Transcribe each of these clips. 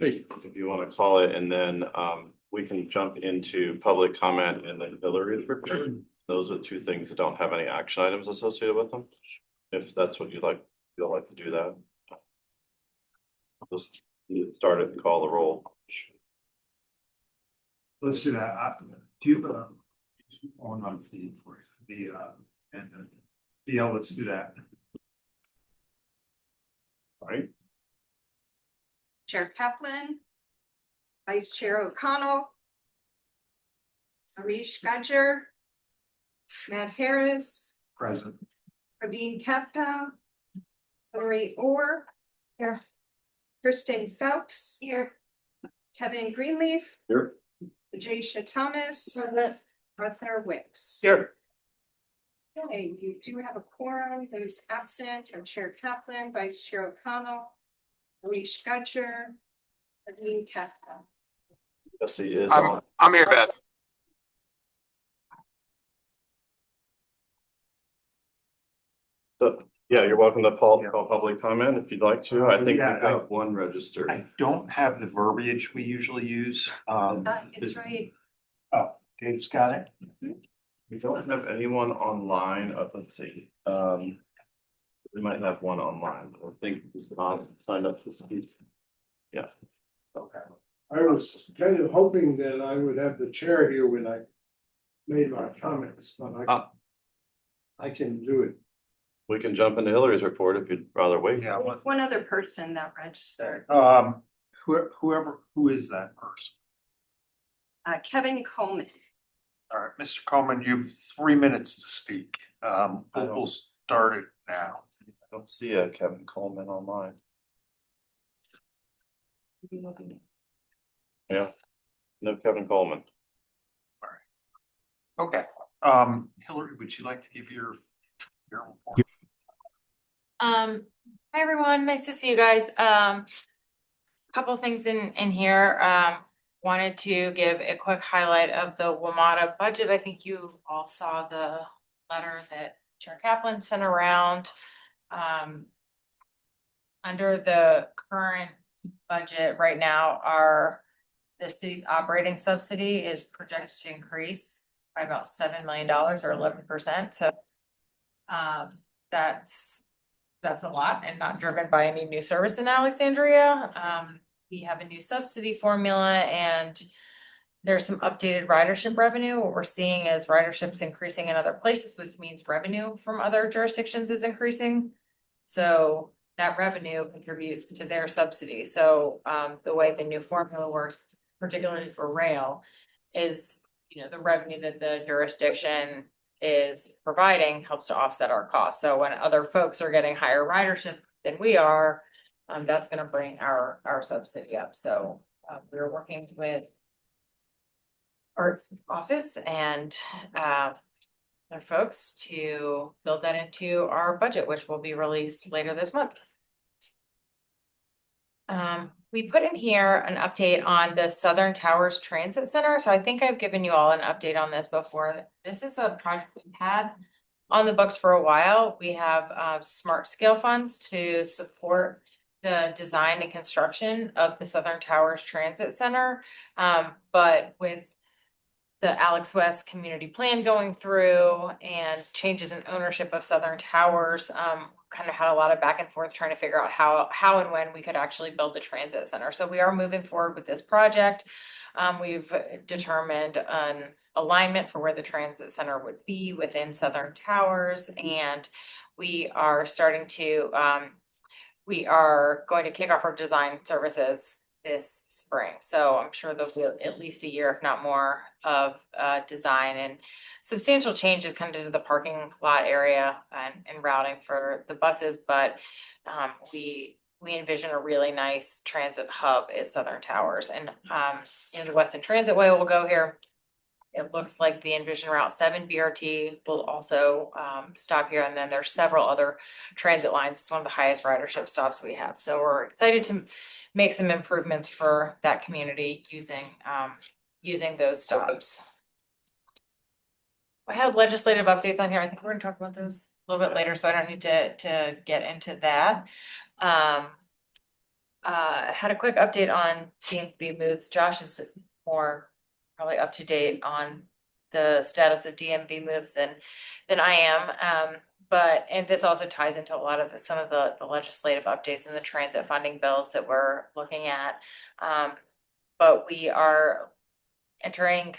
Hey, if you want to call it, and then we can jump into public comment and then Hillary's report. Those are two things that don't have any action items associated with them. If that's what you'll like to do that. Just start it and call the roll. Let's do that. Do you have on feed for the and yeah, let's do that. All right. Chair Kaplan, Vice Chair O'Connell, Harish Gudger, Matt Harris, Present. Praveen Kappa, Hillary Orr, here, Kristen Phelps, here, Kevin Greenleaf, Here. Jaisha Thomas, Arthur Wicks. Here. Okay, you do have a quorum. Those absent are Chair Kaplan, Vice Chair O'Connell, Harish Gudger, Praveen Kappa. Yes, he is on. I'm here, Beth. So, yeah, you're welcome to call public comment if you'd like to. I think Yeah, we've got one registered. I don't have the verbiage we usually use. It's right. Oh, Dave's got it. We don't have anyone online. Let's see. We might have one online. I think he's not signed up to speak. Yeah. Okay. I was kind of hoping that I would have the chair here when I made my comments, but I can do it. We can jump into Hillary's report if you'd rather wait. Yeah. One other person that registered, Who is that person? Kevin Coleman. All right, Mr. Coleman, you have 3 minutes to speak. We'll start it now. I don't see a Kevin Coleman online. Yeah, no Kevin Coleman. Okay. Hillary, would you like to give your report? Hi everyone, nice to see you guys. Couple things in here. wanted to give a quick highlight of the WMATA budget. I think you all saw the letter that Chair Kaplan sent around. Under the current budget right now, the city's operating subsidy is projected to increase by about $7 million or 11%. So that's a lot and not driven by any new service in Alexandria. We have a new subsidy formula and there's some updated ridership revenue. What we're seeing is ridership's increasing in other places, which means revenue from other jurisdictions is increasing. So that revenue contributes to their subsidy. So the way the new formula works, particularly for rail, is, the revenue that the jurisdiction is providing helps to offset our costs. So when other folks are getting higher ridership than we are, that's going to bring our subsidy up. So we're working with Art's office and their folks to build that into our budget, which will be released later this month. We put in here an update on the Southern Towers Transit Center. So I think I've given you all an update on this before. This is a project we've had on the books for a while. We have smart scale funds to support the design and construction of the Southern Towers Transit Center. But with the Alex West community plan going through and changes in ownership of Southern Towers, kind of had a lot of back and forth trying to figure out how and when we could actually build the transit center. So we are moving forward with this project. We've determined an alignment for where the transit center would be within Southern Towers, and we are going to kick off our design services this spring. So I'm sure there'll be at least a year, if not more, of design and substantial changes kind of to the parking lot area and routing for the buses. But we envision a really nice transit hub at Southern Towers, and the Weston Transit Way will go here. It looks like the Envision Route 7 BRT will also stop here. And then there's several other transit lines. It's one of the highest ridership stops we have. So we're excited to make some improvements for that community using those stops. I have legislative updates on here. I think we're gonna talk about those a little bit later, so I don't need to get into that. Had a quick update on DMV moves. Josh is more probably up to date on the status of DMV moves than I am. And this also ties into a lot of some of the legislative updates and the transit funding bills that we're looking at. But we are starting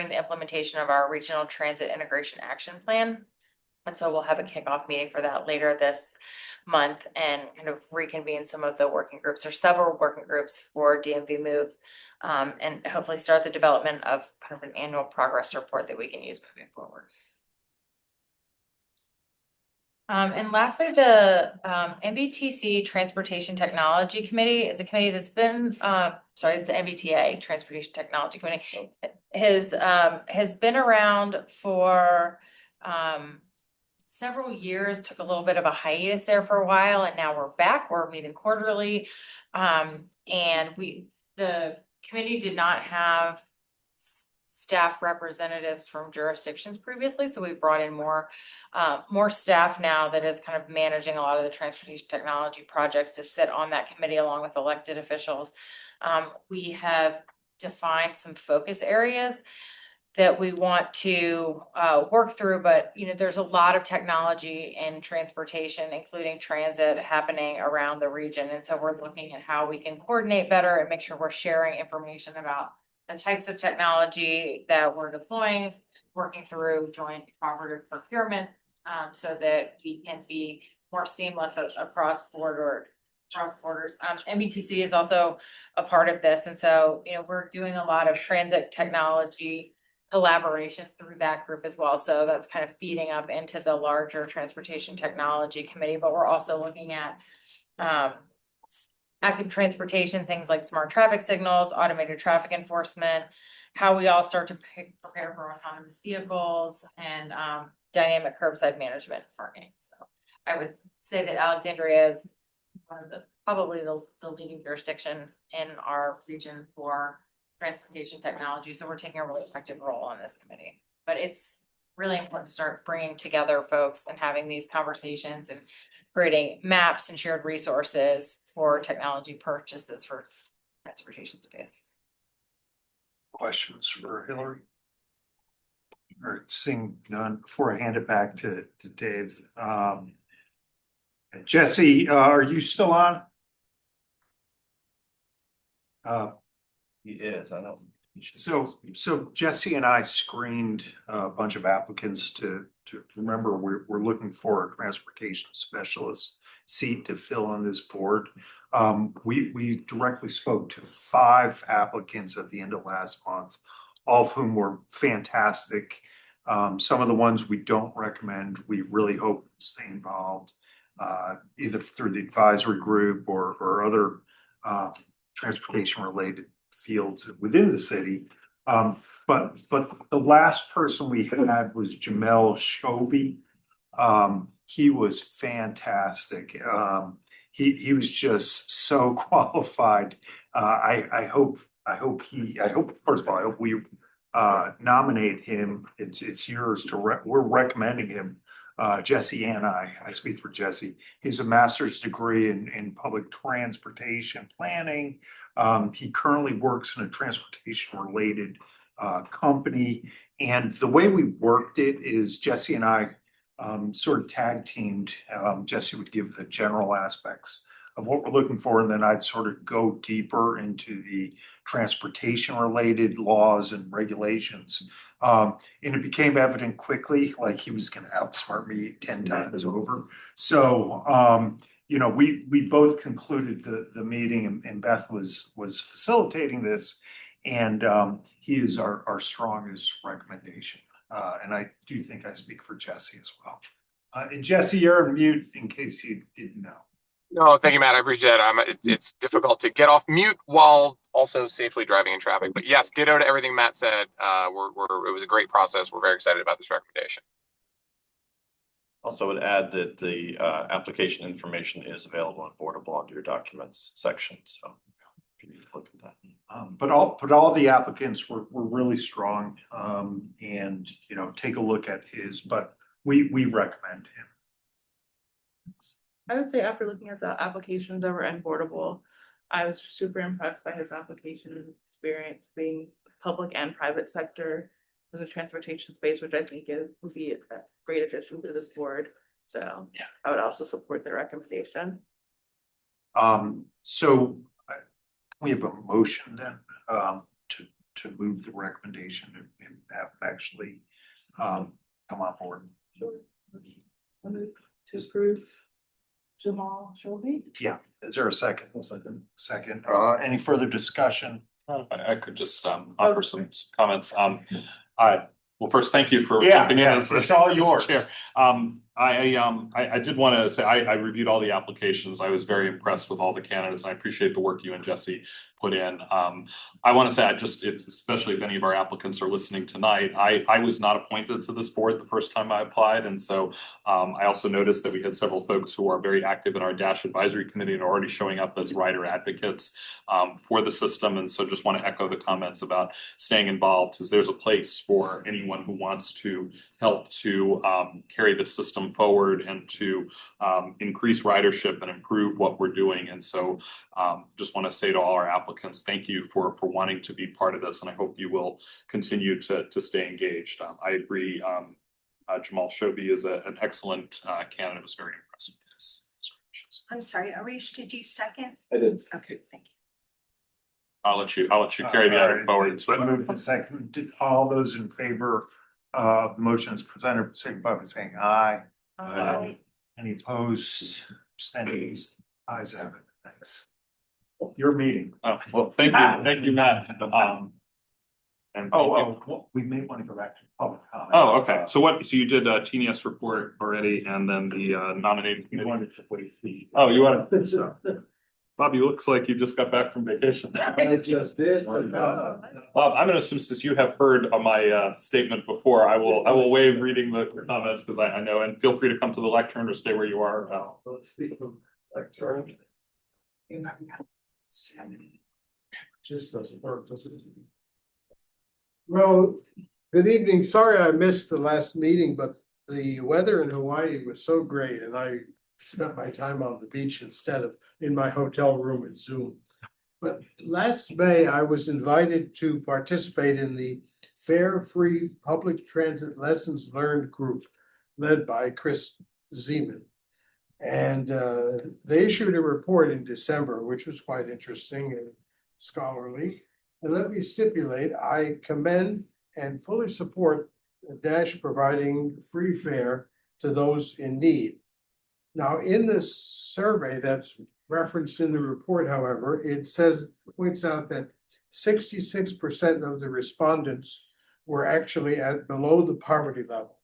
the implementation of our regional transit integration action plan. And so we'll have a kickoff meeting for that later this month and kind of reconvene some of the working groups or several working groups for DMV moves, and hopefully start the development of kind of an annual progress report that we can use moving forward. And lastly, the MBTC Transportation Technology Committee is a committee that's been, it's the MBTA Transportation Technology Committee, has been around for several years, took a little bit of a hiatus there for a while, and now we're back. We're meeting quarterly. And the committee did not have staff representatives from jurisdictions previously, so we brought in more staff now that is kind of managing a lot of the transportation technology projects to sit on that committee along with elected officials. We have defined some focus areas that we want to work through, but there's a lot of technology in transportation, including transit, happening around the region, and so we're looking at how we can coordinate better and make sure we're sharing information about the types of technology that we're deploying, working through joint cooperative procurement, so that we can be more seamless across borders. MBTC is also a part of this, and so we're doing a lot of transit technology collaboration through that group as well. So that's kind of feeding up into the larger transportation technology committee, but we're also looking at active transportation, things like smart traffic signals, automated traffic enforcement, how we all start to prepare for autonomous vehicles, and dynamic curbside management parking. So I would say that Alexandria is one of probably the leading jurisdiction in our region for transportation technology, so we're taking a really active role on this committee. But it's really important to start bringing together folks and having these conversations and creating maps and shared resources for technology purchases for transportation space. Questions for Hillary? Or seeing none, before I hand it back to Dave. Jesse, are you still on? He is, I know. So Jesse and I screened a bunch of applicants to remember, we're looking for a transportation specialist seat to fill on this board. We directly spoke to 5 applicants at the end of last month, all of whom were fantastic. Some of the ones we don't recommend, we really hope stay involved, either through the advisory group or other transportation related fields within the city. But the last person we had was Jamel Shobi. He was fantastic. He was just so qualified. I hope first of all, I hope we nominate him. It's yours to we're recommending him. Jesse and I speak for Jesse. He's a master's degree in public transportation planning. He currently works in a transportation related company. And the way we worked it is Jesse and I sort of tag teamed. Jesse would give the general aspects of what we're looking for, and then I'd sort of go deeper into the transportation related laws and regulations. And it became evident quickly, like he was going to outsmart me 10 times over. So, you know, we both concluded the meeting, and Beth was facilitating this, and he is our strongest recommendation. And I do think I speak for Jesse as well. And Jesse, you're on mute in case you didn't know. No, thank you, Matt. I appreciate it. It's difficult to get off mute while also safely driving in traffic. But yes, ditto to everything Matt said. It was a great process. We're very excited about this recommendation. Also would add that the application information is available and boardable under your documents section. So if you need to look at that. But all the applicants were really strong. And you know, take a look at his, but we recommend him. I would say after looking at the applications that were onboardable, I was super impressed by his application experience being public and private sector as a transportation space, which I think would be a great addition to this board. So yeah, I would also support the recommendation. So we have a motion then to move the recommendation and have actually come on board. Sure. To approve Jamal Shelby. Yeah, is there a second? Second. Any further discussion? I could just offer some comments. Well, first, thank you for Yeah, jumping in as it's all as yours. chair. I did want to say I reviewed all the applications. I was very impressed with all the candidates, and I appreciate the work you and Jesse put in. I want to say especially if any of our applicants are listening tonight, I was not appointed to this board the first time I applied, and so I also noticed that we had several folks who are very active in our DASH advisory committee and are already showing up as rider advocates for the system. And so just want to echo the comments about staying involved, because there's a place for anyone who wants to help to carry the system forward and to increase ridership and improve what we're doing. And so just want to say to all our applicants, thank you for wanting to be part of this, and I hope you will continue to stay engaged. I agree. Jamal Shobi is an excellent candidate. I was very impressed with his I'm sorry, Arish, did you second? I did. Okay, thank you. I'll let you carry the item forward. So moved and seconded. All those in favor of the motion as presented, signify by saying aye. Aye. Any Opposed, abstentions, ayes have it. Thanks. Your meeting. Oh, well, thank you, Matt. And Well, we may want to go back to public comment. oh, okay. So you did a TNS report already, and then the nominating You committee. wanted to wait. Oh, you want to? So. Bobby, looks like you just got back from vacation. I just did. Bob, I'm gonna assume since you have heard my statement before, I will waive reading the comments because I know, and feel free to come to the lectern or stay where you are. Let's speak of lectern. Just doesn't work, does it? Well, good evening. Sorry I missed the last meeting, but the weather in Hawaii was so great and I spent my time on the beach instead of in my hotel room at Zoom. But last May, I was invited to participate in the Fare Free Public Transit Lessons Learned group led by Chris Zeman. And they issued a report in December, which was quite interesting and scholarly. And let me stipulate, I commend and fully support the Dash providing free fare to those in need. Now, in this survey that's referenced in the report, however, it points out that 66% of the respondents were actually at below the poverty level.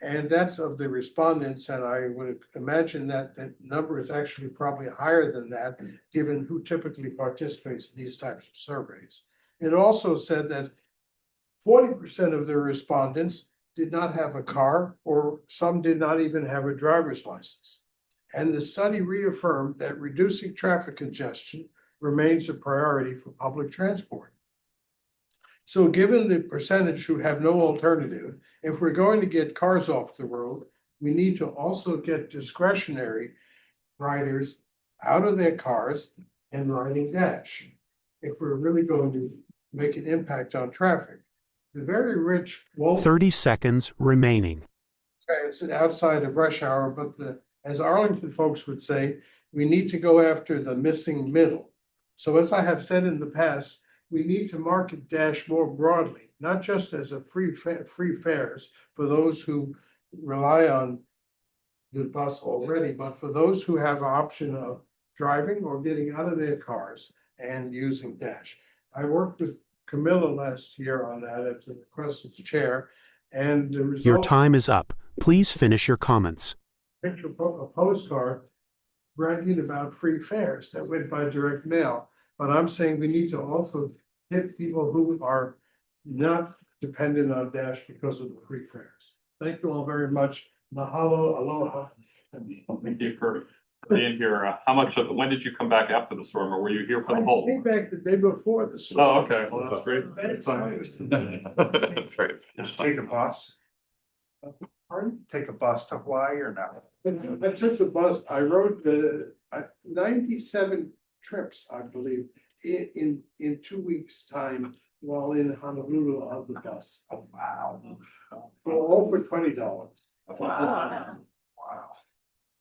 And that's of the respondents, and I would imagine that that number is actually probably higher than that, given who typically participates in these types of surveys. It also said that 40% of the respondents did not have a car, or some did not even have a driver's license. And the study reaffirmed that reducing traffic congestion remains a priority for public transport. So given the percentage who have no alternative, if we're going to get cars off the road, we need to also get discretionary riders out of their cars and riding Dash, if we're really going to make an impact on traffic. The very rich won't 30 seconds remaining. transit outside of rush hour, but as Arlington folks would say, we need to go after the missing middle. So as I have said in the past, we need to market Dash more broadly, not just as a free fares for those who rely on the bus already, but for those who have an option of driving or getting out of their cars and using Dash. I worked with Camilla last year on that as the Crescent's chair, and the result. Your time is up. Please finish your comments. Picture a postcard bragging about free fares that went by direct mail. But I'm saying we need to also hit people who are not dependent on Dash because of the free fares. Thank you all very much. Mahalo, aloha. Thank you for being here. When did you come back after the storm, or were you here for the I whole? came back the day before the storm. Oh, okay, well, that's great. Take a bus, Pardon? take a bus to Hawaii or not? I took the bus. I rode 97 trips, I believe, in 2 weeks' time while in Honolulu on the bus. Oh, wow. For over $20. Wow.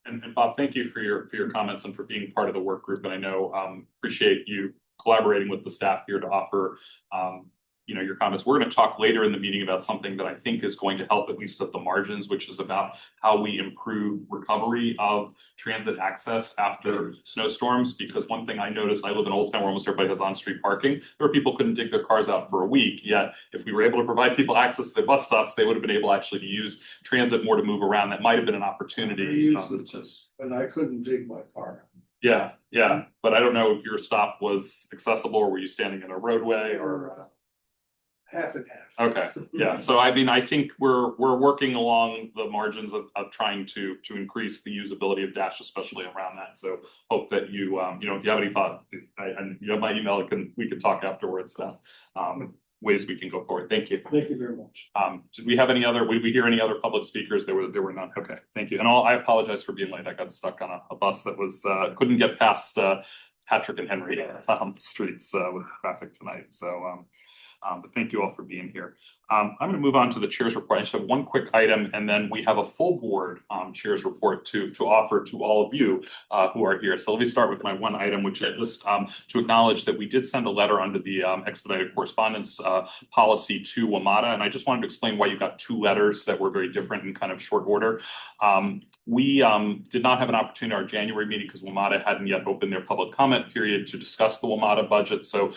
And Bob, thank you for your comments and for being part of the work group. And I know appreciate you collaborating with the staff here to offer your comments. We're going to talk later in the meeting about something that I think is going to help, at least at the margins, which is about how we improve recovery of transit access after snowstorms. Because one thing I noticed, I live in Old Town where almost everybody has on-street parking. There were people couldn't dig their cars out for a week. Yet, if we were able to provide people access to their bus stops, they would have been able actually to use transit more to move around. That might have been an opportunity. And I couldn't dig my car. Yeah, but I don't know if your stop was accessible, or were you standing in a roadway, or half and half. Okay, yeah, so I mean, I think we're working along the margins of trying to increase the usability of Dash, especially around that. So hope that if you have any thought, and you have my email, we can talk afterwards about ways we can go forward. Thank you. Thank you very much. Did we have any other, we hear any other public speakers? There were none. Okay, thank you. And I apologize for being late. I got stuck on a bus that was couldn't get past Patrick and Henry streets with traffic tonight. So but thank you all for being here. I'm going to move on to the chair's report. I just have one quick item, and then we have a full board chair's report to offer to all of you who are here. So let me start with my one item, which is just to acknowledge that we did send a letter under the expedited correspondence policy to WMATA, and I just wanted to explain why you got two letters that were very different in kind of short order. We did not have an opportunity at our January meeting because WMATA hadn't yet opened their public comment period to discuss the WMATA budget. So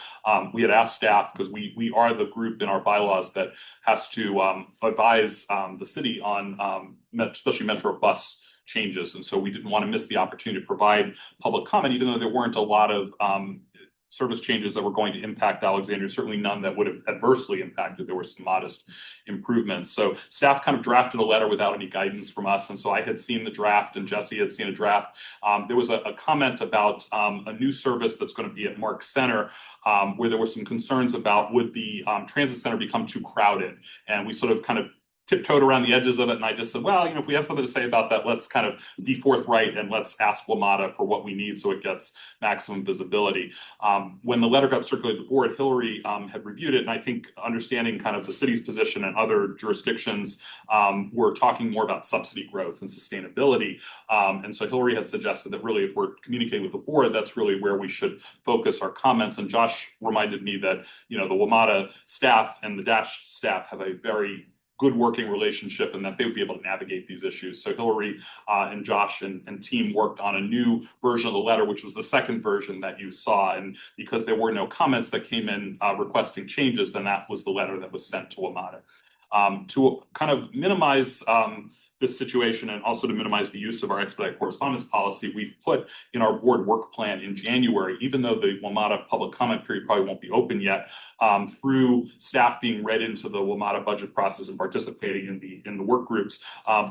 we had asked staff, because we are the group in our bylaws that has to advise the city on especially Metro bus changes. And so we didn't want to miss the opportunity to provide public comment, even though there weren't a lot of service changes that were going to impact Alexandria, certainly none that would have adversely impacted. There were some modest improvements. So staff kind of drafted a letter without any guidance from us. And so I had seen the draft and Jesse had seen a draft. There was a comment about a new service that's going to be at Mark Center, where there were some concerns about would the transit center become too crowded. And we sort of kind of tiptoed around the edges of it. And I just said, well, if we have something to say about that, let's kind of be forthright and let's ask WMATA for what we need so it gets maximum visibility. When the letter got circulated to the board, Hillary had reviewed it. And I think understanding kind of the city's position and other jurisdictions, were talking more about subsidy growth and sustainability. And so Hillary had suggested that really if we're communicating with the board, that's really where we should focus our comments. And Josh reminded me that, the WMATA staff and the Dash staff have a very good working relationship and that they would be able to navigate these issues. So Hillary and Josh and team worked on a new version of the letter, which was the second version that you saw. And because there were no comments that came in requesting changes, then that was the letter that was sent to WMATA. To kind of minimize this situation and also to minimize the use of our expedited correspondence policy, we've put in our board work plan in January, even though the WMATA public comment period probably won't be open yet, through staff being read into the WMATA budget process and participating in the work groups,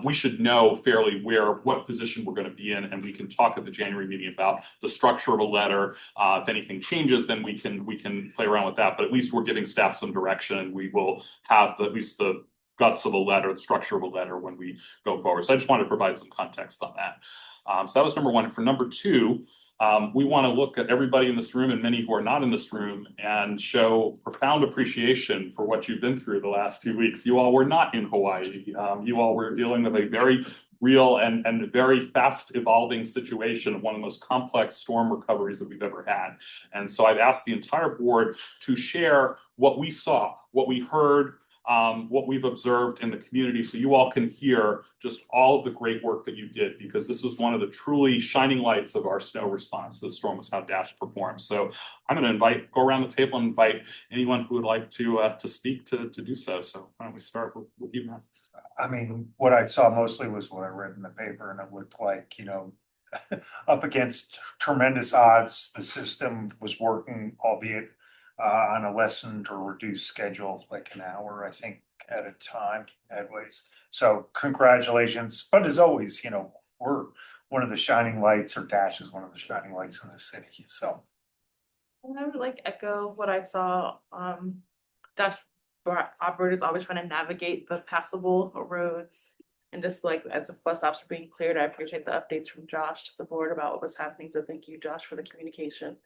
we should know fairly what position we're going to be in, and we can talk at the January meeting about the structure of a letter. If anything changes, then we can play around with that. But at least we're giving staff some direction, and we will have at least the guts of a letter, the structure of a letter when we go forward. So I just wanted to provide some context on that. So that was number one. For number two, we want to look at everybody in this room and many who are not in this room and show profound appreciation for what you've been through the last 2 weeks. You all were not in Hawaii. You all were dealing with a very real and very fast evolving situation, one of the most complex storm recoveries that we've ever had. And so I've asked the entire board to share what we saw, what we heard, what we've observed in the community, so you all can hear just all of the great work that you did, because this was one of the truly shining lights of our snow response. The storm was how Dash performed. So I'm going to go around the table and invite anyone who would like to speak to do so. So why don't we start with you, Matt? I mean, what I saw mostly was what I read in the paper, and it looked like, up against tremendous odds, the system was working, albeit on a lessened or reduced schedule, like an hour, I think, at a time, Edways. So congratulations. But as always, we're one of the shining lights, or Dash is one of the shining lights in the city. So. And I would echo what I saw. Dash operators always trying to navigate the passable roads. And just as the bus stops are being cleared, I appreciate the updates from Josh to the board about what was happening. So thank you, Josh, for the communication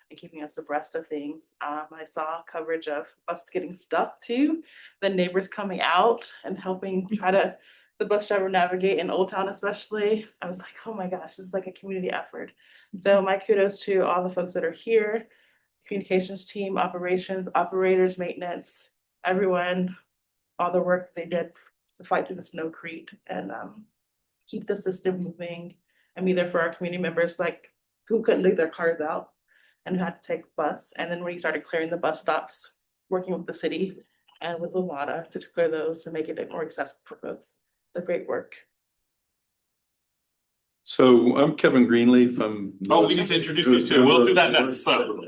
and keeping us abreast of things. I saw coverage of us getting stuck too, the neighbors coming out and helping try to the bus driver navigate in Old Town especially. I was like, oh my gosh, this is like a community effort. So my kudos to all the folks that are here, communications team, operations, operators, maintenance, everyone, all the work they did to fight through the snowcrete and keep the system moving, and be there for our community members who couldn't leave their cars out and who had to take a bus. And then when you started clearing the bus stops, working with the city and with WMATA to clear those and make it more accessible for folks. The great work. So I'm Kevin Greenleaf. We need to introduce you too. We'll do that next. So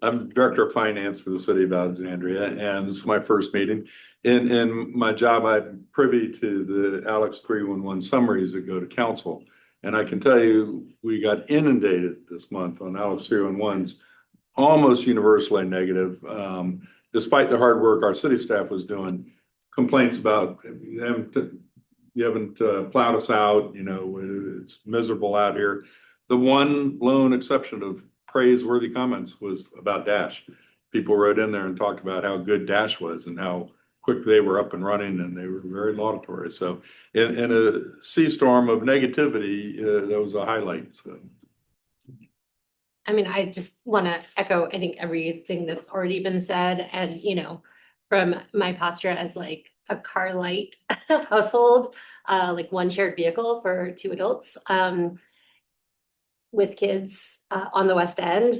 I'm Director of Finance for the City of Alexandria, and this is my first meeting. In my job, I'm privy to the Alex 311 summaries that go to council. And I can tell you, we got inundated this month on Alex 311s, almost universally negative. Despite the hard work our city staff was doing, complaints about you haven't plowed us out, it's miserable out here. The one lone exception of praiseworthy comments was about Dash. People wrote in there and talked about how good Dash was and how quick they were up and running, and they were very laudatory. So in a sea storm of negativity, that was a highlight. So. I mean, I just want to echo, I think, everything that's already been said. And, from my posture as a car light household, one shared vehicle for 2 adults with kids on the West End,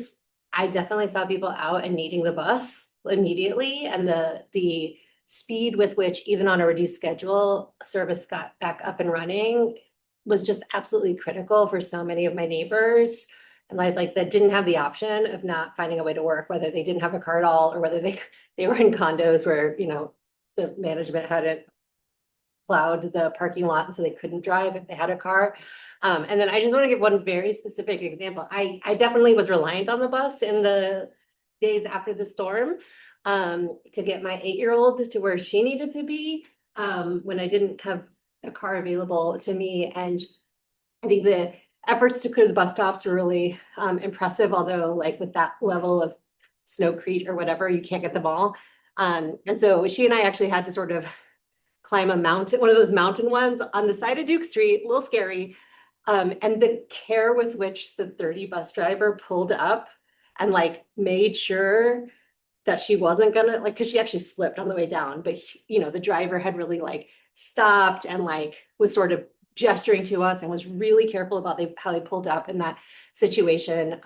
I definitely saw people out and needing the bus immediately. And the speed with which, even on a reduced schedule, service got back up and running was just absolutely critical for so many of my neighbors and life like that didn't have the option of not finding a way to work, whether they didn't have a car at all or whether they were in condos where, you know, the management hadn't plowed the parking lot, so they couldn't drive if they had a car. And then I just want to give one very specific example. I definitely was reliant on the bus in the days after the storm to get my 8-year-old to where she needed to be when I didn't have a car available to me. And I think the efforts to clear the bus stops were really impressive, although like with that level of snowcrete or whatever, you can't get them all. And so she and I actually had to sort of climb a mountain, one of those mountain ones on the side of Duke Street, a little scary. And the care with which the 30 bus driver pulled up and like made sure that she wasn't gonna like, cause she actually slipped on the way down, but you know, the driver had really like stopped and like was sort of gesturing to us and was really careful about how they pulled up in that situation.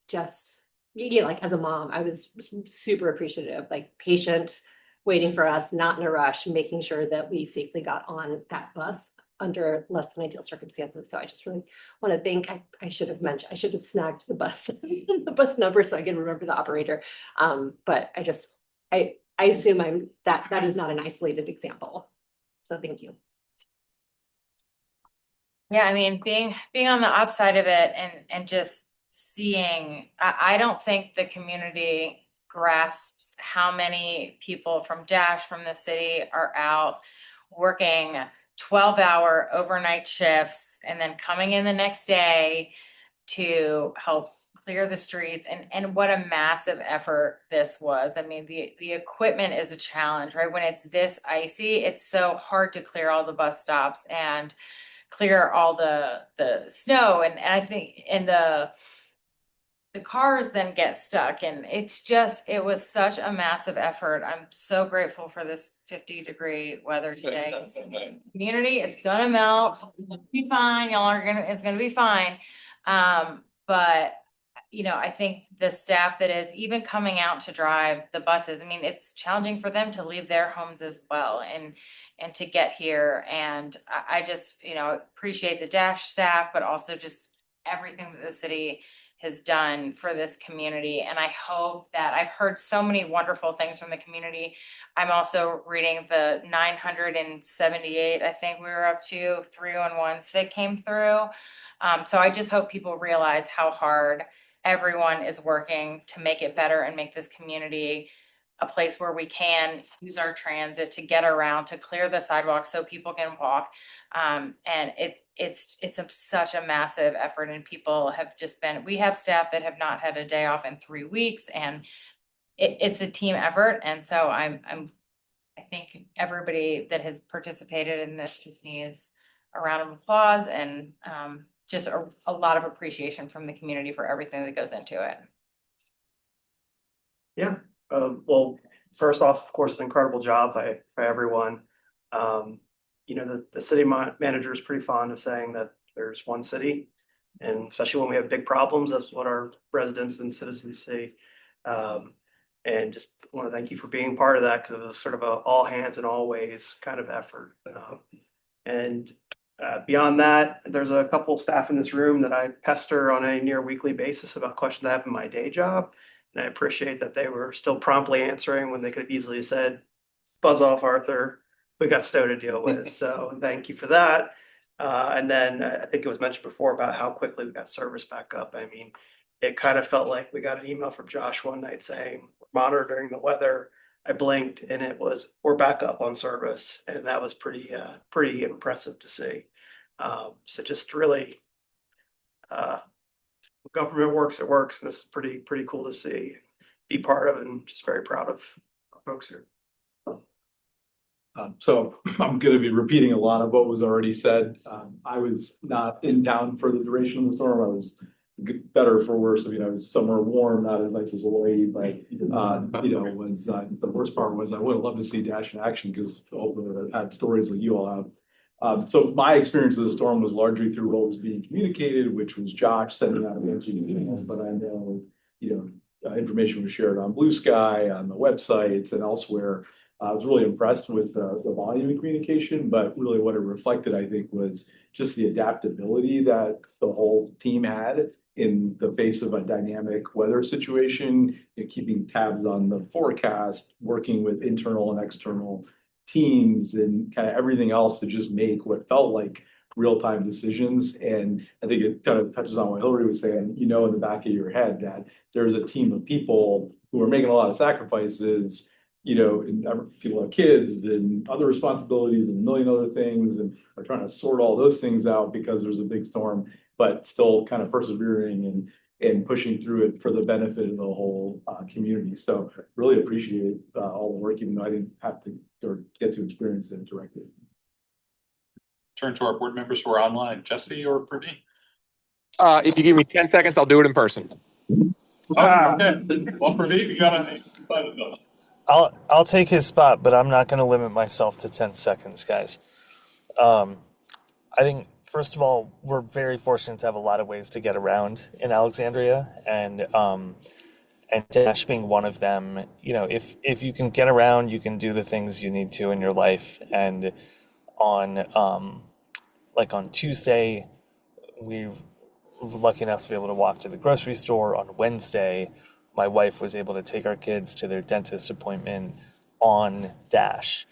Just, you know, like as a mom, I was super appreciative, like patient, waiting for us, not in a rush, making sure that we safely got on that bus under less than ideal circumstances. So I just really want to thank, I should have mentioned, I should have snagged the bus, the bus number so I can remember the operator. But I assume that is not an isolated example. So thank you. Yeah, I mean, being on the upside of it and just seeing, I don't think the community grasps how many people from Dash from the city are out working 12-hour overnight shifts and then coming in the next day to help clear the streets, and what a massive effort this was. I mean, the equipment is a challenge, right? When it's this icy, it's so hard to clear all the bus stops and clear all the snow, and I think the cars then get stuck, and it was such a massive effort. I'm so grateful for this 50-degree weather today. Community, it's gonna melt, it'll be fine, it's gonna be fine. But you know, I think the staff that is even coming out to drive the buses, I mean, it's challenging for them to leave their homes as well and to get here. And I just, you know, appreciate the Dash staff, but also just everything that the city has done for this community. And I hope that I've heard so many wonderful things from the community. I'm also reading the 978, I think we were up to 311s that came through. So I just hope people realize how hard everyone is working to make it better and make this community a place where we can use our transit to get around, to clear the sidewalks so people can walk. And it's such a massive effort, and people have just we have staff that have not had a day off in 3 weeks, and it's a team effort. And so I think everybody that has participated in this just needs a round of applause and just a lot of appreciation from the community for everything that goes into it. Yeah, well, first off, of course, an incredible job by everyone. You know, the city manager is pretty fond of saying that there's one city, and especially when we have big problems, that's what our residents and citizens see. And just want to thank you for being part of that, because it was sort of a all hands and all ways kind of effort. And beyond that, there's a couple staff in this room that I pester on a near weekly basis about questions I have in my day job. And I appreciate that they were still promptly answering when they could have easily said, buzz off, Arthur, we got snow to deal with. So thank you for that. And then I think it was mentioned before about how quickly we got service back up. I mean, it kind of felt like we got an email from Josh one night saying, we're monitoring the weather. I blinked and it was, we're back up on service. And that was pretty impressive to see. So just really, government works, it works. And this is pretty cool to see, be part of, and just very proud of our folks here. So I'm going to be repeating a lot of what was already said. I was not in town for the duration of the storm. I was better for worse. I mean, I was somewhere warm, not as nice as Hawaii, but you know, was the worst part was I would have loved to see Dash in action, because I've had stories like you all have. So my experience of the storm was largely through what was being communicated, which was Josh sending out a bunch of emails, but I know, you know, information was shared on Blue Sky, on the websites, and elsewhere. I was really impressed with the volume of communication, but really what it reflected, I think, was just the adaptability that the whole team had in the face of a dynamic weather situation, keeping tabs on the forecast, working with internal and external teams and kind of everything else to just make what felt like real-time decisions. And I think it kind of touches on what Hillary was saying, in the back of your head that there's a team of people who are making a lot of sacrifices, and people have kids and other responsibilities and a million other things and are trying to sort all those things out because there's a big storm, but still kind of persevering and pushing through it for the benefit of the whole community. So really appreciate all the work, even though I didn't have to or get to experience it directly. Turn to our board members who are online. Jesse or Praveen? If you give me 10 seconds, I'll do it in person. Okay. Well, Praveen, you got to I'll take his spot, but I'm not going to limit myself to 10 seconds, guys. I think, first of all, we're very fortunate to have a lot of ways to get around in Alexandria, and Dash being one of them. If you can get around, you can do the things you need to in your life. And on Tuesday, we were lucky enough to be able to walk to the grocery store. On Wednesday, my wife was able to take our kids to their dentist appointment on Dash.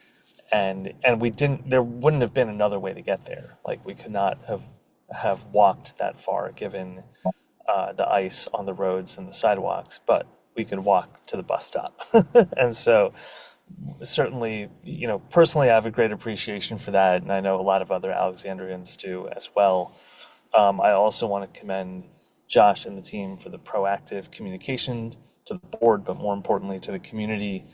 And there wouldn't have been another way to get there. Like, we could not have walked that far given the ice on the roads and the sidewalks, but we could walk to the bus stop. And so certainly, personally, I have a great appreciation for that. And I know a lot of other Alexandrians do as well. I also want to commend Josh and the team for the proactive communication to the board, but more importantly to the community,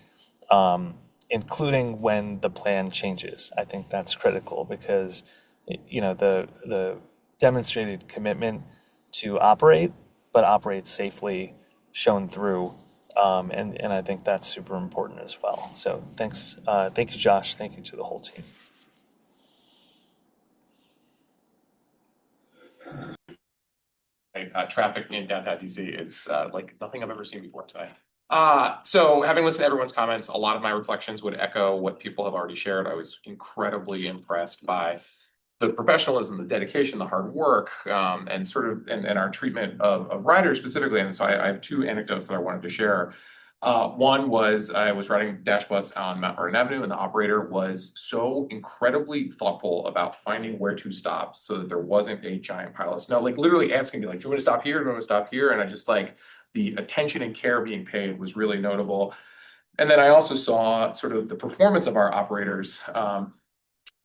including when the plan changes. I think that's critical because, the demonstrated commitment to operate, but operate safely, shown through. And I think that's super important as well. So thanks. Thank you, Josh. Thank you to the whole team. Traffic in downtown DC is like nothing I've ever seen before today. So having listened to everyone's comments, a lot of my reflections would echo what people have already shared. I was incredibly impressed by the professionalism, the dedication, the hard work, and and our treatment of riders specifically. And so I have two anecdotes that I wanted to share. One was I was riding Dash bus on Mount Vernon Avenue, and the operator was so incredibly thoughtful about finding where to stop so that there wasn't a giant pile of snow. Like, literally asking me, like, do you want to stop here? Do you want to stop here? And I just, like, the attention and care being paid was really notable. And then I also saw sort of the performance of our operators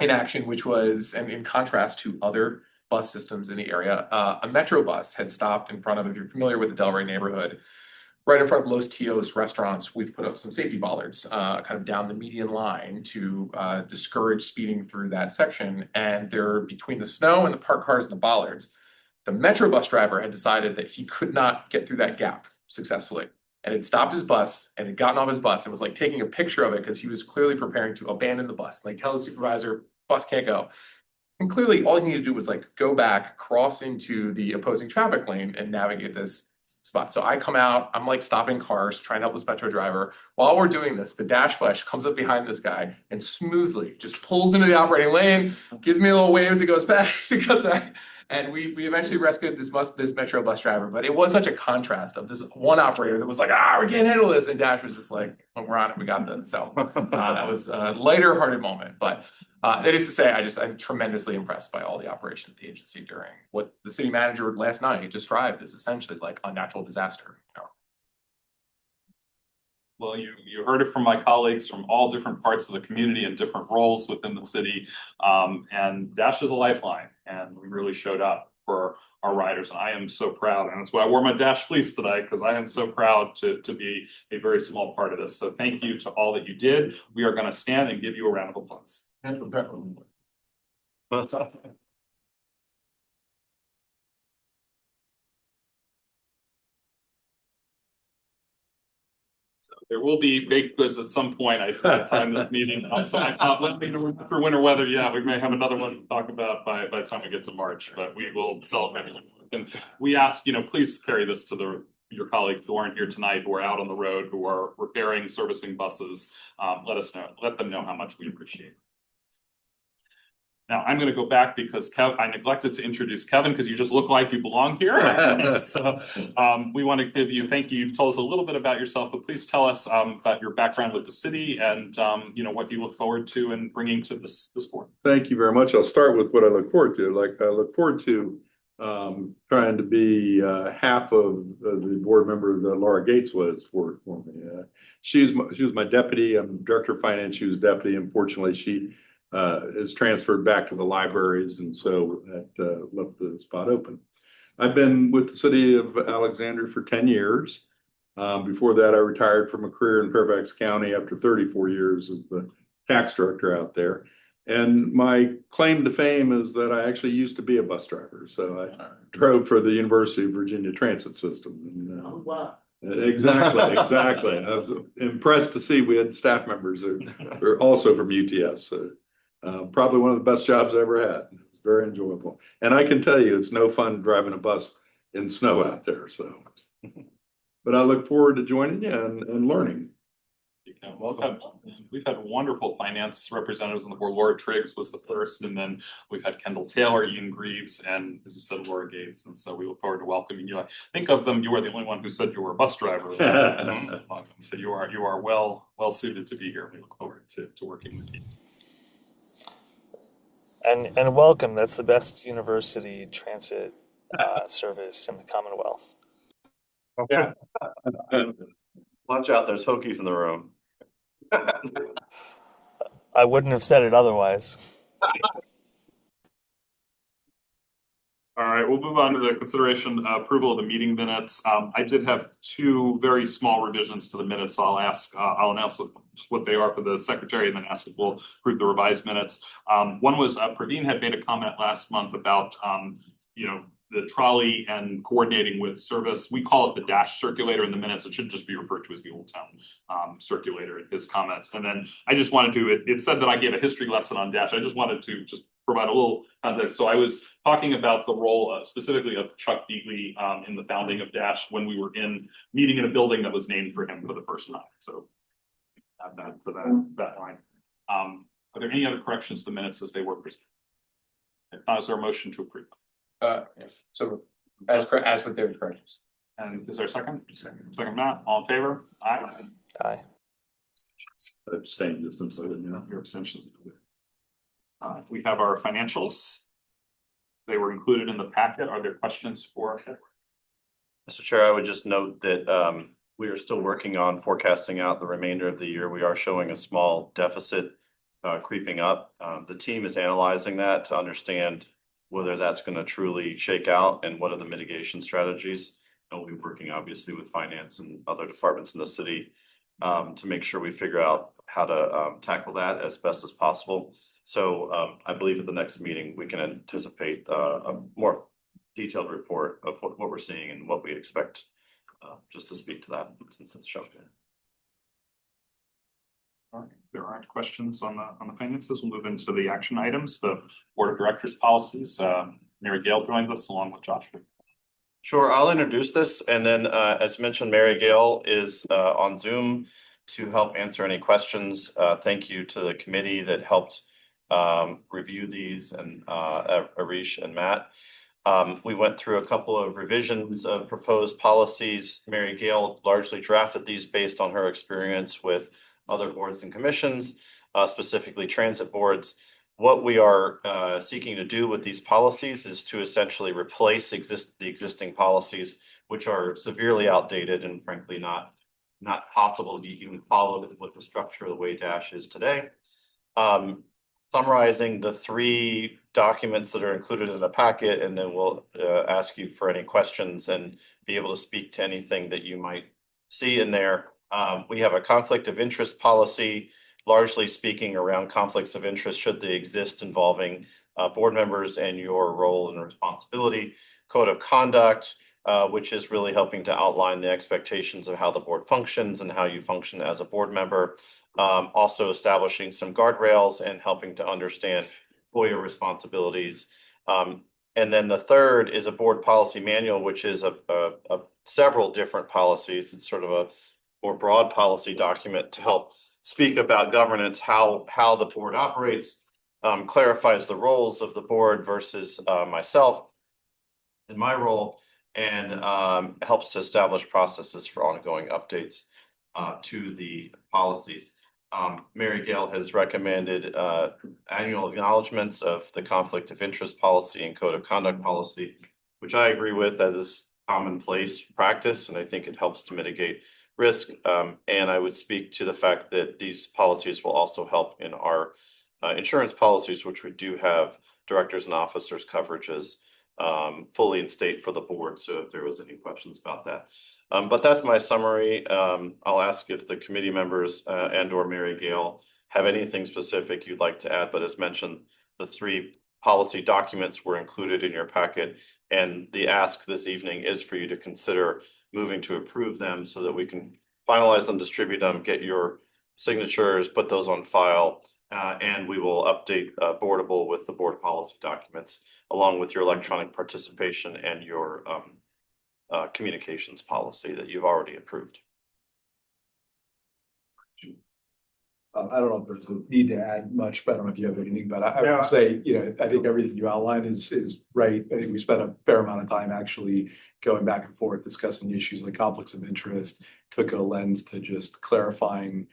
in action, which was, and in contrast to other bus systems in the area, a Metro bus had stopped in front of, if you're familiar with the Delray neighborhood, right in front of Los Tios restaurants. We've put up some safety bollards kind of down the median line to discourage speeding through that section. And they're between the snow and the parked cars and the bollards. The Metro bus driver had decided that he could not get through that gap successfully, and had stopped his bus and had gotten off his bus and was like taking a picture of it because he was clearly preparing to abandon the bus, like tell the supervisor, bus can't go. And clearly all he needed to do was like go back, cross into the opposing traffic lane and navigate this spot. So I come out, I'm like stopping cars, trying to help this Metro driver. While we're doing this, the Dash bus comes up behind this guy and smoothly just pulls into the operating lane, gives me a little wave as it goes past, it goes back. And we eventually rescued this Metro bus driver. But it was such a contrast of this one operator that was like, we can't handle this. And Dash was just like, oh, we're on it, we got this. So that was a lighter hearted moment. But that is to say, I'm tremendously impressed by all the operation of the agency during what the city manager last night described as essentially like a natural disaster. Well, you heard it from my colleagues from all different parts of the community and different roles within the city. And Dash is a lifeline, and we really showed up for our riders. And I am so proud, and that's why I wore my Dash fleece today, because I am so proud to be a very small part of this. So thank you to all that you did. We are going to stand and give you a round of applause. So there will be baked goods at some point. I time this meeting. Also, let me know for winter weather. Yeah, we may have another one to talk about by the time we get to March, but we will celebrate. And we ask, please carry this to the your colleagues who aren't here tonight, who are out on the road, who are repairing, servicing buses, let them know how much we appreciate it. Now, I'm going to go back because I neglected to introduce Kevin because you just look like you belong here. So we want to thank you. You've told us a little bit about yourself, but please tell us about your background with the city and what you look forward to and bringing to this board. Thank you very much. I'll start with what I look forward to. I look forward to trying to be half of the board member that Laura Gates was for me. She was my deputy. I'm director of finance. She was deputy. Unfortunately, she is transferred back to the libraries, and so that left the spot open. I've been with the city of Alexandria for 10 years. Before that, I retired from a career in Fairfax County after 34 years as the tax director out there. And my claim to fame is that I actually used to be a bus driver. So I drove for the University of Virginia Transit System. And, Oh, wow. Exactly. I was impressed to see we had staff members who are also from UTS. Probably one of the best jobs I ever had. It was very enjoyable. And I can tell you, it's no fun driving a bus in snow out there. So, but I look forward to joining you and learning. We've had wonderful finance representatives on the board. Laura Triggs was the first, and then we've had Kendall Taylor, Ian Greaves, and as you said, Laura Gates. And so we look forward to welcoming you. I think of them, you were the only one who said you were a bus driver. So you are well suited to be here. We look forward to working with you. And welcome. That's the best university transit service in the Commonwealth. Yeah. Watch out, there's Hokies in the room. I wouldn't have said it otherwise. All right, we'll move on to the consideration approval of the meeting minutes. I did have two very small revisions to the minutes, so I'll announce what they are for the secretary and then ask if we'll approve the revised minutes. One was Praveen had made a comment last month about the trolley and coordinating with service. We call it the Dash circulator in the minutes. It should just be referred to as the Old Town circulator in his comments. And then I just wanted to, it said that I gave a history lesson on Dash. I just wanted to provide a little context. So I was talking about the role specifically of Chuck Beagley in the founding of Dash when we were meeting in a building that was named for him for the first time. So add that to that line. Are there any other corrections to the minutes as they were presented? Is there a motion to approve? Yes. So as with their corrections. And is there a second? Second, Matt, all in favor? Aye. Aye. Abstain, just so you know. Your abstentions. We have our financials. They were included in the packet. Are there questions for Edward? Mr. Chair, I would just note that we are still working on forecasting out the remainder of the year. We are showing a small deficit creeping up. The team is analyzing that to understand whether that's going to truly shake out and what are the mitigation strategies. And we'll be working obviously with finance and other departments in the city to make sure we figure out how to tackle that as best as possible. So I believe at the next meeting, we can anticipate a more detailed report of what we're seeing and what we expect, just to speak to that since it's shown here. All right, there aren't questions on the finances. We'll move into the action items, the board of directors policies. Mary Gail joins us along with Josh. Sure, I'll introduce this, and then as mentioned, Mary Gail is on Zoom to help answer any questions. Thank you to the committee that helped review these, and Arish and Matt. We went through a couple of revisions of proposed policies. Mary Gail largely drafted these based on her experience with other boards and commissions, specifically transit boards. What we are seeking to do with these policies is to essentially replace the existing policies, which are severely outdated and frankly not possible to be even followed with the structure of the way Dash is today. Summarizing the three documents that are included in the packet, and then we'll ask you for any questions and be able to speak to anything that you might see in there. We have a conflict of interest policy, largely speaking around conflicts of interest should they exist involving board members and your role and responsibility. Code of conduct, which is really helping to outline the expectations of how the board functions and how you function as a board member. Also establishing some guardrails and helping to understand FOIA responsibilities. And then the third is a board policy manual, which is a several different policies. It's sort of a more broad policy document to help speak about governance, how the board operates, clarifies the roles of the board versus myself in my role, and helps to establish processes for ongoing updates to the policies. Mary Gail has recommended annual acknowledgements of the conflict of interest policy and code of conduct policy, which I agree with as is commonplace practice, and I think it helps to mitigate risk. And I would speak to the fact that these policies will also help in our insurance policies, which we do have directors and officers coverages fully in state for the board. So if there was any questions about that. But that's my summary. I'll ask if the committee members and or Mary Gail have anything specific you'd like to add, but as mentioned, the 3 policy documents were included in your packet, and the ask this evening is for you to consider moving to approve them so that we can finalize them, distribute them, get your signatures, put those on file, and we will update Boardable with the board policy documents along with your electronic participation and your communications policy that you've already approved. I don't know if there's a need to add much, but I don't know if you have anything, but I Yeah. would say, I think everything you outlined is right. I think we spent a fair amount of time actually going back and forth, discussing issues like conflicts of interest, took a lens to just clarifying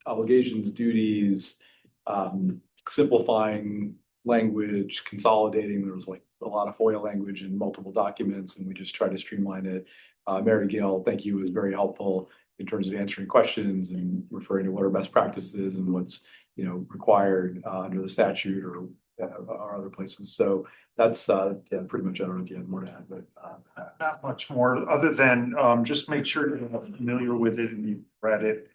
obligations, duties, simplifying language, consolidating. There was like a lot of FOIA language in multiple documents, and we just tried to streamline it. Mary Gail, thank you, was very helpful in terms of answering questions and referring to what are best practices and what's required under the statute or other places. So that's pretty much. I don't know if you had more to add, but Not much more, other than just make sure you're familiar with it and you've read it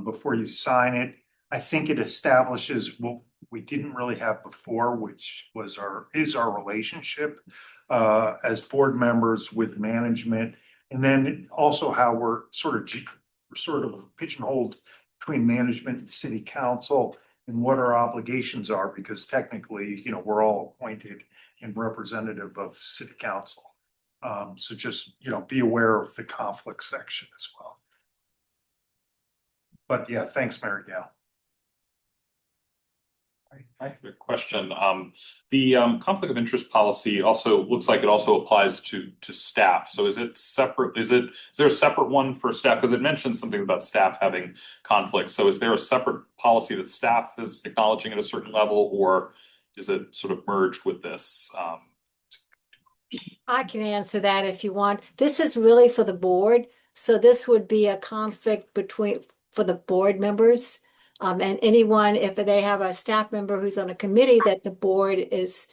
before you sign it. I think it establishes what we didn't really have before, which was is our relationship as board members with management. And then also how we're sort of pigeonholed between management and city council and what our obligations are, because technically, we're all appointed and representative of city council. So just, be aware of the conflict section as well. But yeah, thanks, Mary Gail. I have a question. The conflict of interest policy also looks like it also applies to staff. So is it separate? Is there a separate one for staff? Because it mentions something about staff having conflicts. So is there a separate policy that staff is acknowledging at a certain level, or is it sort of merged with this? I can answer that if you want. This is really for the board. So this would be a conflict for the board members. And anyone, if they have a staff member who's on a committee that the board has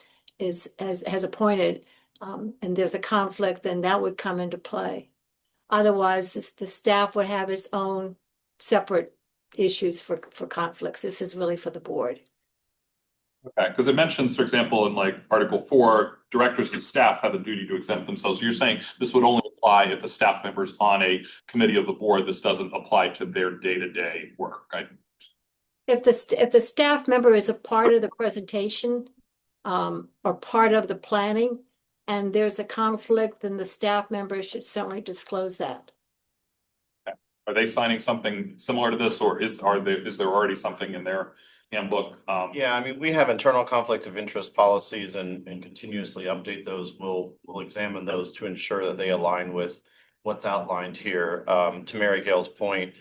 appointed, and there's a conflict, then that would come into play. Otherwise, the staff would have its own separate issues for conflicts. This is really for the board. Okay, because it mentions, for example, in like Article 4, directors and staff have a duty to exempt themselves. So you're saying this would only apply if a staff member's on a committee of the board. This doesn't apply to their day-to-day work, right? If the staff member is a part of the presentation or part of the planning, and there's a conflict, then the staff member should certainly disclose that. Okay. Are they signing something similar to this, or is there already something in their handbook? Yeah, I mean, we have internal conflict of interest policies and continuously update those. We'll examine those to ensure that they align with what's outlined here. To Mary Gail's point,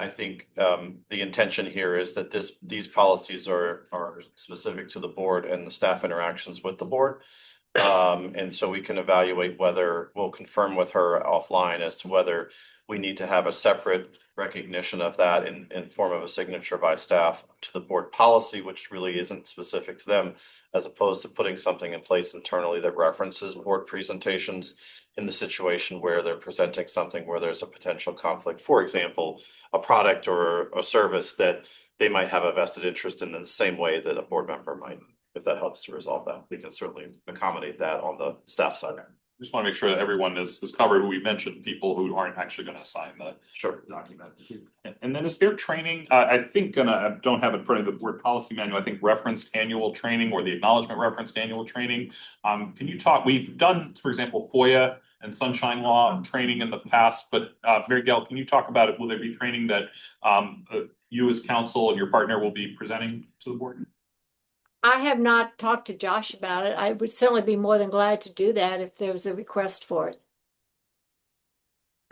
I think the intention here is that these policies are specific to the board and the staff interactions with the board. And so we can evaluate whether we'll confirm with her offline as to whether we need to have a separate recognition of that in form of a signature by staff to the board policy, which really isn't specific to them, as opposed to putting something in place internally that references board presentations in the situation where they're presenting something where there's a potential conflict. For example, a product or a service that they might have a vested interest in the same way that a board member might. If that helps to resolve that, we can certainly accommodate that on the staff side. Just want to make sure that everyone is covered. We mentioned people who aren't actually going to sign the document. And then is there training? I think, and I don't have it in front of the board policy manual, I think referenced annual training or the acknowledgement referenced annual training. Can you talk, we've done, for example, FOIA and sunshine law training in the past, but Mary Gail, can you talk about it? Will there be training that you as counsel and your partner will be presenting to the board? I have not talked to Josh about it. I would certainly be more than glad to do that if there was a request for it.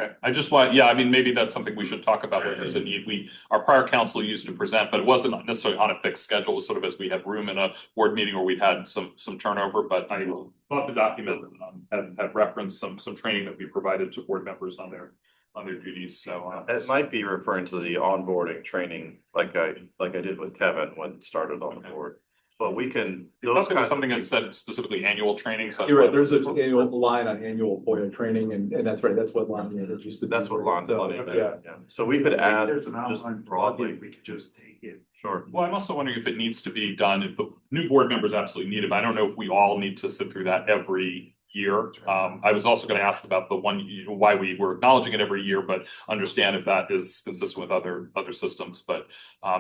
Okay, I just want, yeah, I mean, maybe that's something we should talk about if there's a need. Our prior council used to present, but it wasn't necessarily on a fixed schedule. It was sort of as we had room in a board meeting or we'd had some turnover, but I thought the document had referenced some training that we provided to board members on their duties, so. It might be referring to the onboarding training, like I did with Kevin when it started on the board. But we can. Those kind of something that said specifically annual training. So You're right, there's an annual line on annual FOIA training and that's right, that's what line it used to be. That's what line. So, Yeah. So we could add There's an just outline broadly. we could just take it. Sure. Well, I'm also wondering if it needs to be done, if the new board members absolutely need it, but I don't know if we all need to sit through that every year. I was also going to ask about the one, why we were acknowledging it every year, but understand if that is consistent with other systems. But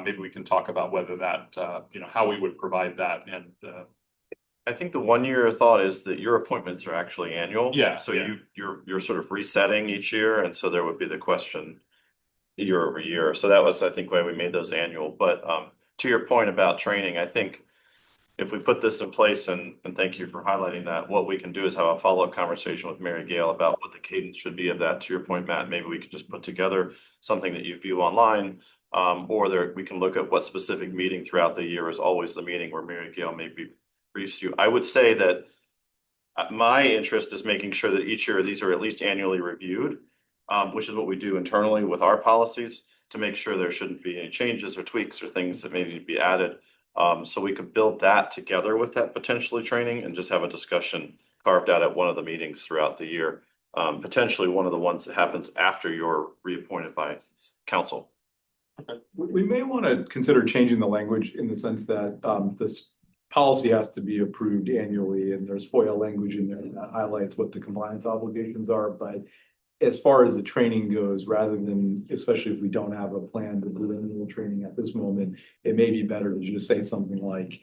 maybe we can talk about whether that, how we would provide that. And I think the 1 year thought is that your appointments are actually annual. Yeah. So you're sort of resetting each year, and so there would be the question year over year. So that was, I think, why we made those annual. But to your point about training, I think if we put this in place, and thank you for highlighting that, what we can do is have a follow-up conversation with Mary Gail about what the cadence should be of that. To your point, Matt, maybe we could just put together something that you view online, or we can look at what specific meeting throughout the year is always the meeting where Mary Gail maybe briefs you. I would say that my interest is making sure that each year these are at least annually reviewed, which is what we do internally with our policies to make sure there shouldn't be any changes or tweaks or things that may need to be added. So we could build that together with that potentially training and just have a discussion carved out at one of the meetings throughout the year. Potentially one of the ones that happens after you're reappointed by council. We may want to consider changing the language in the sense that this policy has to be approved annually and there's FOIA language in there that highlights what the compliance obligations are. But as far as the training goes, rather than, especially if we don't have a plan to do annual training at this moment, it may be better to just say something like,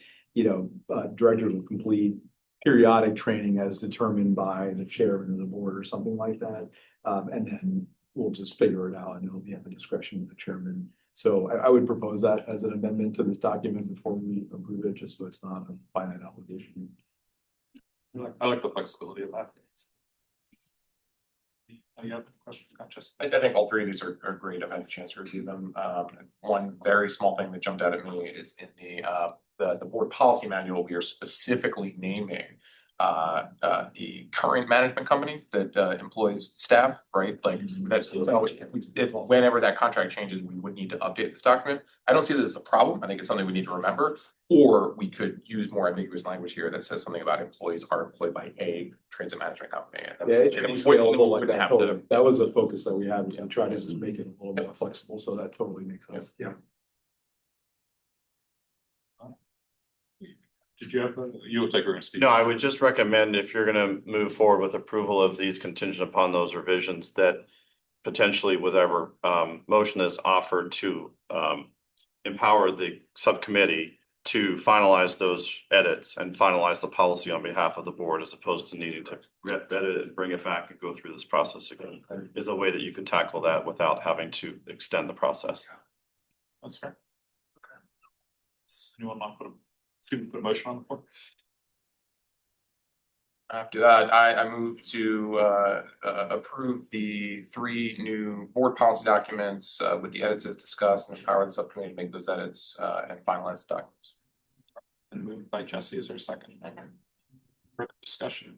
directors will complete periodic training as determined by the chairman of the board or something like that. And then we'll just figure it out and it'll be at the discretion of the chairman. So I would propose that as an amendment to this document before we approve it, just so it's not a finite obligation. I like the flexibility of that. Any other questions? I think all three of these are great. I've had a chance to review them. One very small thing that jumped out at me is in the board policy manual, we are specifically naming the current management companies that employs staff, right? Like that's, so whenever that contract changes, we would need to update this document. I don't see this as a problem. I think it's something we need to remember, or we could use more ambiguous language here that says something about employees are employed by a transit management company. Yeah, it can be scalable like that. Totally. That was a focus that we had, to try to just make it a little more flexible. So that totally makes sense. Yeah. Did you have, you look like we're going to speak? No, I would just recommend if you're going to move forward with approval of these contingent upon those revisions, that potentially whatever motion is offered to empower the subcommittee to finalize those edits and finalize the policy on behalf of the board, as opposed to needing to edit it and bring it back and go through this process again, is a way that you could tackle that without having to extend the process. That's fair. Okay. Does anyone want to put a motion on the floor? After that, I move to approve the 3 new board policy documents with the edits as discussed, and empower the subcommittee to make those edits and finalize the documents. And moved by Jesse. Is there a second? Further discussion.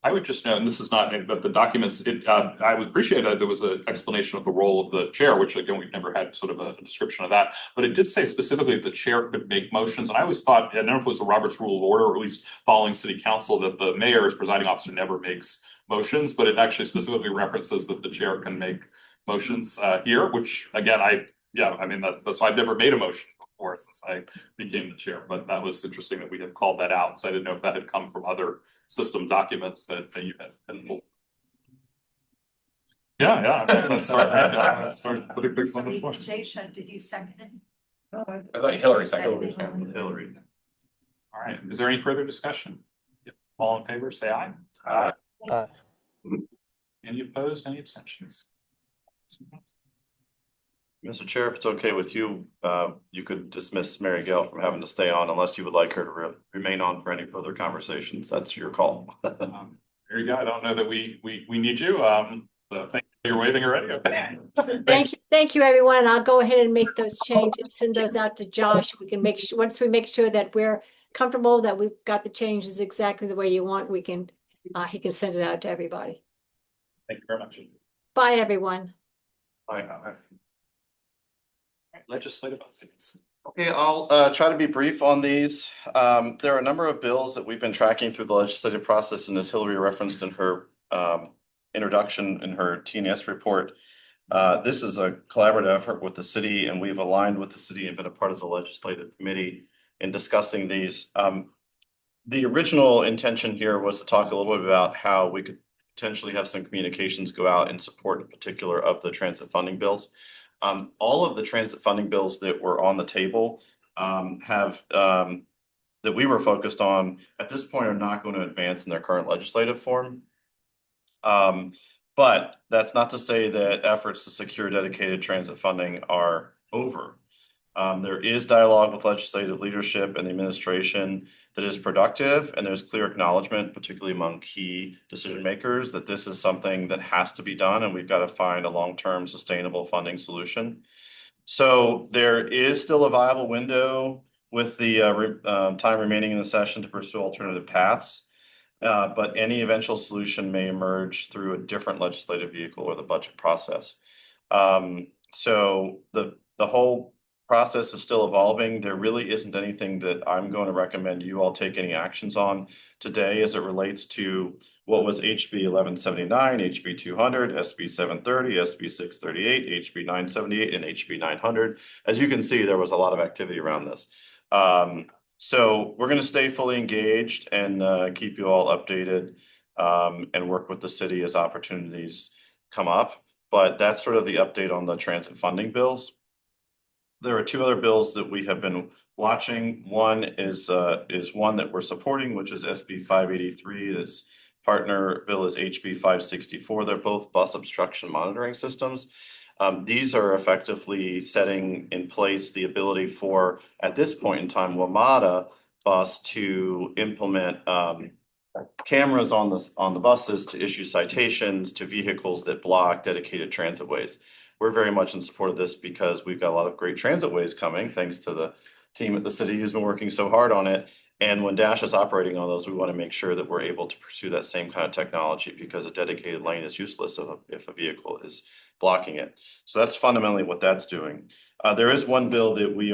I would just note, and this is not, but the documents, I would appreciate that there was an explanation of the role of the chair, which again, we've never had sort of a description of that, but it did say specifically that the chair could make motions. And I always thought, I don't know if it was a Robert's Rule of Order, or at least following city council, that the mayor as presiding officer never makes motions, but it actually specifically references that the chair can make motions here, which again, I mean, that's why I've never made a motion before since I became the chair, but that was interesting that we had called that out. So I didn't know if that had come from other system documents that you had. Yeah, let's start putting things on the floor. Jaysha, did you second it? I thought Hillary seconded. Hillary. All right, is there any further discussion? All in favor, say aye. Aye. Aye. Any opposed, any abstentions? Mr. Chair, if it's okay with you, you could dismiss Mary Gail from having to stay on unless you would like her to remain on for any further conversations. That's your call. There you go. I don't know that we need you. So thank you. You're waving already. Okay. Thank you, everyone. I'll go ahead and make those changes, send those out to Josh. We can make sure, once we make sure that we're comfortable that we've got the changes exactly the way you want, we can, he can send it out to everybody. Thank you very much. Bye, everyone. Bye. Legislative updates. Okay, I'll try to be brief on these. There are a number of bills that we've been tracking through the legislative process, and as Hillary referenced in her introduction in her TNS report, this is a collaborative effort with the city, and we've aligned with the city and been a part of the legislative committee in discussing these. The original intention here was to talk a little bit about how we could potentially have some communications go out in support in particular of the transit funding bills. All of the transit funding bills that were on the table that we were focused on at this point are not going to advance in their current legislative form. But that's not to say that efforts to secure dedicated transit funding are over. There is dialogue with legislative leadership and the administration that is productive, and there's clear acknowledgement, particularly among key decision makers, that this is something that has to be done, and we've got to find a long-term sustainable funding solution. So there is still a viable window with the time remaining in the session to pursue alternative paths. But any eventual solution may emerge through a different legislative vehicle or the budget process. So the whole process is still evolving. There really isn't anything that I'm going to recommend you all take any actions on today as it relates to what was HB 1179, HB 200, SB 730, SB 638, HB 978, and HB 900. As you can see, there was a lot of activity around this. So we're going to stay fully engaged and keep you all updated and work with the city as opportunities come up. But that's sort of the update on the transit funding bills. There are two other bills that we have been watching. One is one that we're supporting, which is SB 583. Its partner bill is HB 564. They're both bus obstruction monitoring systems. These are effectively setting in place the ability for, at this point in time, WMATA bus to implement cameras on the buses to issue citations to vehicles that block dedicated transit ways. We're very much in support of this because we've got a lot of great transit ways coming, thanks to the team at the city who's been working so hard on it. And when Dash is operating on those, we want to make sure that we're able to pursue that same kind of technology, because a dedicated lane is useless if a vehicle is blocking it. So that's fundamentally what that's doing. There is one bill that we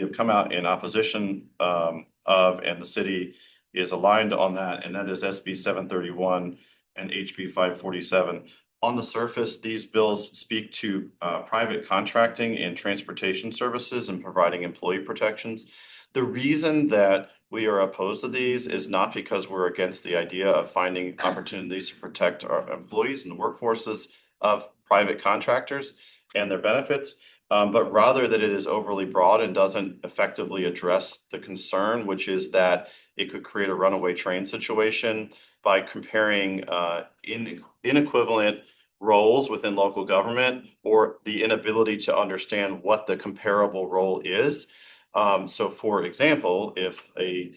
have come out in opposition of, and the city is aligned on that, and that is SB 731 and HB 547. On the surface, these bills speak to private contracting and transportation services and providing employee protections. The reason that we are opposed to these is not because we're against the idea of finding opportunities to protect our employees and the workforces of private contractors and their benefits, but rather that it is overly broad and doesn't effectively address the concern, which is that it could create a runaway train situation by comparing inequivalent roles within local government, or the inability to understand what the comparable role is. So for example, if a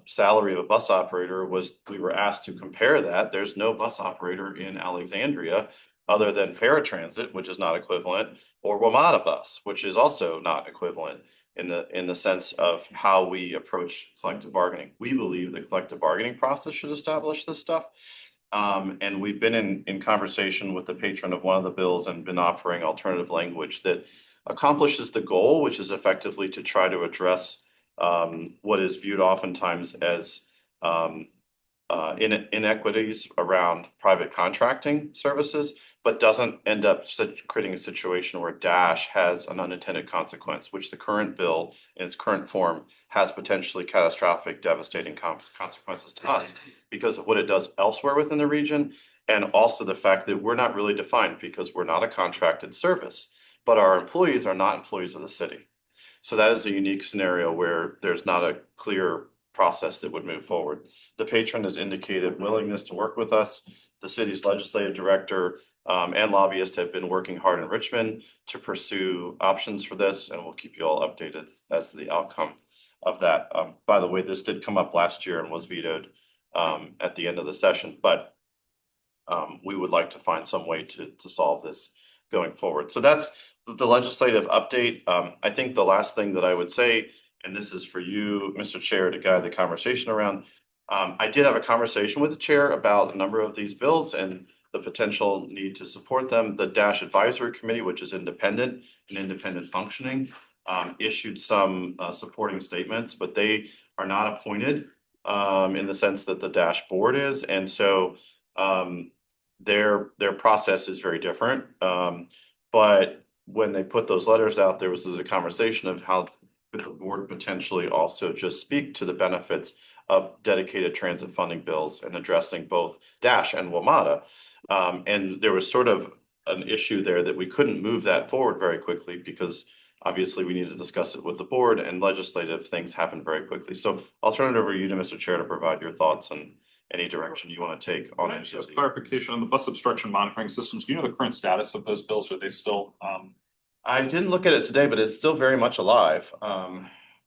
salary of a bus operator we were asked to compare that, there's no bus operator in Alexandria other than paratransit, which is not equivalent, or WMATA bus, which is also not equivalent in the sense of how we approach collective bargaining. We believe the collective bargaining process should establish this stuff. And we've been in conversation with the patron of one of the bills and been offering alternative language that accomplishes the goal, which is effectively to try to address what is viewed oftentimes as inequities around private contracting services, but doesn't end up creating a situation where Dash has an unintended consequence, which the current bill in its current form has potentially catastrophic, devastating consequences to us because of what it does elsewhere within the region. And also the fact that we're not really defined because we're not a contracted service, but our employees are not employees of the city. So that is a unique scenario where there's not a clear process that would move forward. The patron has indicated willingness to work with us. The city's legislative director and lobbyists have been working hard in Richmond to pursue options for this, and we'll keep you all updated as to the outcome of that. By the way, this did come up last year and was vetoed at the end of the session, but we would like to find some way to solve this going forward. So that's the legislative update. I think the last thing that I would say, and this is for you, Mr. Chair, to guide the conversation around. I did have a conversation with the chair about a number of these bills and the potential need to support them. The Dash Advisory Committee, which is independent and independent functioning, issued some supporting statements, but they are not appointed in the sense that the Dash board is. And so their process is very different. But when they put those letters out, there was a conversation of how could the board potentially also just speak to the benefits of dedicated transit funding bills and addressing both Dash and WMATA. And there was sort of an issue there that we couldn't move that forward very quickly because obviously we need to discuss it with the board and legislative things happen very quickly. So I'll turn it over to you, to Mr. Chair, to provide your thoughts and any direction you want to take on it. Just clarification on the bus obstruction monitoring systems. Do you know the current status of those bills? Are they still? I didn't look at it today, but it's still very much alive.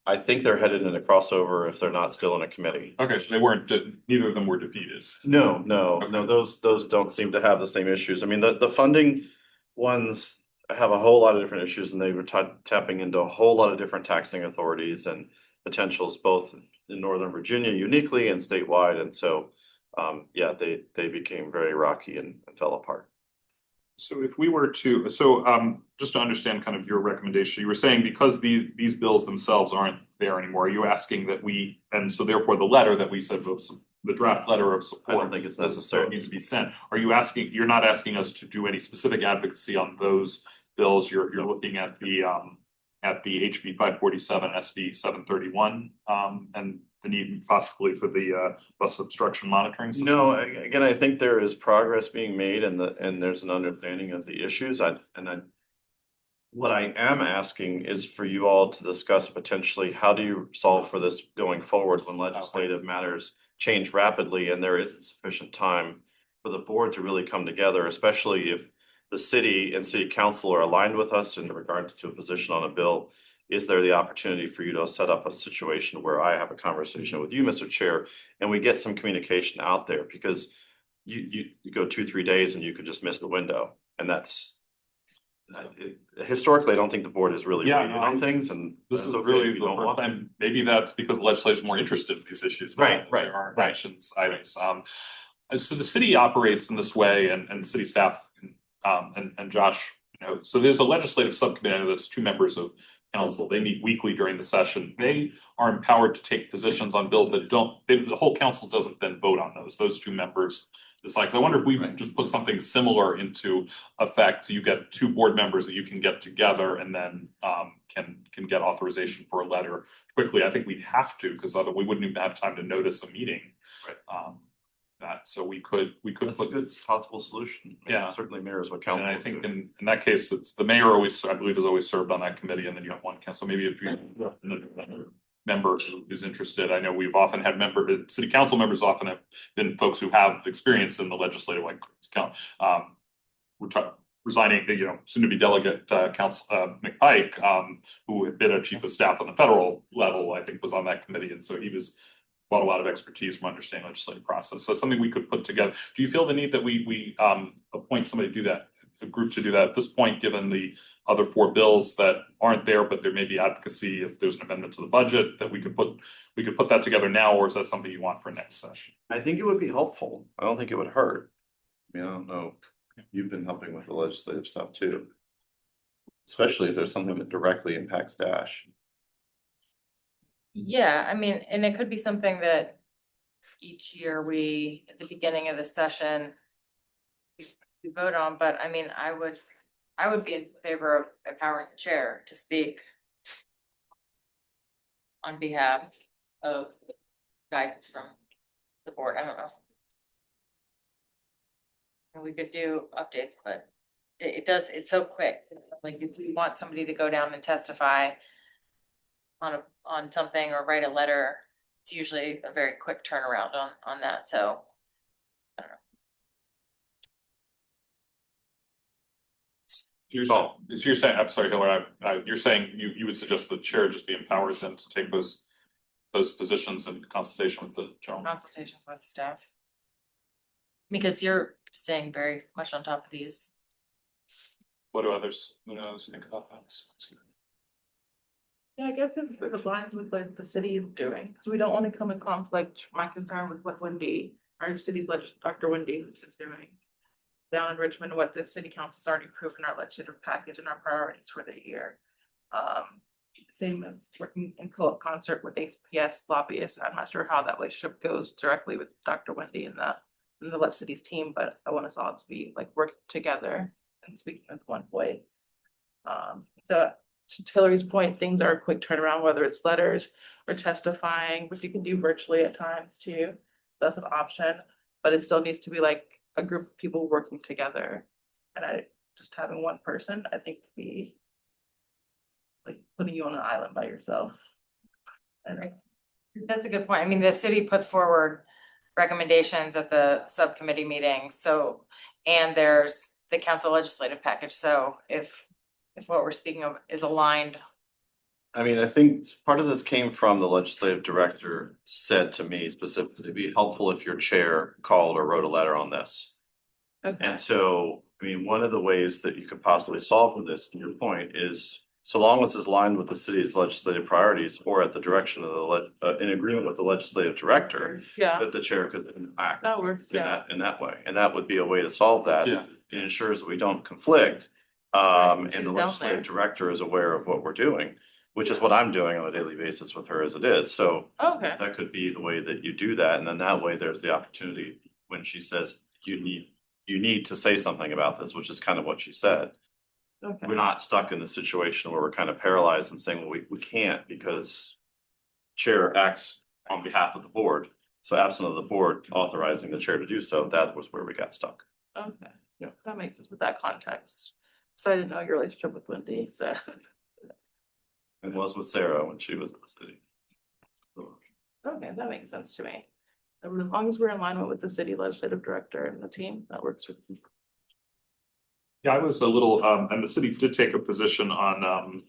I think they're headed in a crossover if they're not still in a committee. Okay, so they weren't, neither of them were defeated. No, those don't seem to have the same issues. I mean, the funding ones have a whole lot of different issues and they were tapping into a whole lot of different taxing authorities and potentials both in Northern Virginia uniquely and statewide. And so, yeah, they became very rocky and fell apart. So if we were to, just to understand kind of your recommendation, you were saying because these bills themselves aren't there anymore, are you asking that we, and so therefore the letter that we said, the draft letter of support. I don't think it's necessary. Needs to be sent. Are you asking, you're not asking us to do any specific advocacy on those bills, you're looking at the HB 547, SB 731, and the need possibly for the bus obstruction monitoring system? No, again, I think there is progress being made and there's an understanding of the issues. What I am asking is for you all to discuss potentially how do you solve for this going forward when legislative matters change rapidly and there isn't sufficient time for the board to really come together, especially if the city and city council are aligned with us in regards to a position on a bill. Is there the opportunity for you to set up a situation where I have a conversation with you, Mr. Chair, and we get some communication out there? Because you go 2-3 days and you could just miss the window. And historically, I don't think the board has really waited on things. And this is really the first time. Maybe that's because the legislature is more interested in these issues. Right. There aren't actions items. So the city operates in this way, and city staff and Josh, so there's a legislative subcommittee. I know that's 2 members of council. They meet weekly during the session. They are empowered to take positions on bills that the whole council doesn't then vote on those. Those 2 members decide. So I wonder if we just put something similar into effect. So you get 2 board members that you can get together and then can get authorization for a letter quickly. I think we'd have to, because otherwise we wouldn't even have time to notice a meeting. Right. So we could That's a good possible solution. Yeah. It certainly mirrors what council. And I think in that case, it's the mayor always, I believe, has always served on that committee, and then you have one council. Maybe if you member is interested. I know we've often had city council members often have been folks who have experience in the legislative, like resigning, soon to be delegate Council McPike, who had been a chief of staff on the federal level, I think was on that committee, and so he brought a lot of expertise from understanding legislative process. So it's something we could put together. Do you feel the need that we appoint somebody to do that, a group to do that at this point, given the other 4 bills that aren't there, but there may be advocacy if there's an amendment to the budget that we could put that together now, or is that something you want for next session? I think it would be helpful. I don't think it would hurt. I mean, I don't know. You've been helping with the legislative stuff too, especially if there's something that directly impacts Dash. Yeah, I mean, and it could be something that each year we, at the beginning of the session, we vote on, but I mean, I would be in favor of empowering the chair to speak on behalf of guidance from the board. I don't know. And we could do updates, but it does, it's so quick. Like if we want somebody to go down and testify on something or write a letter, it's usually a very quick turnaround on that, so. I don't know. You're saying, I'm sorry, Hillary, you're saying you would suggest the chair just be empowered then to take those positions in consultation with the general? Consultations with staff. Because you're staying very much on top of these. What do others think about that? Yeah, I guess if it aligns with like the city is doing, because we don't want to come in conflict, my concern with what Wendy, our city's Dr. Wendy is doing down in Richmond, what the city council's already approved in our legislative package and our priorities for the year. Same as working in concert with ACPS lobbyists. I'm not sure how that relationship goes directly with Dr. Wendy and the Left Cities team, but I want us all to be like working together and speaking with one voice. So to Hillary's point, things are a quick turnaround, whether it's letters or testifying, which you can do virtually at times too. That's an option, but it still needs to be like a group of people working together. And just having one person, I think would be like putting you on an island by yourself. And That's a good point. I mean, the city puts forward recommendations at the subcommittee meetings, so, and there's the council legislative package, so if what we're speaking of is aligned. I mean, I think part of this came from the legislative director said to me specifically, it'd be helpful if your chair called or wrote a letter on this. okay. And so, I mean, one of the ways that you could possibly solve for this, to your point, is so long as it's aligned with the city's legislative priorities or at the direction of the in agreement with the legislative director, Yeah, that the chair could then act that works. Yeah. in that way. And that would be a way to solve that. Yeah. It ensures that we don't conflict. Right, And she's the down legislative director is aware of what we're doing, which is what I'm doing on a daily basis with her as it is. So Okay. that could be the way that you do that. And then that way there's the opportunity when she says, you need to say something about this, which is kind of what she said. Okay. We're not stuck in the situation where we're kind of paralyzed and saying, well, we can't because chair acts on behalf of the board. So absent of the board authorizing the chair to do so, that was where we got stuck. Okay. Yeah. That makes sense with that context. So I didn't know your relationship with Wendy, so. It was with Sarah when she was in the city. Okay, that makes sense to me. As long as we're in alignment with the city legislative director and the team, that works with me. Yeah, I was a little, and the city did take a position on,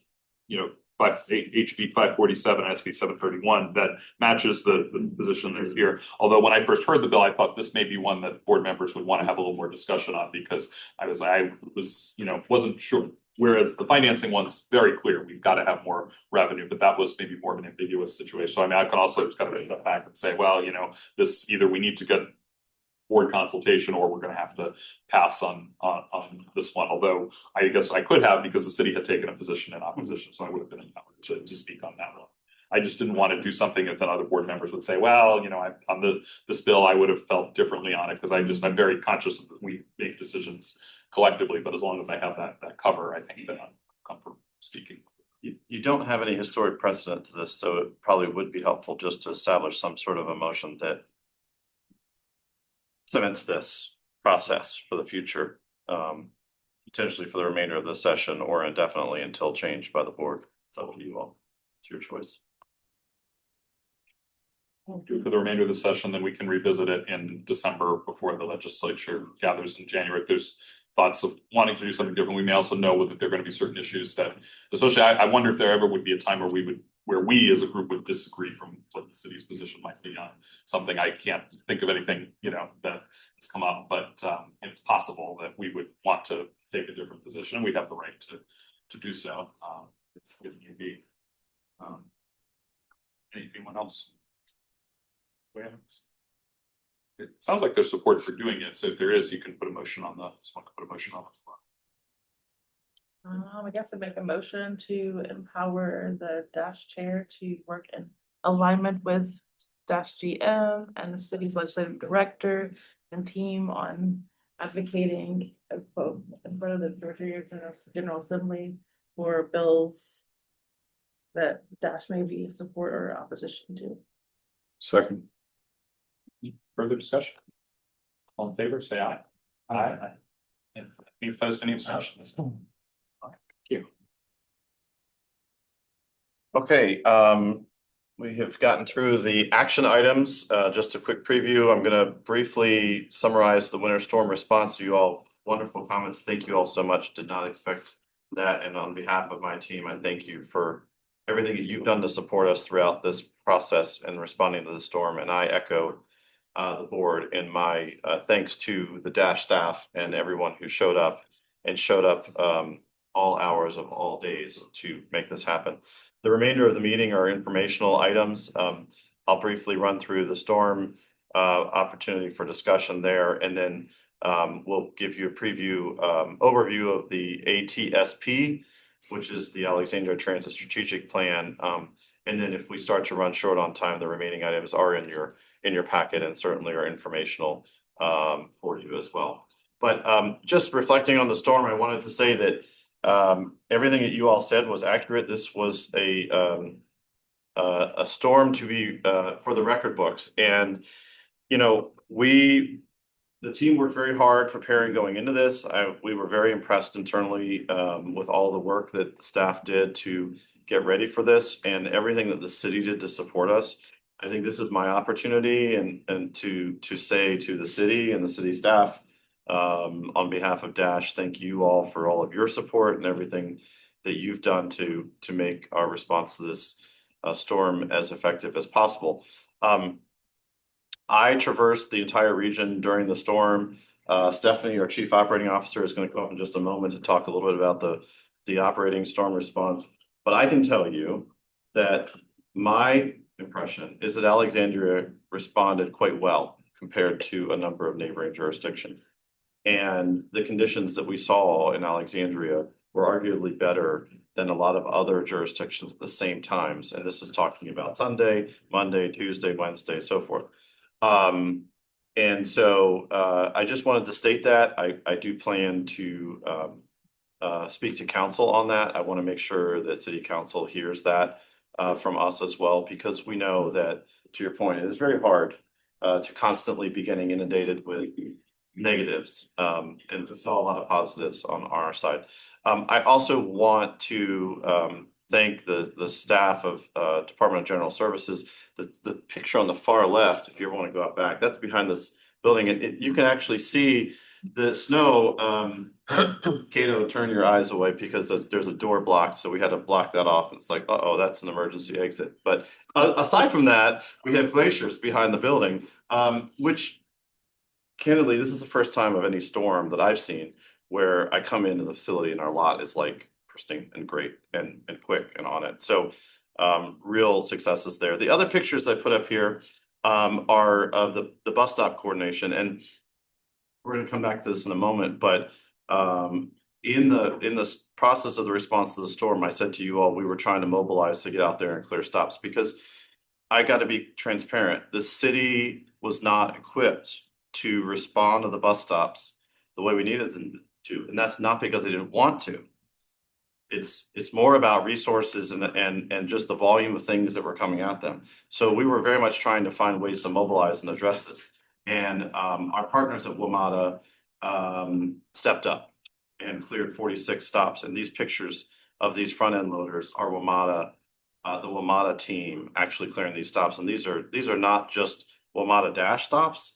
HB 547, SB 731 that matches the position that's here. Although when I first heard the bill, I thought this may be one that board members would want to have a little more discussion on because I wasn't sure. Whereas the financing one's very clear, we've got to have more revenue, but that was maybe more of an ambiguous situation. So I mean, I could also kind of step back and say, well, this either we need to get board consultation or we're gonna have to pass on this one, although I guess I could have because the city had taken a position in opposition, so I would have been empowered to speak on that one. I just didn't want to do something that then other board members would say, well, on this bill, I would have felt differently on it, because I'm very conscious that we make decisions collectively, but as long as I have that cover, I think that I'm comfortable speaking. You don't have any historic precedent to this, so it probably would be helpful just to establish some sort of a motion that cements this process for the future, potentially for the remainder of the session or indefinitely until changed by the board. It's up to you all. It's your choice. We'll do it for the remainder of the session, then we can revisit it in December before the legislature gathers in January. If there's thoughts of wanting to do something different, we may also know that there are going to be certain issues that, especially, I wonder if there ever would be a time where we as a group would disagree from what the city's position might be on something. I can't think of anything, that has come up, but it's possible that we would want to take a different position, and we'd have the right to do so if need be. Anyone else? It sounds like there's support for doing it, so if there is, you can put a motion on someone can put a motion on the floor. I guess I'd make a motion to empower the dash chair to work in alignment with Dash GM and the city's legislative director and team on advocating both in front of the Georgia General Assembly for bills that Dash may be in support or opposition to. Second. Further discussion? All in favor, say aye. Aye. And any opposed, any abstentions? Okay, thank you. Okay, we have gotten through the action items. Just a quick preview. I'm gonna briefly summarize the winter storm response. You all, wonderful comments. Thank you all so much. Did not expect that. And on behalf of my team, I thank you for everything that you've done to support us throughout this process and responding to the storm. And I echo the board in my thanks to the Dash staff and everyone who showed up all hours of all days to make this happen. The remainder of the meeting are informational items. I'll briefly run through the storm opportunity for discussion there, and then we'll give you a preview overview of the ATSP, which is the Alexandria Transit Strategic Plan. And then if we start to run short on time, the remaining items are in your packet and certainly are informational for you as well. But just reflecting on the storm, I wanted to say that everything that you all said was accurate. This was a storm to be for the record books. And, you know, the team worked very hard preparing going into this. We were very impressed internally with all the work that the staff did to get ready for this and everything that the city did to support us. I think this is my opportunity and to say to the city and the city staff, on behalf of Dash, thank you all for all of your support and everything that you've done to make our response to this storm as effective as possible. I traversed the entire region during the storm. Stephanie, our chief operating officer, is going to come up in just a moment to talk a little bit about the operating storm response. But I can tell you that my impression is that Alexandria responded quite well compared to a number of neighboring jurisdictions. And the conditions that we saw in Alexandria were arguably better than a lot of other jurisdictions at the same times. And this is talking about Sunday, Monday, Tuesday, Wednesday, so forth. And so I just wanted to state that I do plan to speak to council on that. I want to make sure that city council hears that from us as well, because we know that, to your point, it is very hard to constantly be getting inundated with negatives and to saw a lot of positives on our side. I also want to thank the staff of Department of General Services. The picture on the far left, if you ever want to go out back, that's behind this building, and you can actually see the snow. Cato, turn your eyes away because there's a door blocked, so we had to block that off. And it's like, uh-oh, that's an emergency exit. But aside from that, we have glaciers behind the building, which candidly, this is the first time of any storm that I've seen where I come into the facility and our lot is like pristine and great and quick and on it. So real successes there. The other pictures I put up here are of the bus stop coordination, and we're going to come back to this in a moment. But in the process of the response to the storm, I said to you all, we were trying to mobilize to get out there and clear stops, because I got to be transparent. The city was not equipped to respond to the bus stops the way we needed them to, and that's not because they didn't want to. It's more about resources and just the volume of things that were coming at them. So we were very much trying to find ways to mobilize and address this. And our partners at WMATA stepped up and cleared 46 stops. And these pictures of these front end loaders are WMATA, the WMATA team actually clearing these stops. And these are not just WMATA Dash stops.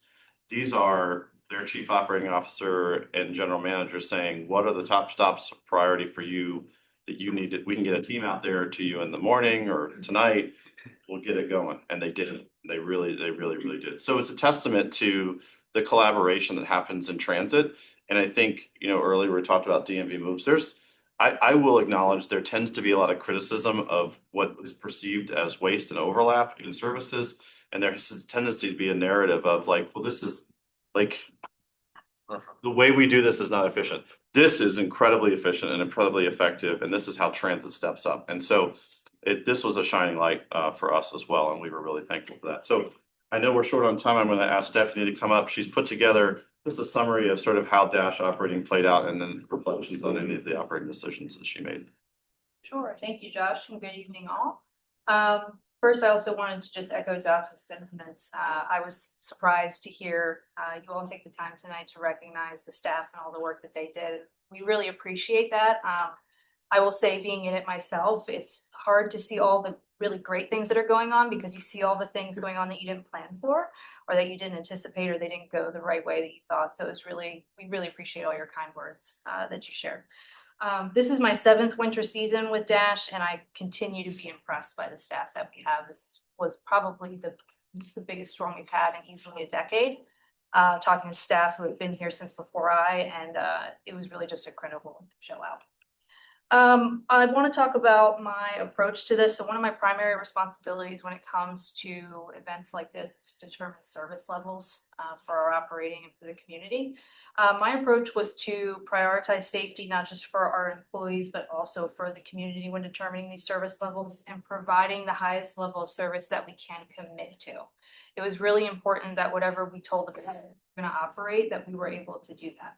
These are their chief operating officer and general manager saying, what are the top stops of priority for you that you need? We can get a team out there to you in the morning or tonight. We'll get it going. And they did. They really did. So it's a testament to the collaboration that happens in transit. And I think, earlier we talked about DMV moves. I will acknowledge there tends to be a lot of criticism of what is perceived as waste and overlap in services. And there's a tendency to be a narrative of like, well, this is like, the way we do this is not efficient. This is incredibly efficient and incredibly effective. And this is how transit steps up. And so this was a shining light for us as well, and we were really thankful for that. So I know we're short on time. I'm gonna ask Stephanie to come up. She's put together just a summary of sort of how Dash operating played out and then reflections on any of the operating decisions that she made. Sure, thank you, Josh, and good evening all. First, I also wanted to just echo Josh's sentiments. I was surprised to hear you all take the time tonight to recognize the staff and all the work that they did. We really appreciate that. I will say, being in it myself, it's hard to see all the really great things that are going on because you see all the things going on that you didn't plan for or that you didn't anticipate or they didn't go the right way that you thought. So it's really, we really appreciate all your kind words that you shared. This is my 7th winter season with Dash, and I continue to be impressed by the staff that we have. This was probably the biggest storm we've had in easily a decade. Talking to staff who have been here since before and it was really just incredible to show out. I want to talk about my approach to this. So one of my primary responsibilities when it comes to events like this is to determine service levels for our operating and for the community. My approach was to prioritize safety, not just for our employees, but also for the community when determining these service levels and providing the highest level of service that we can commit to. It was really important that whatever we told the people we're going to operate, that we were able to do that.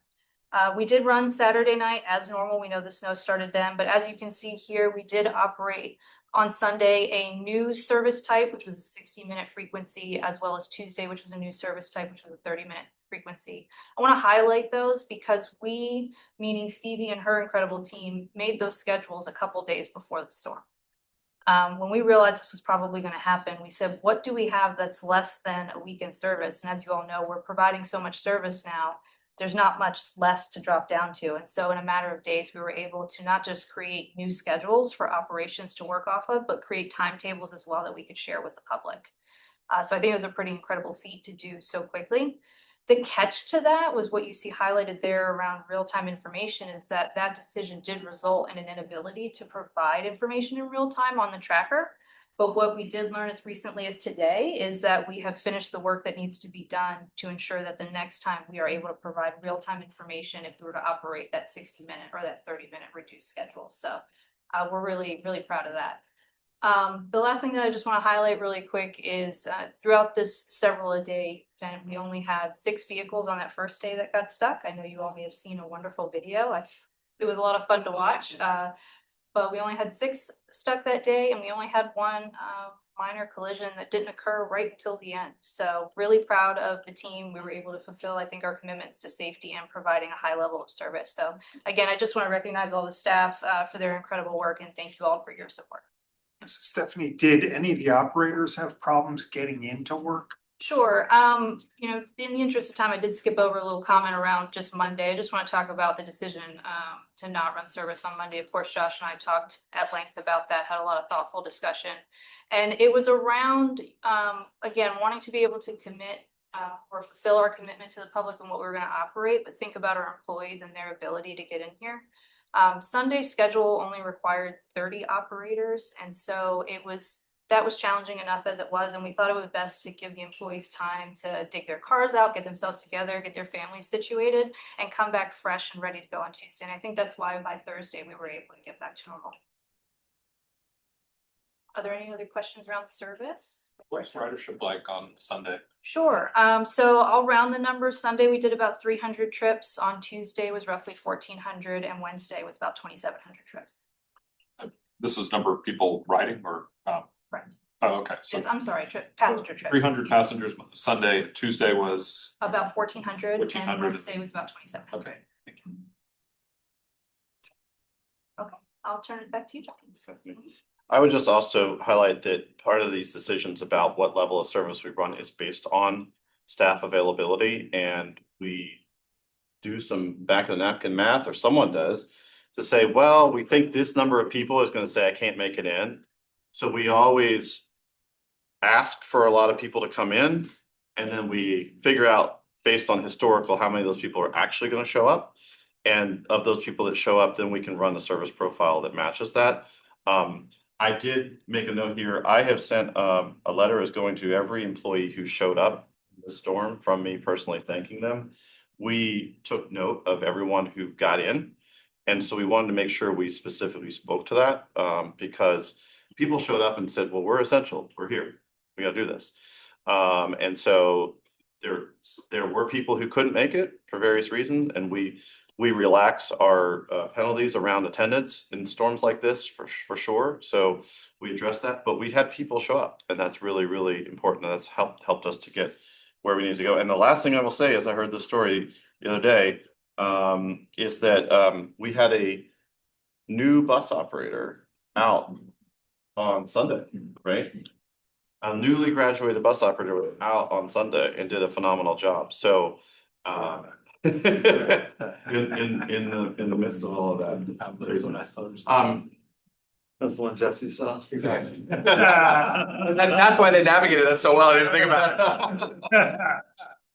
We did run Saturday night as normal. We know the snow started then, but as you can see here, we did operate on Sunday a new service type, which was a 60-minute frequency, as well as Tuesday, which was a new service type, which was a 30-minute frequency. I want to highlight those because we, meaning Stevie and her incredible team, made those schedules a couple days before the storm. When we realized this was probably going to happen, we said, what do we have that's less than a weekend service? And as you all know, we're providing so much service now, there's not much less to drop down to. And so in a matter of days, we were able to not just create new schedules for operations to work off of, but create timetables as well that we could share with the public. So I think it was a pretty incredible feat to do so quickly. The catch to that was what you see highlighted there around real-time information is that that decision did result in an inability to provide information in real time on the tracker. But what we did learn as recently as today is that we have finished the work that needs to be done to ensure that the next time we are able to provide real-time information if we were to operate that 60-minute or that 30-minute reduced schedule. So we're really, really proud of that. The last thing that I just want to highlight really quick is throughout this several-a-day event, we only had 6 vehicles on that first day that got stuck. I know you all may have seen a wonderful video. It was a lot of fun to watch. But we only had 6 stuck that day, and we only had 1 minor collision that didn't occur right until the end. So really proud of the team. We were able to fulfill, I think, our commitments to safety and providing a high level of service. So again, I just want to recognize all the staff for their incredible work, and thank you all for your support. So Stephanie, did any of the operators have problems getting into work? Sure. You know, in the interest of time, I did skip over a little comment around just Monday. I just want to talk about the decision to not run service on Monday. Of course, Josh and I talked at length about that, had a lot of thoughtful discussion. And it was around, again, wanting to be able to commit or fulfill our commitment to the public and what we're going to operate, but think about our employees and their ability to get in here. Sunday's schedule only required 30 operators. And so that was challenging enough as it was, and we thought it was best to give the employees time to dig their cars out, get themselves together, get their families situated, and come back fresh and ready to go on Tuesday. And I think that's why by Thursday we were able to get back to normal. Are there any other questions around service? What's ridership like on Sunday? Sure. So I'll round the numbers. Sunday we did about 300 trips. On Tuesday was roughly 1,400, and Wednesday was about 2,700 trips. This is number of people riding or? Right. Oh, okay. So I'm sorry, passenger trips. 300 passengers Sunday. Tuesday was? About 1,400, and Wednesday was about 2,700. Okay, thank you. Okay, I'll turn it back to you, John. I would just also highlight that part of these decisions about what level of service we run is based on staff availability, and we do some back of the napkin math, or someone does, to say, well, we think this number of people is going to say I can't make it in. So we always ask for a lot of people to come in, and then we figure out based on historical how many of those people are actually going to show up. And of those people that show up, then we can run the service profile that matches that. I did make a note here. I have sent a letter is going to every employee who showed up in the storm from me personally thanking them. We took note of everyone who got in. And so we wanted to make sure we specifically spoke to that because people showed up and said, well, we're essential, we're here, we gotta do this. And so there were people who couldn't make it for various reasons, and we relax our penalties around attendance in storms like this for sure. So we address that, but we had people show up, and that's really, really important. That's helped us to get where we need to go. And the last thing I will say is I heard this story the other day, is that we had a new bus operator out on Sunday, right? A newly graduated bus operator was out on Sunday and did a phenomenal job. So in the midst of all of that craziness. That's the one Jesse saw. Exactly. That's why they navigated that so well. I didn't think about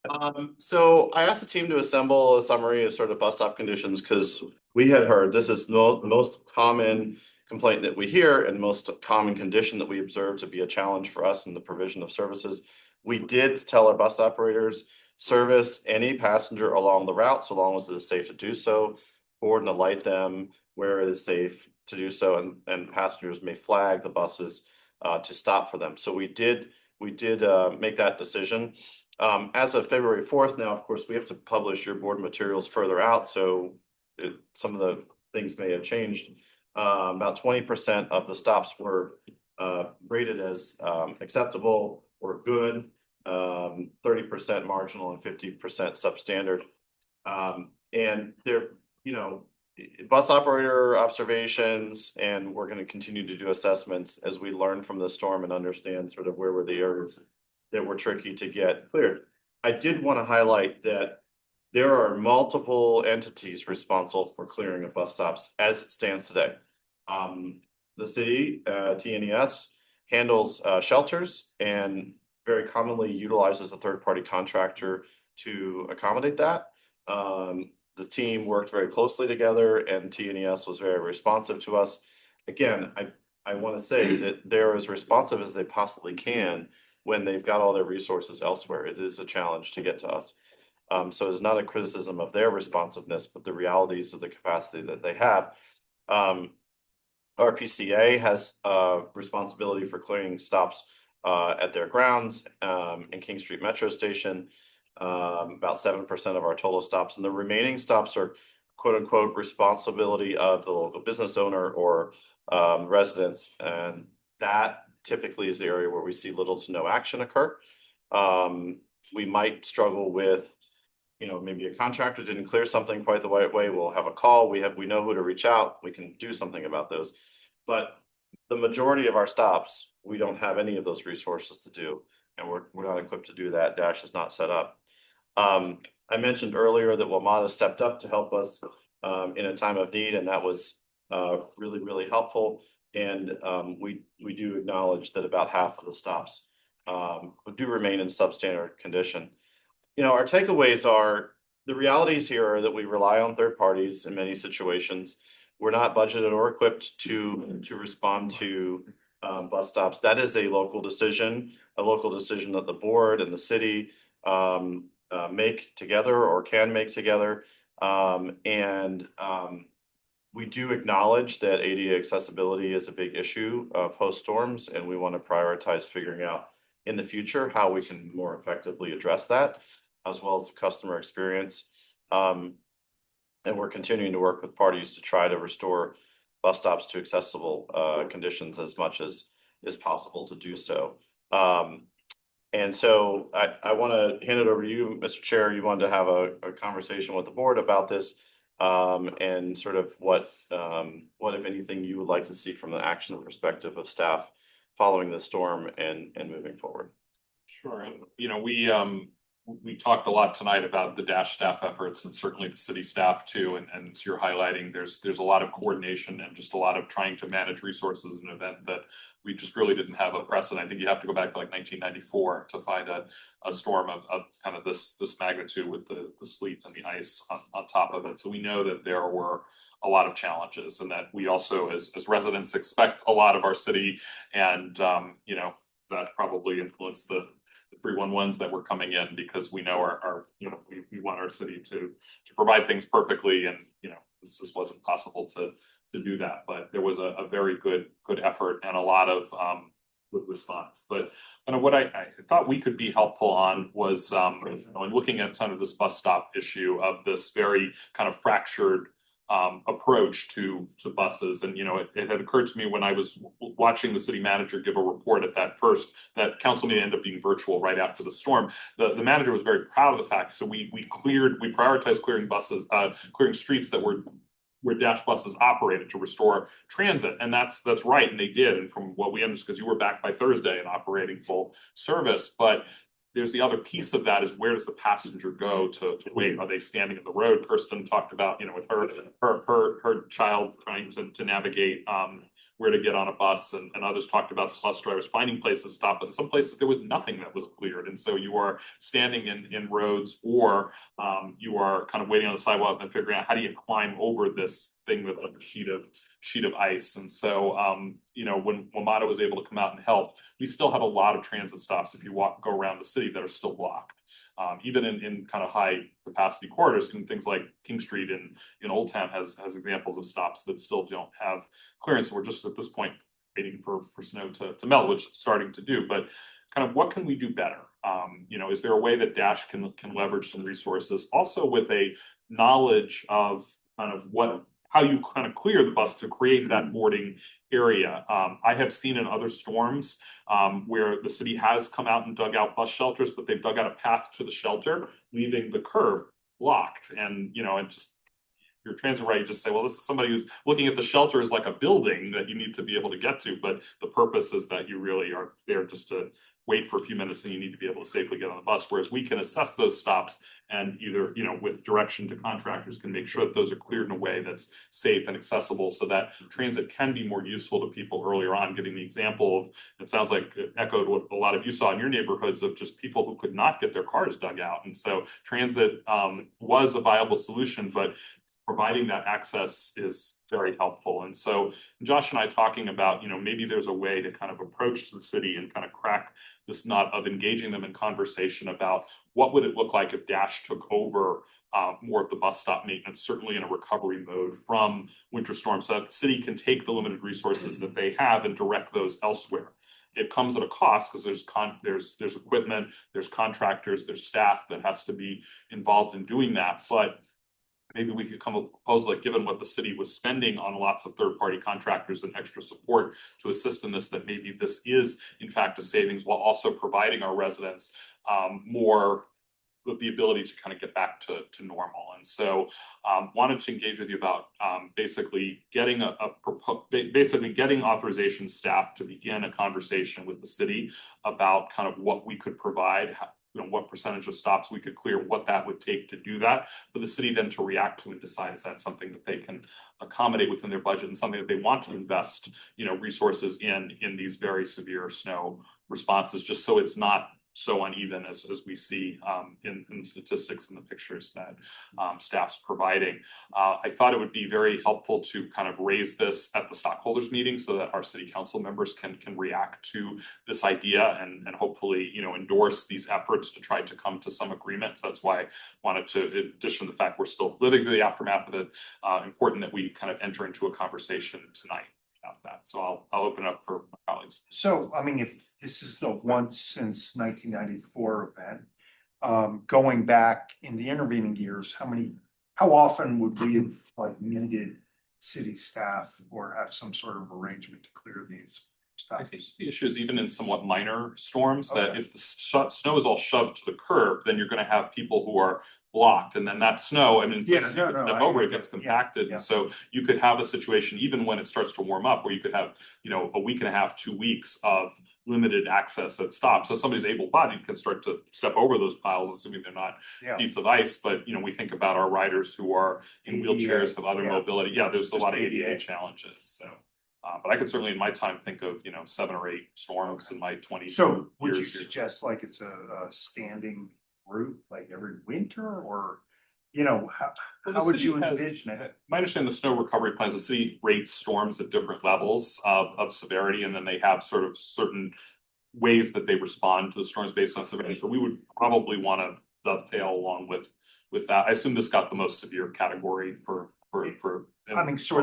it. So I asked the team to assemble a summary of sort of bus stop conditions, because we had heard this is the most common complaint that we hear and most common condition that we observe to be a challenge for us in the provision of services. We did tell our bus operators, service any passenger along the route so long as it is safe to do so, board and alight them where it is safe to do so, and passengers may flag the buses to stop for them. So we did make that decision. As of February 4th now, of course, we have to publish your board materials further out, so some of the things may have changed. About 20% of the stops were rated as acceptable or good, 30% marginal, and 50% substandard. And they're, bus operator observations, and we're going to continue to do assessments as we learn from the storm and understand sort of where were the areas that were tricky to get cleared. I did want to highlight that there are multiple entities responsible for clearing of bus stops as it stands today. The city, TNES, handles shelters and very commonly utilizes a third-party contractor to accommodate that. The team worked very closely together, and TNES was very responsive to us. Again, I want to say that they're as responsive as they possibly can when they've got all their resources elsewhere. It is a challenge to get to us. So it's not a criticism of their responsiveness, but the realities of the capacity that they have. RPCA has responsibility for clearing stops at their grounds in King Street Metro Station, about 7% of our total stops, and the remaining stops are quote unquote responsibility of the local business owner or residents, and that typically is the area where we see little to no action occur. We might struggle with, maybe a contractor didn't clear something quite the right way. We'll have a call. We know who to reach out. We can do something about those. But the majority of our stops, we don't have any of those resources to do, and we're not equipped to do that. Dash is not set up. I mentioned earlier that WMATA stepped up to help us in a time of need, and that was really, really helpful. And we do acknowledge that about half of the stops do remain in substandard condition. Our takeaways are, the realities here are that we rely on third parties in many situations. We're not budgeted or equipped to respond to bus stops. That is a local decision that the board and the city make together or can make together. We do acknowledge that ADA accessibility is a big issue post storms, and we want to prioritize figuring out in the future how we can more effectively address that, as well as the customer experience. And we're continuing to work with parties to try to restore bus stops to accessible conditions as much as is possible to do so. And so I want to hand it over to you, Mr. Chair. You wanted to have a conversation with the board about this, and sort of what, if anything, you would like to see from the action perspective of staff following the storm and moving forward. Sure. And, we talked a lot tonight about the Dash staff efforts, and certainly the city staff too. And as you're highlighting, there's a lot of coordination and just a lot of trying to manage resources in an event that we just really didn't have a precedent. I think you have to go back to like 1994 to find a storm of kind of this magnitude with the sleet and the ice on top of it. So we know that there were a lot of challenges, and that we also as residents expect a lot of our city, and that probably influenced the 311s that were coming in, because we know our we want our city to provide things perfectly, and this just wasn't possible to do that, but there was a very good effort and a lot of good response. But kind of what I thought we could be helpful on was in looking at kind of this bus stop issue of this very kind of fractured approach to buses. And, it had occurred to me when I was watching the city manager give a report at that council meeting ended up being virtual right after the storm. The manager was very proud of the fact. So we prioritized clearing buses, clearing streets that were where Dash buses operated to restore transit. And that's right. And they did. And from what we understood, because you were back by Thursday and operating full service, but there's the other piece of that is where does the passenger go to wait? Are they standing in the road? Kirsten talked about, with her child trying to navigate where to get on a bus, and others talked about the bus drivers finding places to stop, but in some places there was nothing that was cleared. And so you are standing in roads, or you are kind of waiting on the sidewalk and figuring out how do you climb over this thing with like a sheet of ice. And so when WMATA was able to come out and help, we still have a lot of transit stops if you go around the city that are still blocked. Even in kind of high capacity corridors, and things like King Street in Old Town has examples of stops that still don't have clearance. We're just at this point waiting for snow to melt, which it's starting to do. But kind of what can we do better? Is there a way that Dash can leverage some resources, also with a knowledge of kind of how you kind of clear the bus to create that boarding area? I have seen in other storms where the city has come out and dug out bus shelters, but they've dug out a path to the shelter, leaving the curb blocked. And, and just your transit right, you just say, well, this is somebody who's looking at the shelter as like a building that you need to be able to get to. But the purpose is that you really are there just to wait for a few minutes and you need to be able to safely get on the bus. Whereas we can assess those stops and either, with direction to contractors, can make sure that those are cleared in a way that's safe and accessible so that transit can be more useful to people earlier on. Giving the example of, it sounds like it echoed what a lot of you saw in your neighborhoods of just people who could not get their cars dug out. And so transit was a viable solution, but providing that access is very helpful. And so Josh and I talking about, maybe there's a way to kind of approach the city and kind of crack this nut of engaging them in conversation about what would it look like if Dash took over more of the bus stop maintenance, certainly in a recovery mode from winter storms, so that the city can take the limited resources that they have and direct those elsewhere. It comes at a cost because there's equipment, there's contractors, there's staff that has to be involved in doing that. But maybe we could come up with a proposal that, given what the city was spending on lots of third-party contractors and extra support to assist in this, that maybe this is in fact a savings while also providing our residents more of the ability to kind of get back to normal. And so wanted to engage with you about basically getting getting authorization staff to begin a conversation with the city about kind of what we could provide, what percentage of stops we could clear, what that would take to do that, for the city then to react to and decide is that something that they can accommodate within their budget and something that they want to invest, resources in these very severe snow responses, just so it's not so uneven as we see in the statistics and the pictures that staff's providing. I thought it would be very helpful to kind of raise this at the stockholders meeting so that our city council members can react to this idea and hopefully, endorse these efforts to try to come to some agreement. So that's why I wanted to, in addition to the fact we're still living through the aftermath of it, important that we kind of enter into a conversation tonight about that. So I'll open it up for my colleagues. So, if this is the once since 1994 event, going back in the intervening years, how often would we have needed city staff or have some sort of arrangement to clear these I stops? think the issue is even in somewhat minor storms that if the snow is all shoved to the curb, then you're going to have people who are blocked, and then that snow, step over, it gets compacted. And so you could have a situation even when it starts to warm up where you could have, a week and a half, 2 weeks of limited access at stops. So somebody's able-bodied can start to step over those piles, assuming they're not sheets of ice. But, we think about our riders who are in wheelchairs, have other mobility. Yeah, there's a lot of ADA challenges. So. But I could certainly in my time think of, 7 or 8 storms in my 20 So would you years here. suggest like it's a standing route like every winter, or, how would you envision it? My understanding, the snow recovery plans, the city rates storms at different levels of severity, and then they have sort of certain ways that they respond to the storms based on severity. So we would probably want to dovetail along with that. I assume this got the most severe category for for. I mean, so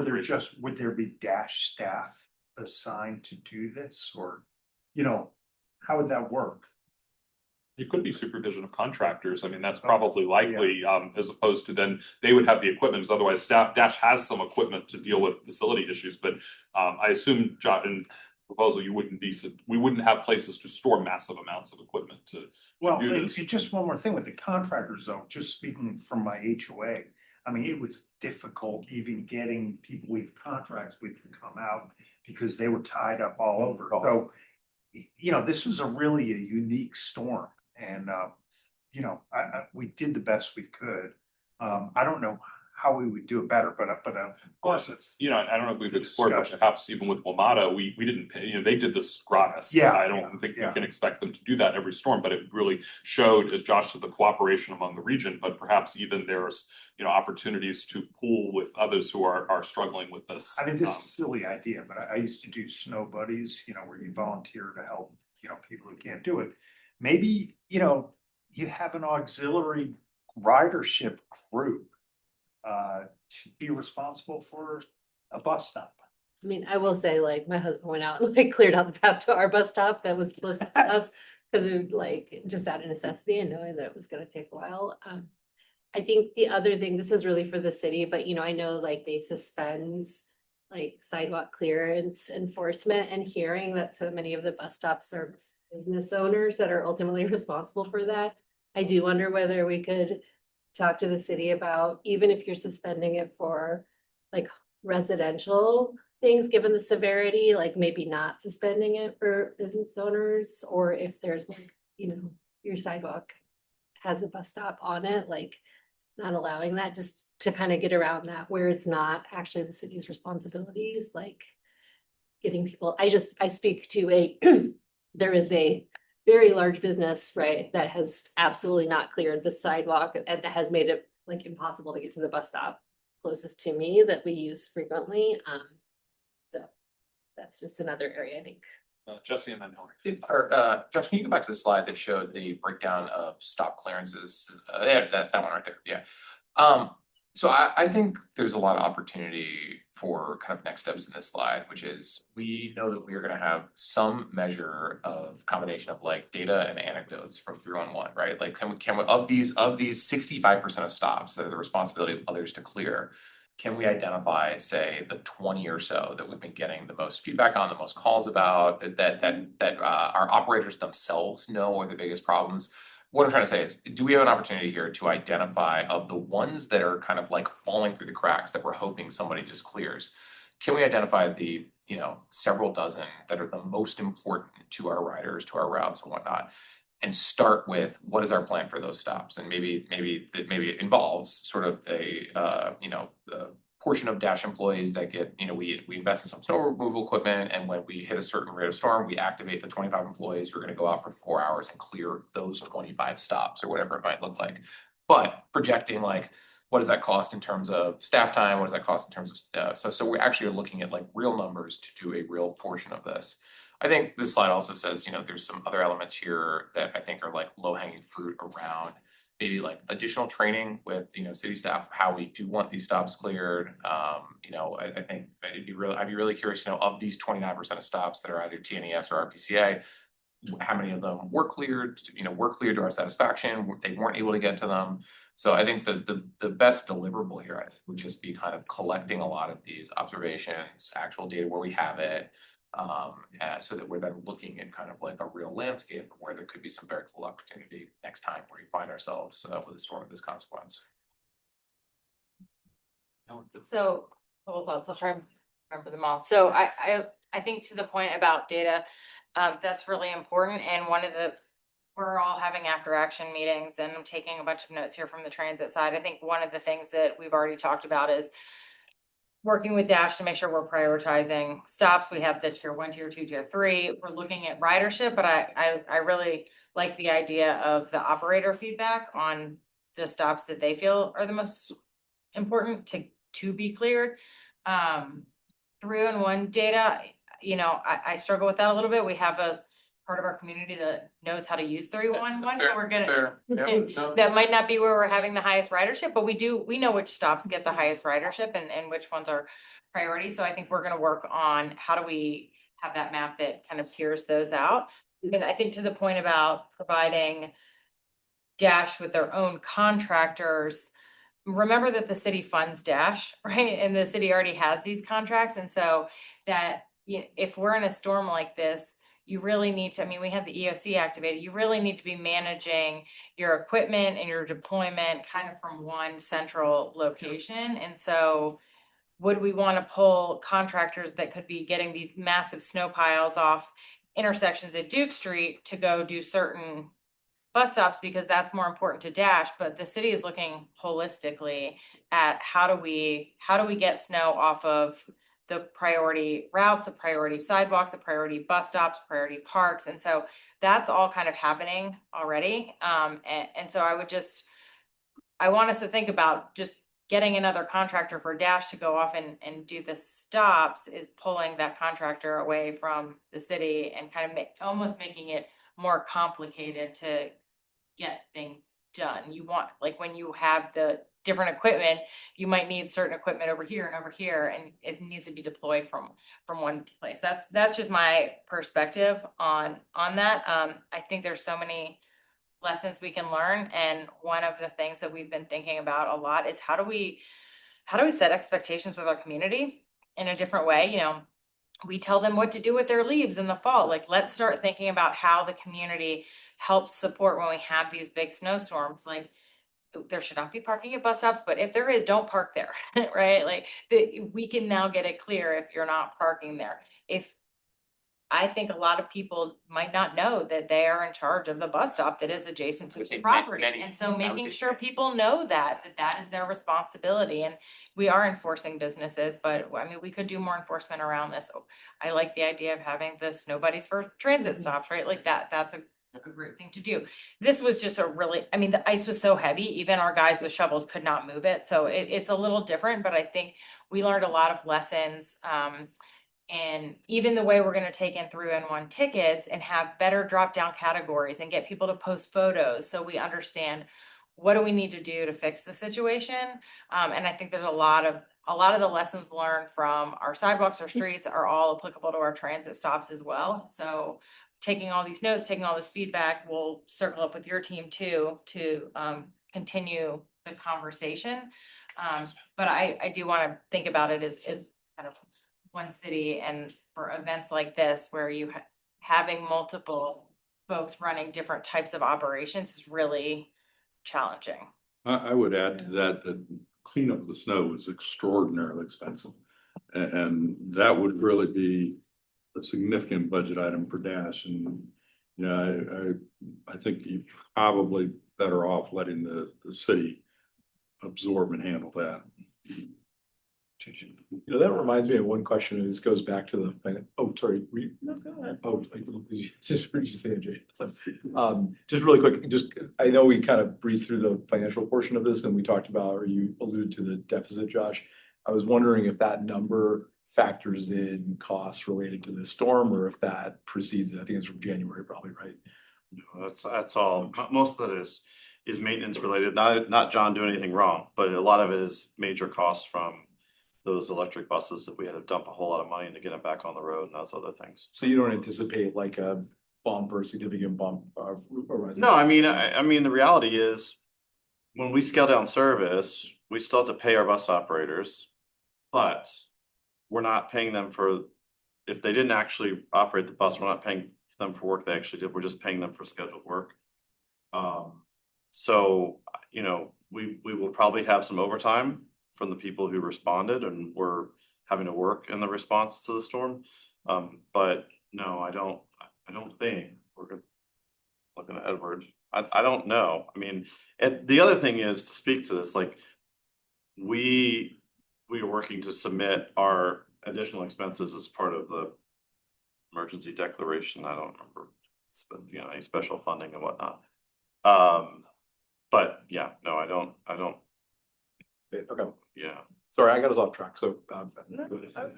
would there be dash staff assigned to do this, or, how would that work? It could be supervision of contractors. I mean, that's probably likely, as opposed to then they would have the equipment, because otherwise staff Dash has some equipment to deal with facility issues, but I assume, John, in proposal, we wouldn't have places to store massive amounts of equipment to Well, do and this. just one more thing with the contractors though, just speaking from my HOA, I mean, it was difficult even getting people we've contracts with to come out because they were tied up all over. So, this was a unique storm and, we did the best we could. I don't know how we would do it better, but of course it's. I don't know if we've explored, but perhaps even with WMATA, we didn't pay, they did this gratis. Yeah, I don't think we can expect them to do that every storm, but it really showed, as Josh said, the cooperation among the region, but perhaps even there's, opportunities to pool with others who are struggling with this. I mean, this is a silly idea, but I used to do snow buddies, where you volunteer to help, people who can't do it. Maybe, you have an auxiliary ridership group to be responsible for a bus stop. I mean, I will say, like, my husband went out and like cleared out the path to our bus stop that was closest to us. Cause it like just out of necessity and knowing that it was gonna take a while. I think the other thing, this is really for the city, but I know like they suspend like sidewalk clearance enforcement, and hearing that so many of the bus stops are business owners that are ultimately responsible for that. I do wonder whether we could talk to the city about, even if you're suspending it for like residential things, given the severity, like maybe not suspending it for business owners, or if there's like, your sidewalk has a bus stop on it, like not allowing that, just to kind of get around that, where it's not actually the city's responsibilities, like getting people, I speak to there is a very large business, right, that has absolutely not cleared the sidewalk and that has made it like impossible to get to the bus stop closest to me that we use frequently. So that's just another area, I think. Jesse and then Hillary. Josh, can you go back to the slide that showed the breakdown of stop clearances? Yeah, that one right there, yeah. So I think there's a lot of opportunity for kind of next steps in this slide, which is we know that we are gonna have some measure of combination of like data and anecdotes from 311, right? Like can we of these 65% of stops that are the responsibility of others to clear, can we identify, say, the 20 or so that we've been getting the most feedback on, the most calls about, that our operators themselves know are the biggest problems? What I'm trying to say is, do we have an opportunity here to identify of the ones that are kind of like falling through the cracks that we're hoping somebody just clears? Can we identify the, several dozen that are the most important to our riders, to our routes and whatnot? And start with what is our plan for those stops, and maybe it involves sort of a portion of Dash employees that get, we invest in some snow removal equipment, and when we hit a certain rate of storm, we activate the 25 employees who are going to go out for 4 hours and clear those 25 stops or whatever it might look like. But projecting like, what does that cost in terms of staff time? What does that cost in terms of so we actually are looking at like real numbers to do a real portion of this. I think this slide also says, there's some other elements here that I think are like low hanging fruit around maybe like additional training with, city staff, how we do want these stops cleared. I think I'd be really curious to know, of these 29% of stops that are either TNES or RPCA, how many of them were cleared, to our satisfaction, they weren't able to get to them. So I think the best deliverable here would just be kind of collecting a lot of these observations, actual data where we have it, so that we're then looking at kind of like a real landscape where there could be some very cool opportunity next time where we find ourselves with a storm of this consequence. So, couple thoughts, I'll try and remember them all. So I think to the point about data, that's really important. And we're all having after action meetings, and I'm taking a bunch of notes here from the transit side. I think one of the things that we've already talked about is working with Dash to make sure we're prioritizing stops. We have the tier 1, tier 2, tier 3. We're looking at ridership, but I really like the idea of the operator feedback on the stops that they feel are the most important to be cleared. 311 data, I struggle with that a little bit. We have part of our community that knows how to use 311. Fair, We're gonna, fair. Yeah, no. that might not be where we're having the highest ridership, but we know which stops get the highest ridership and which ones are priority. So I think we're gonna work on how do we have that map that kind of tiers those out. And I think to the point about providing Dash with their own contractors, remember that the city funds Dash, right? And the city already has these contracts. And so that if we're in a storm like this, you really need to, I mean, we had the EOC activated, you really need to be managing your equipment and your deployment kind of from one central location. And so would we want to pull contractors that could be getting these massive snow piles off intersections at Duke Street to go do certain bus stops because that's more important to Dash, but the city is looking holistically at how do we get snow off of the priority routes, the priority sidewalks, the priority bus stops, priority parks. And so that's all kind of happening already. And so I want us to think about just getting another contractor for Dash to go off and do the stops is pulling that contractor away from the city and kind of almost making it more complicated to get things done. You want, like when you have the different equipment, you might need certain equipment over here and over here, and it needs to be deployed from one place. That's just my perspective on that. I think there's so many lessons we can learn, and one of the things that we've been thinking about a lot is how do we set expectations with our community in a different way. You know, we tell them what to do with their leaves in the fall. Like, let's start thinking about how the community helps support when we have these big snowstorms. Like, there should not be parking at bus stops, but if there is, don't park there, right? Like, we can now get it clear if you're not parking there. I think a lot of people might not know that they are in charge of the bus stop that is adjacent to the property. And so making sure people know that is their responsibility. And we are enforcing businesses, but I mean, we could do more enforcement around this. I like the idea of having the snow buddies for transit stops, right? Like that's a great thing to do. This was just I mean, the ice was so heavy, even our guys with shovels could not move it. So it's a little different, but I think we learned a lot of lessons. And even the way we're going to take in 311 tickets and have better drop down categories and get people to post photos so we understand what do we need to do to fix the situation. And I think there's a lot of the lessons learned from our sidewalks, our streets are all applicable to our transit stops as well. So taking all these notes, taking all this feedback, we'll circle up with your team too to continue the conversation. But I do want to think about it as kind of one city, and for events like this where you having multiple folks running different types of operations is really challenging. I would add to that cleanup of the snow is extraordinarily expensive. And that would really be a significant budget item for Dash. And, you know, I think you're probably better off letting the city absorb and handle that. You know, that reminds me of one question, and this goes back to the, oh, sorry. No, go ahead. Oh, just heard you say, Jay. So, just really quick, I know we kind of breezed through the financial portion of this and we talked about, or you alluded to the deficit, Josh. I was wondering if that number factors in costs related to the storm or if that precedes it. I think it's from January, probably, right? No, that's all. Most of that is maintenance related, not John doing anything wrong, but a lot of it is major costs from those electric buses that we had to dump a whole lot of money to get them back on the road and those other things. So you don't anticipate like a bump or a significant bump? No, I mean, the reality is when we scale down service, we still have to pay our bus operators, but we're not paying them if they didn't actually operate the bus, we're not paying them for work they actually did. We're just paying them for scheduled work. So, you know, we will probably have some overtime from the people who responded and were having to work in the response to the storm. But no, I don't think we're looking at Edward. I don't know. I mean, the other thing is to speak to this, like we are working to submit our additional expenses as part of the emergency declaration. I don't remember, you know, any special funding and whatnot. But yeah, no, I don't. Okay. Yeah. Sorry, I got us off track. So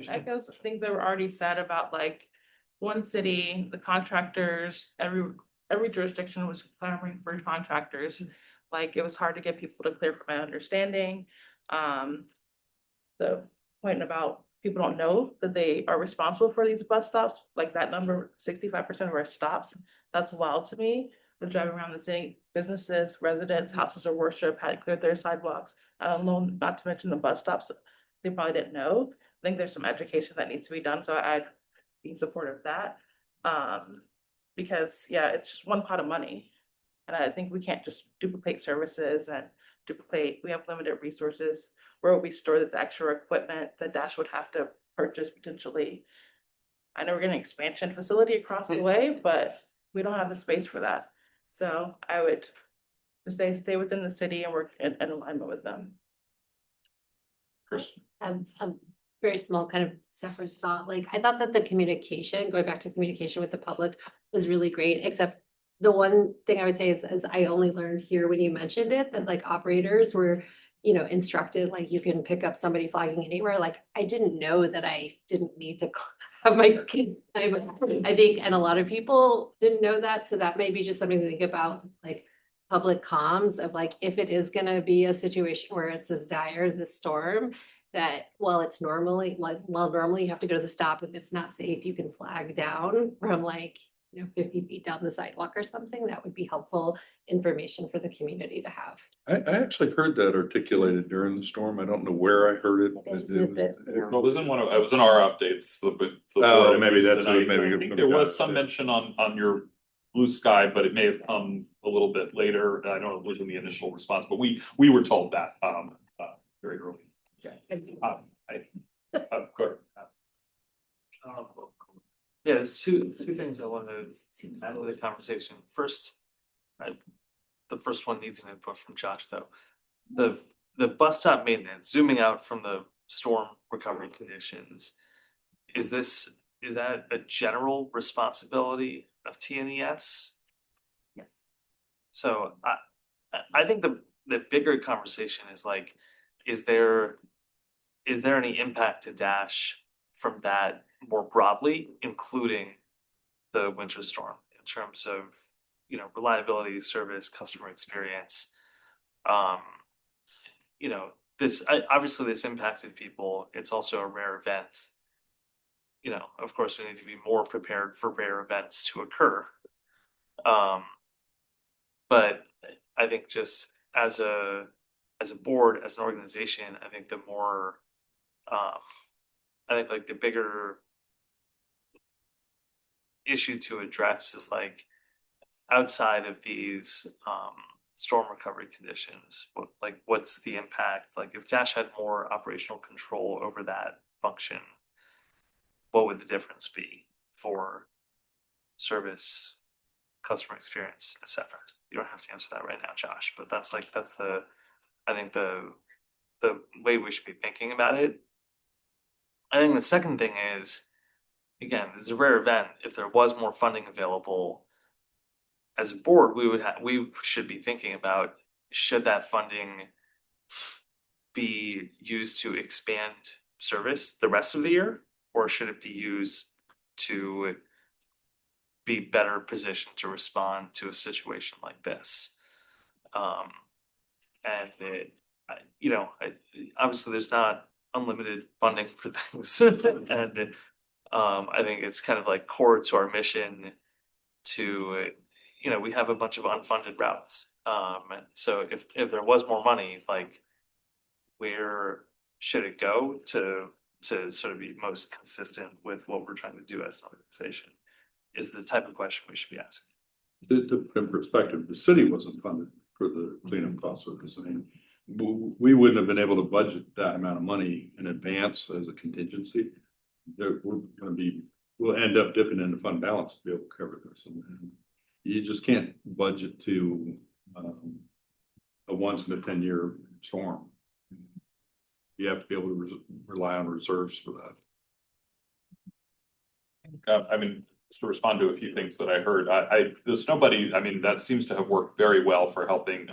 I guess things that were already said about like one city, the contractors, every jurisdiction was clamoring for contractors. Like, it was hard to get people to clear from my understanding. The point about people don't know that they are responsible for these bus stops, like that number, 65% of our stops, that's wild to me. They're driving around the city, businesses, residents, houses of worship had cleared their sidewalks. Not to mention the bus stops, they probably didn't know. I think there's some education that needs to be done, so I'd be in support of that. Because, yeah, it's just one pot of money. And I think we can't just duplicate services and we have limited resources. Where would we store this extra equipment that Dash would have to purchase potentially? I know we're getting an expansion facility across the way, but we don't have the space for that. So I would stay within the city and work in alignment with them. A very small kind of separate thought, like I thought that the communication, going back to communication with the public was really great, except the one thing I would say is I only learned here when you mentioned it, that like operators were, instructed, like you can pick up somebody flagging anywhere. Like I didn't know that I didn't need to have my kid. I think, and a lot of people didn't know that. So that may be just something to think about, like public comms of like, if it is gonna be a situation where it's as dire as this storm, that it's normally normally you have to go to the stop. If it's not safe, you can flag down from 50 feet down the sidewalk or something. That would be helpful information for the community to have. I actually heard that articulated during the storm. I don't know where I heard it. I but just it missed it. Well, it was in it was in our updates. Oh, maybe that's what- I maybe- think there was some mention on your blue sky, but it may have come a little bit later. I know it was in the initial response, but we were told that very early. Go ahead. Yeah, there's two things I want to add to the conversation. First, the first one needs an input from Josh, though. The bus stop maintenance, zooming out from the storm recovery conditions, is that a general responsibility of TNES? Yes. So I think the bigger conversation is like, is there any impact to Dash from that more broadly, including the winter storm, in terms of reliability, service, customer experience? Obviously this impacted people. It's also a rare event. Of course, we need to be more prepared for rare events to occur. But I think just as a board, as an organization, I think the more I think like the bigger issue to address is like, outside of these storm recovery conditions, what's the impact? Like if Dash had more operational control over that function, what would the difference be for service, customer experience, etc.? You don't have to answer that right now, Josh, but that's the way we should be thinking about it. I think the second thing is, again, this is a rare event. If there was more funding available, as a board, we should be thinking about, should that funding be used to expand service the rest of the year, or should it be used to be better positioned to respond to a situation like this? Obviously there's not unlimited funding for things. And I think it's kind of like core to our mission to, we have a bunch of unfunded routes. So if there was more money, like where should it go to sort of be most consistent with what we're trying to do as an organization, is the type of question we should be asking. To put in perspective, the city wasn't funded for the cleanup cost service. I mean, we wouldn't have been able to budget that amount of money in advance as a contingency. We'll end up dipping into fund balance to be able to cover this. And you just can't budget to a once in a 10-year storm. You have to be able to rely on reserves for that. just to respond to a few things that I heard, the snow buddy, I mean, that seems to have worked very well for helping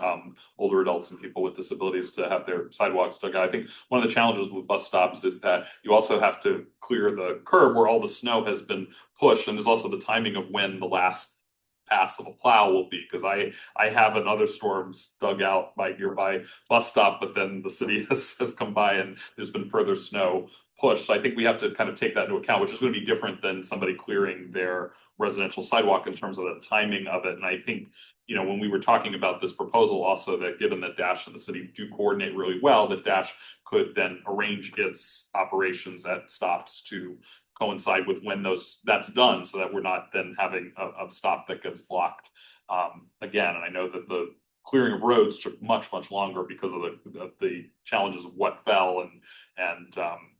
older adults and people with disabilities to have their sidewalks dug out. I think one of the challenges with bus stops is that you also have to clear the curb where all the snow has been pushed, and there's also the timing of when the last pass of a plow will be, because I have in other storms dug out my nearby bus stop, but then the city has come by and there's been further snow pushed. So I think we have to kind of take that into account, which is going to be different than somebody clearing their residential sidewalk in terms of the timing of it. And I think, you know, when we were talking about this proposal also, that given that Dash and the city do coordinate really well, that Dash could then arrange its operations at stops to coincide with when that's done, so that we're not then having a stop that gets blocked again. And I know that the clearing of roads took much longer because of the challenges of what fell and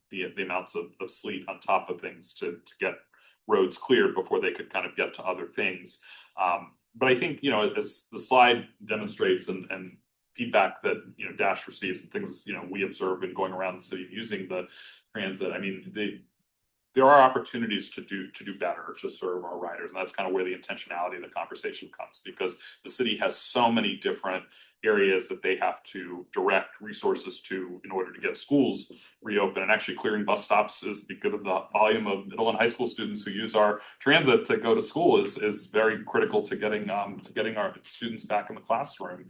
the amounts of sleet on top of things to get roads cleared before they could kind of get to other things. But I think, you know, as the slide demonstrates and feedback that, you know, Dash receives and things, you know, we observe in going around the city using the transit, I mean, there are opportunities to do better to serve our riders, and that's kind of where the intentionality of the conversation comes, because the city has so many different areas that they have to direct resources to in order to get schools reopen. And actually clearing bus stops is, because of the volume of middle and high school students who use our transit to go to school, is very critical to getting our students back in the classroom.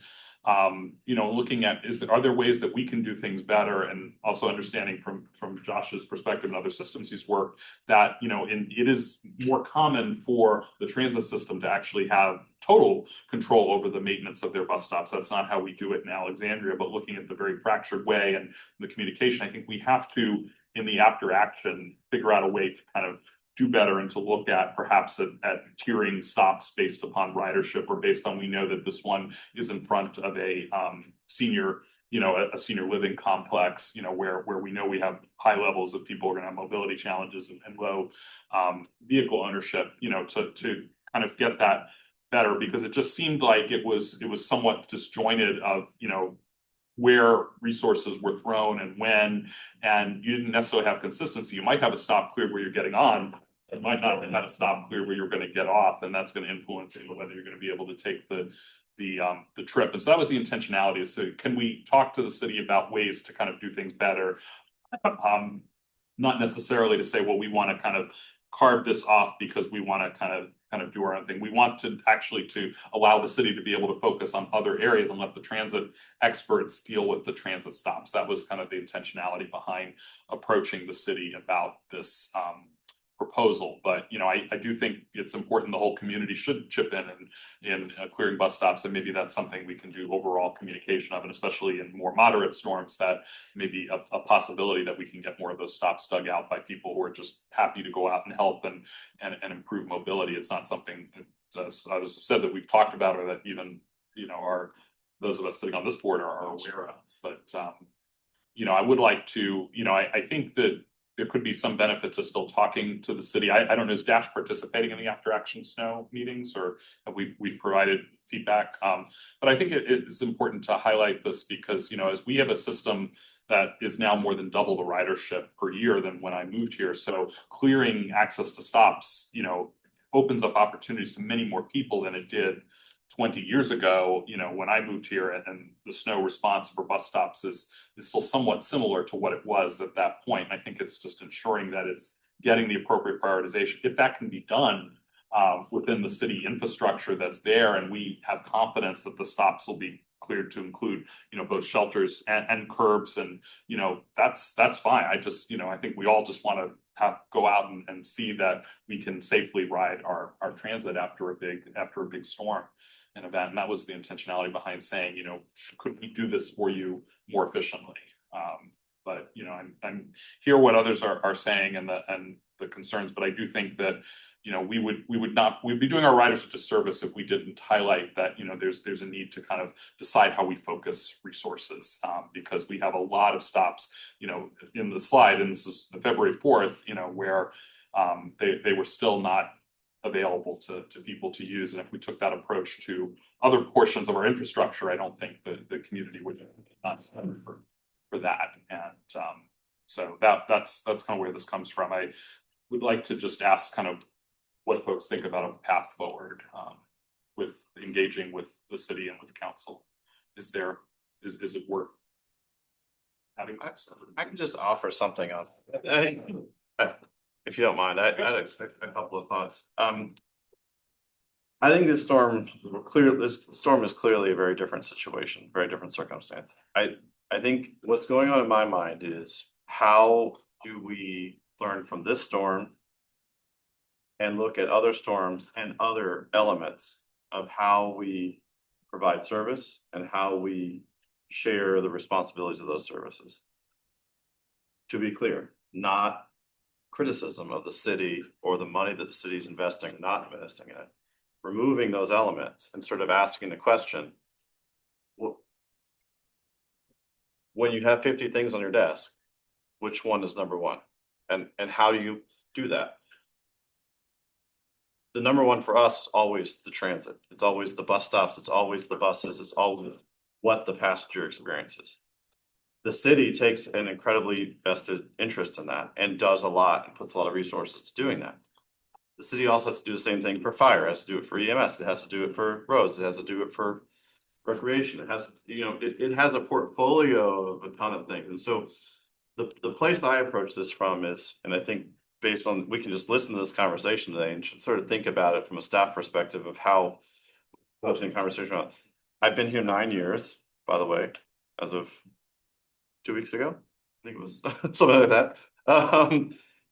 You know, looking at are there ways that we can do things better, and also understanding from Josh's perspective and other systems he's worked that, you know, it is more common for the transit system to actually have total control over the maintenance of their bus stops. That's not how we do it in Alexandria, but looking at the very fractured way and the communication, I think we have to, in the after action, figure out a way to kind of do better and to look at perhaps at tiering stops based upon ridership, or based on, we know that this one is in front of a senior, you know, a senior living complex, you know, where we know we have high levels of people who are going to have mobility challenges and low vehicle ownership, you know, to kind of get that better, because it just seemed like it was somewhat disjointed of, you know, where resources were thrown and when, and you didn't necessarily have consistency. You might have a stop cleared where you're getting on, it might not have had a stop cleared where you're going to get off, and that's going to influence whether you're going to be able to take the trip. And so that was the intentionality. So can we talk to the city about ways to kind of do things better? Not necessarily to say, well, we want to kind of carve this off because we want to kind of do our own thing. We want to actually to allow the city to be able to focus on other areas and let the transit experts deal with the transit stops. That was kind of the intentionality behind approaching the city about this proposal. But, you know, I do think it's important the whole community should chip in clearing bus stops, and maybe that's something we can do overall communication of, and especially in more moderate storms, that may be a possibility that we can get more of those stops dug out by people who are just happy to go out and help and improve mobility. It's not something that, as I said, that we've talked about, or that even, you know, those of us sitting on this board are aware of. But you know, I would like to, you know, I think that there could be some benefit to still talking to the city. I don't know, is Dash participating in the after action snow meetings, or have we've provided feedback? But I think it is important to highlight this, because, you know, as we have a system that is now more than double the ridership per year than when I moved here. So clearing access to stops, you know, opens up opportunities to many more people than it did 20 years ago, you know, when I moved here, and the snow response for bus stops is still somewhat similar to what it was at that point. And I think it's just ensuring that it's getting the appropriate prioritization. If that can be done within the city infrastructure that's there, and we have confidence that the stops will be cleared to include, you know, both shelters and curbs, and, you know, that's fine. I just, you know, I think we all just want to go out and see that we can safely ride our transit after a big storm and event. And that was the intentionality behind saying, you know, could we do this for you more efficiently? But, you know, I'm hear what others are saying and the concerns, but I do think that, you know, we'd be doing our riders a disservice if we didn't highlight that, you know, there's a need to kind of decide how we focus resources, because we have a lot of stops, you know, in the slide, and this is February 4th, you know, where they were still not available to people to use. And if we took that approach to other portions of our infrastructure, I don't think the community would not stand for that. And so that's kind of where this comes from. I would like to just ask kind of what folks think about a path forward, with engaging with the city and with council. Is it worth having? I can just offer something else. If you don't mind, I'd expect a couple of thoughts. I think this storm is clearly a very different situation, very different circumstance. I think what's going on in my mind is how do we learn from this storm and look at other storms and other elements of how we provide service and how we share the responsibilities of those services. To be clear, not criticism of the city or the money that the city's investing, not investing in it. Removing those elements and sort of asking the question, well, when you have 50 things on your desk, which one is number one? And how do you do that? The number one for us is always the transit. It's always the bus stops. It's always the buses. It's always what the passenger experiences. The city takes an incredibly vested interest in that and does a lot and puts a lot of resources to doing that. The city also has to do the same thing for fire, it has to do it for EMS, it has to do it for roads, it has to do it for recreation. It has, it has a portfolio of a ton of things. And so the place I approach this from is, and I think based on, we can just listen to this conversation today and sort of think about it from a staff perspective of how hosting a conversation about. I've been here 9 years, by the way, as of 2 weeks ago. I think it was something like that.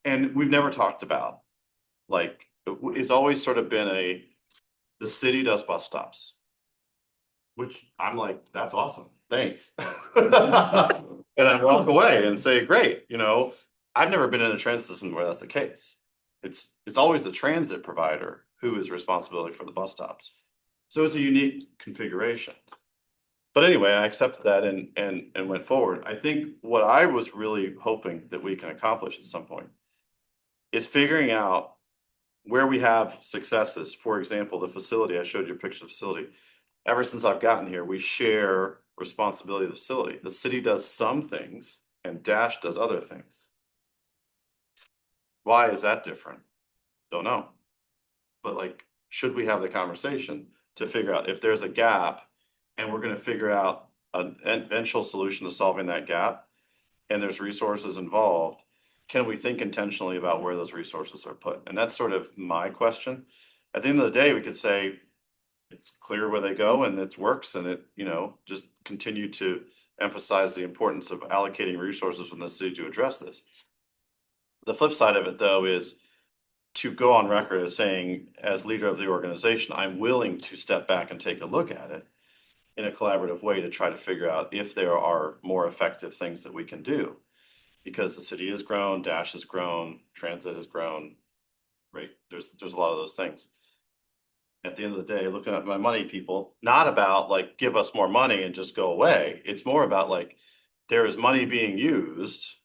And we've never talked about, like, it's always sort of been the city does bus stops, which I'm like, that's awesome, thanks. And I walk away and say, great, I've never been in a transit system where that's the case. It's always the transit provider who is responsibility for the bus stops. So it's a unique configuration. But anyway, I accepted that and went forward. I think what I was really hoping that we can accomplish at some point is figuring out where we have successes. For example, the facility, I showed you a picture of the facility. Ever since I've gotten here, we share responsibility of the facility. The city does some things and Dash does other things. Why is that different? Don't know. But like, should we have the conversation to figure out if there's a gap and we're going to figure out an eventual solution to solving that gap and there's resources involved, can we think intentionally about where those resources are put? And that's sort of my question. At the end of the day, we could say it's clear where they go and it works, and it, just continue to emphasize the importance of allocating resources from the city to address this. The flip side of it, though, is to go on record as saying, as leader of the organization, I'm willing to step back and take a look at it in a collaborative way to try to figure out if there are more effective things that we can do. Because the city has grown, Dash has grown, transit has grown, right? There's a lot of those things. At the end of the day, looking at my money, people, not about like, give us more money and just go away. It's more about like, there is money being used.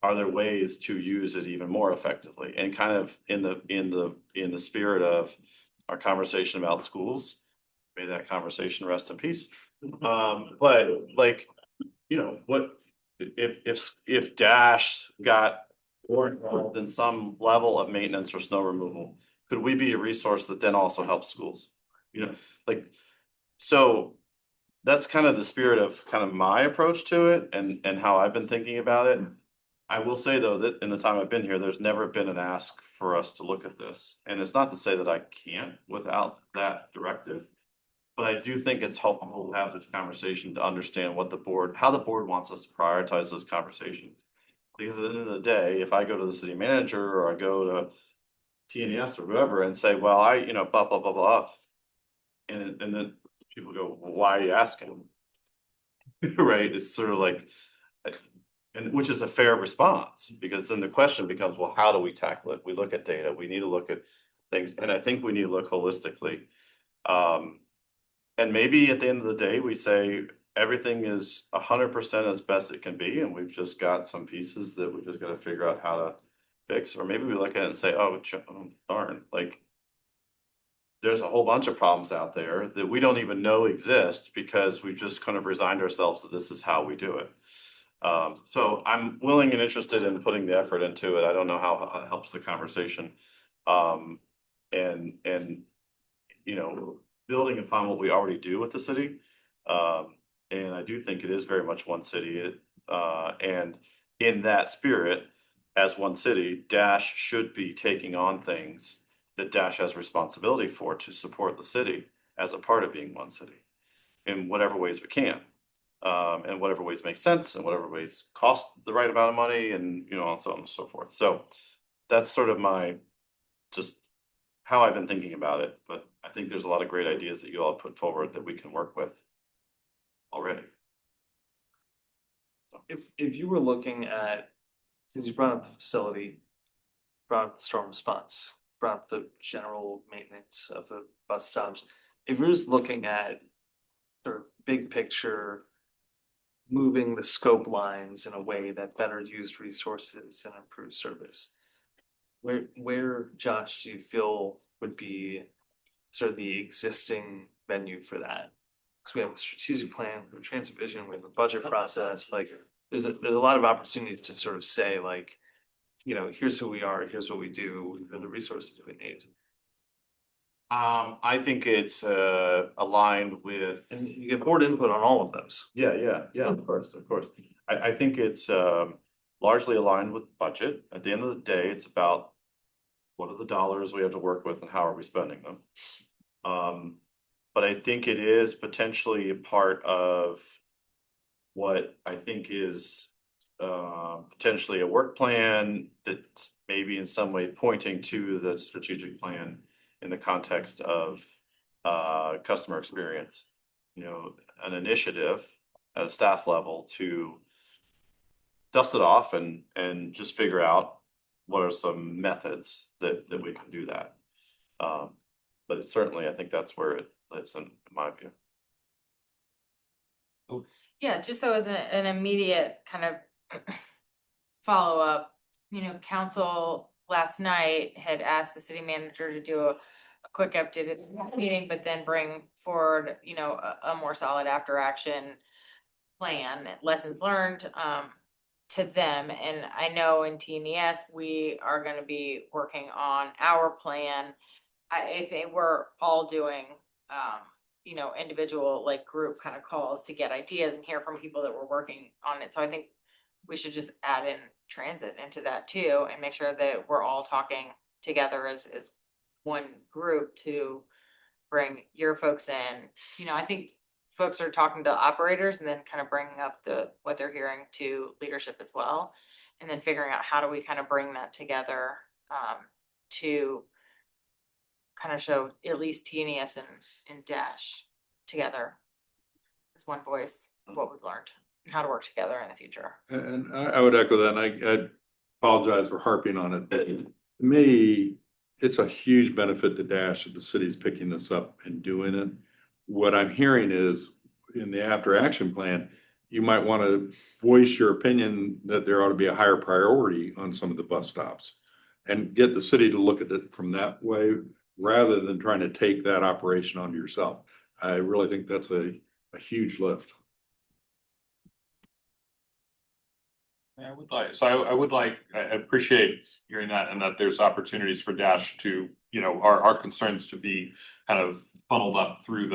Are there ways to use it even more effectively? And kind of in the spirit of our conversation about schools, may that conversation rest in peace. But like, what if Dash got more involved in some level of maintenance or snow removal, could we be a resource that then also helps schools? So that's kind of the spirit of kind of my approach to it and how I've been thinking about it. I will say though, that in the time I've been here, there's never been an ask for us to look at this. And it's not to say that I can't without that directive. But I do think it's helpful to have this conversation to understand how the board wants us to prioritize those conversations. Because at the end of the day, if I go to the city manager or I go to TNES or whoever and say, well, blah, blah, blah, blah. And then people go, well, why are you asking? Right? It's sort of like, and which is a fair response, because then the question becomes, well, how do we tackle it? We look at data, we need to look at things, and I think we need to look holistically. And maybe at the end of the day, we say everything is 100% as best it can be, and we've just got some pieces that we just got to figure out how to fix. Or maybe we look at it and say, oh, darn, like there's a whole bunch of problems out there that we don't even know exist because we've just kind of resigned ourselves that this is how we do it. So I'm willing and interested in putting the effort into it. I don't know how it helps the conversation. and, you know, building upon what we already do with the city. And I do think it is very much one city. And in that spirit, as one city, Dash should be taking on things that Dash has responsibility for to support the city as a part of being one city in whatever ways we can. And whatever ways make sense and whatever ways cost the right amount of money and, you know, and so on and so forth. So that's sort of my, just how I've been thinking about it. But I think there's a lot of great ideas that you all put forward that we can work with already. If you were looking at, since you brought up the facility, brought up the storm response, brought up the general maintenance of the bus stops, if you're just looking at sort of big picture, moving the scope lines in a way that better used resources and improved service, where, Josh, do you feel would be sort of the existing venue for that? Because we have a strategic plan, we have a transit vision, we have a budget process, like there's a lot of opportunities to sort of say like, you know, here's who we are, here's what we do, here are the resources we need. I think it's aligned with. And you get board input on all of those. Yeah, of course, of course. I think it's largely aligned with budget. At the end of the day, it's about what are the dollars we have to work with and how are we spending them. But I think it is potentially a part of what I think is potentially a work plan that's maybe in some way pointing to the strategic plan in the context of customer experience. You know, an initiative at a staff level to dust it off and just figure out what are some methods that we can do that. But it certainly, I think that's where it lives in my view. Yeah, just so as an immediate kind of follow up, you know, council last night had asked the city manager to do a quick update at the next meeting, but then bring forward, you know, a more solid after action plan, lessons learned to them. And I know in TNES, we are going to be working on our plan. I think we're all doing, you know, individual like group kind of calls to get ideas and hear from people that were working on it. So I think we should just add in transit into that too and make sure that we're all talking together as one group to bring your folks in. You know, I think folks are talking to operators and then kind of bringing up what they're hearing to leadership as well. And then figuring out how do we kind of bring that together to kind of show at least TNES and Dash together as one voice of what we've learned and how to work together in the future. And I would echo that, and I apologize for harping on it, but to me, it's a huge benefit to Dash that the city's picking this up and doing it. What I'm hearing is in the after action plan, you might want to voice your opinion that there ought to be a higher priority on some of the bus stops and get the city to look at it from that way rather than trying to take that operation onto yourself. I really think that's a huge lift. I appreciate hearing that and that there's opportunities for Dash to, you know, our concerns to be kind of funneled up through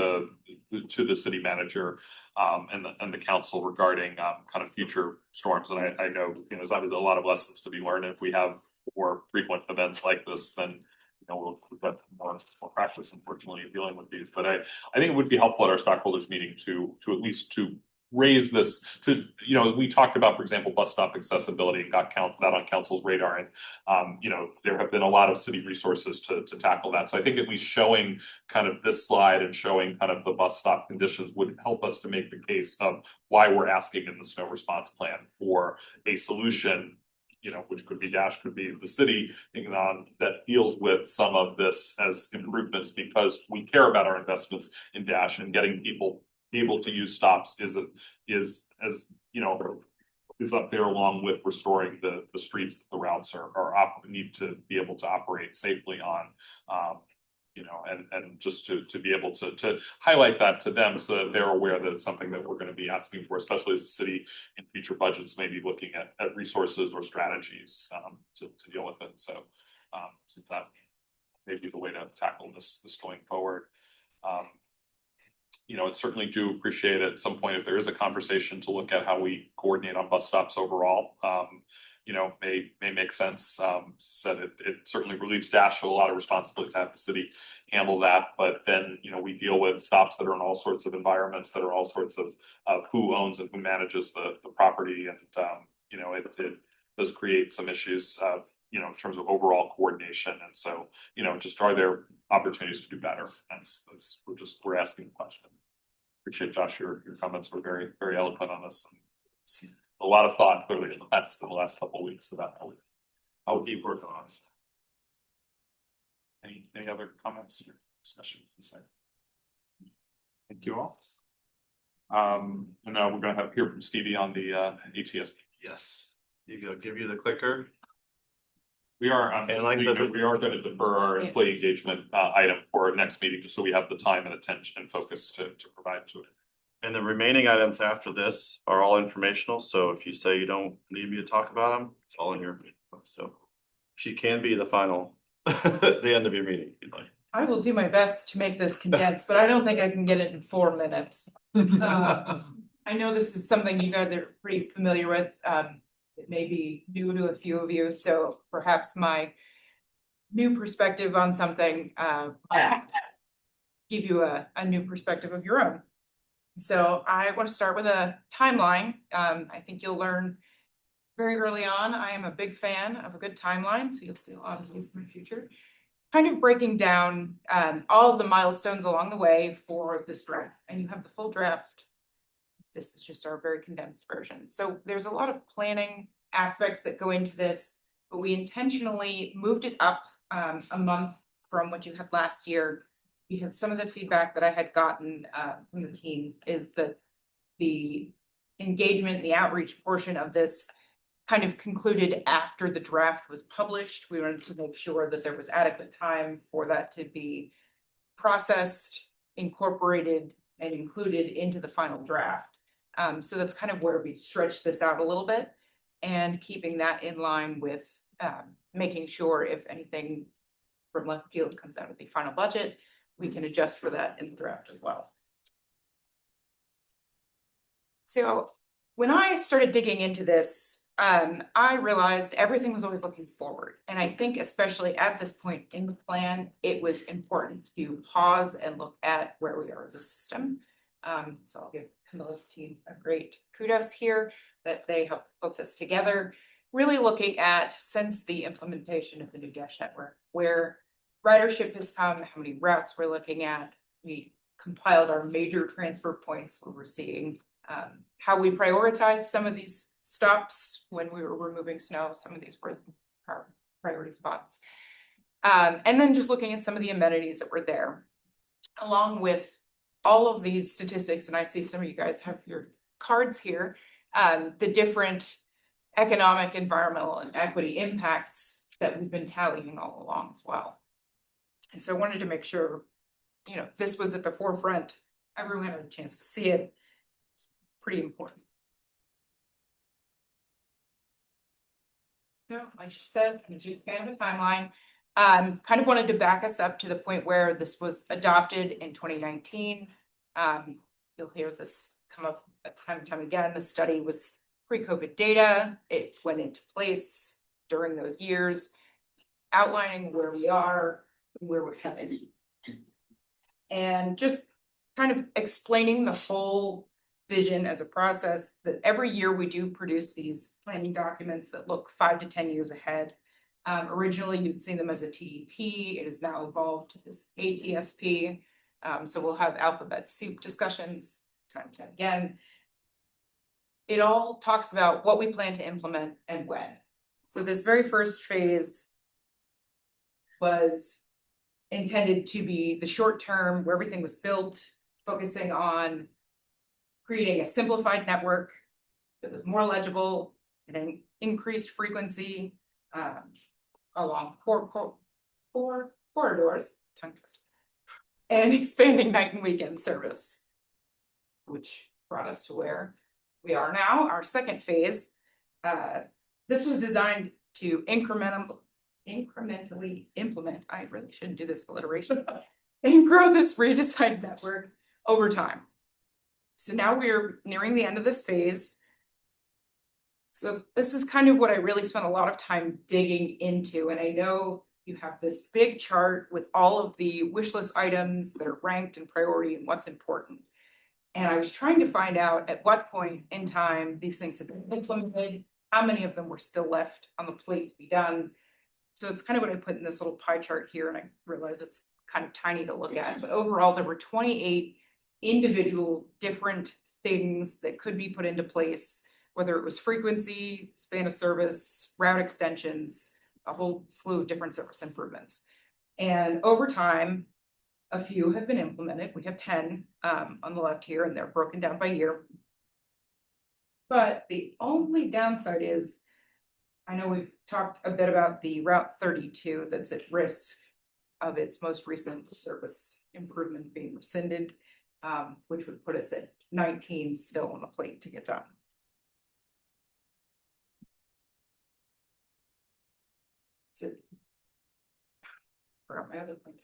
to the city manager and the council regarding kind of future storms. And I know, you know, there's obviously a lot of lessons to be learned. If we have more frequent events like this, then, you know, we've got more practice, unfortunately, in dealing with these. But I think it would be helpful at our stockholders meeting to at least to raise this to, you know, we talked about, for example, bus stop accessibility and got that on council's radar. And, you know, there have been a lot of city resources to tackle that. So I think at least showing kind of this slide and showing kind of the bus stop conditions would help us to make the case of why we're asking in the snow response plan for a solution, you know, which could be Dash, could be the city, that deals with some of this as improvements because we care about our investments in Dash and getting people able to use stops is as you know is up there along with restoring the streets that the routes need to be able to operate safely on, you know, and just to be able to highlight that to them so that they're aware that it's something that we're going to be asking for, especially as the city in future budgets may be looking at resources or strategies to deal with it. So that may be the way to tackle this going forward. You know, and certainly do appreciate at some point if there is a conversation to look at how we coordinate on bus stops overall. You know, may make sense. Said it certainly relieves Dash of a lot of responsibility to have the city handle that. But then, you know, we deal with stops that are in all sorts of environments, that are all sorts of who owns and who manages the property. And, you know, it does create some issues of, you know, in terms of overall coordination. And so, you know, just are there opportunities to do better? That's we're asking the question. Appreciate Josh, your comments were very, very eloquent on this. It's a lot of thought clearly in the last couple of weeks about how we keep working on this. Any other comments or discussion? Thank you all. And now we're gonna hear from Stevie on the ATSP. Yes, give you the clicker. We are going to defer our employee engagement item for our next meeting, just so we have the time and attention and focus to provide to it. And the remaining items after this are all informational, so if you say you don't need me to talk about them, it's all in your, so. She can be the final, the end of your meeting, if you'd like. I will do my best to make this condensed, but I don't think I can get it in 4 minutes. I know this is something you guys are pretty familiar with. It may be new to a few of you, so perhaps my new perspective on something give you a new perspective of your own. So I want to start with a timeline. I think you'll learn very early on. I am a big fan of a good timeline, so you'll see a lot of these in the future. Kind of breaking down all of the milestones along the way for this draft, and you have the full draft. This is just our very condensed version. So there's a lot of planning aspects that go into this, but we intentionally moved it up a month from what you had last year, because some of the feedback that I had gotten from the teams is that the engagement, the outreach portion of this kind of concluded after the draft was published. We wanted to make sure that there was adequate time for that to be processed, incorporated, and included into the final draft. So that's kind of where we stretched this out a little bit, and keeping that in line with making sure if anything from left field comes out of the final budget, we can adjust for that in the draft as well. So when I started digging into this, I realized everything was always looking forward. And I think especially at this point in the plan, it was important to pause and look at where we are as a system. So I'll give Camilla's team a great kudos here that they helped put this together, really looking at, since the implementation of the new Dash network, where ridership has come, how many routes we're looking at. We compiled our major transfer points where we're seeing how we prioritize some of these stops when we were removing snow. Some of these were our priority spots. And then just looking at some of the amenities that were there, along with all of these statistics. And I see some of you guys have your cards here, the different economic, environmental, and equity impacts that we've been tallying all along as well. And so I wanted to make sure, you know, this was at the forefront. Everyone had a chance to see it. It's pretty important. So like I said, I'm a big fan of the timeline. Kind of wanted to back us up to the point where this was adopted in 2019. You'll hear this come up time and time again. The study was pre-COVID data. It went into place during those years, outlining where we are, where we're headed. And just kind of explaining the whole vision as a process, that every year we do produce these planning documents that look 5 to 10 years ahead. Originally, you'd seen them as a TDP. It has now evolved to this ATSP. So we'll have alphabet soup discussions time and time again. It all talks about what we plan to implement and when. So this very first phase was intended to be the short term, where everything was built, focusing on creating a simplified network that was more legible and an increased frequency along four corridors, tongue twister, and expanding night and weekend service, which brought us to where we are now, our second phase. This was designed to incrementally implement, I really shouldn't do this alliteration, and grow this redesigned network over time. So now we're nearing the end of this phase. So this is kind of what I really spent a lot of time digging into, and I know you have this big chart with all of the wish list items that are ranked in priority and what's important. And I was trying to find out at what point in time these things have been implemented, how many of them were still left on the plate to be done. So it's kind of what I put in this little pie chart here, and I realize it's kind of tiny to look at, but overall there were 28 individual different things that could be put into place, whether it was frequency, span of service, route extensions, a whole slew of different service improvements. And over time, a few have been implemented. We have 10 on the left here, and they're broken down by year. But the only downside is, I know we've talked a bit about the Route 32 that's at risk of its most recent service improvement being rescinded, which would put us at 19 still on the plate to get done. So, forgot my other point.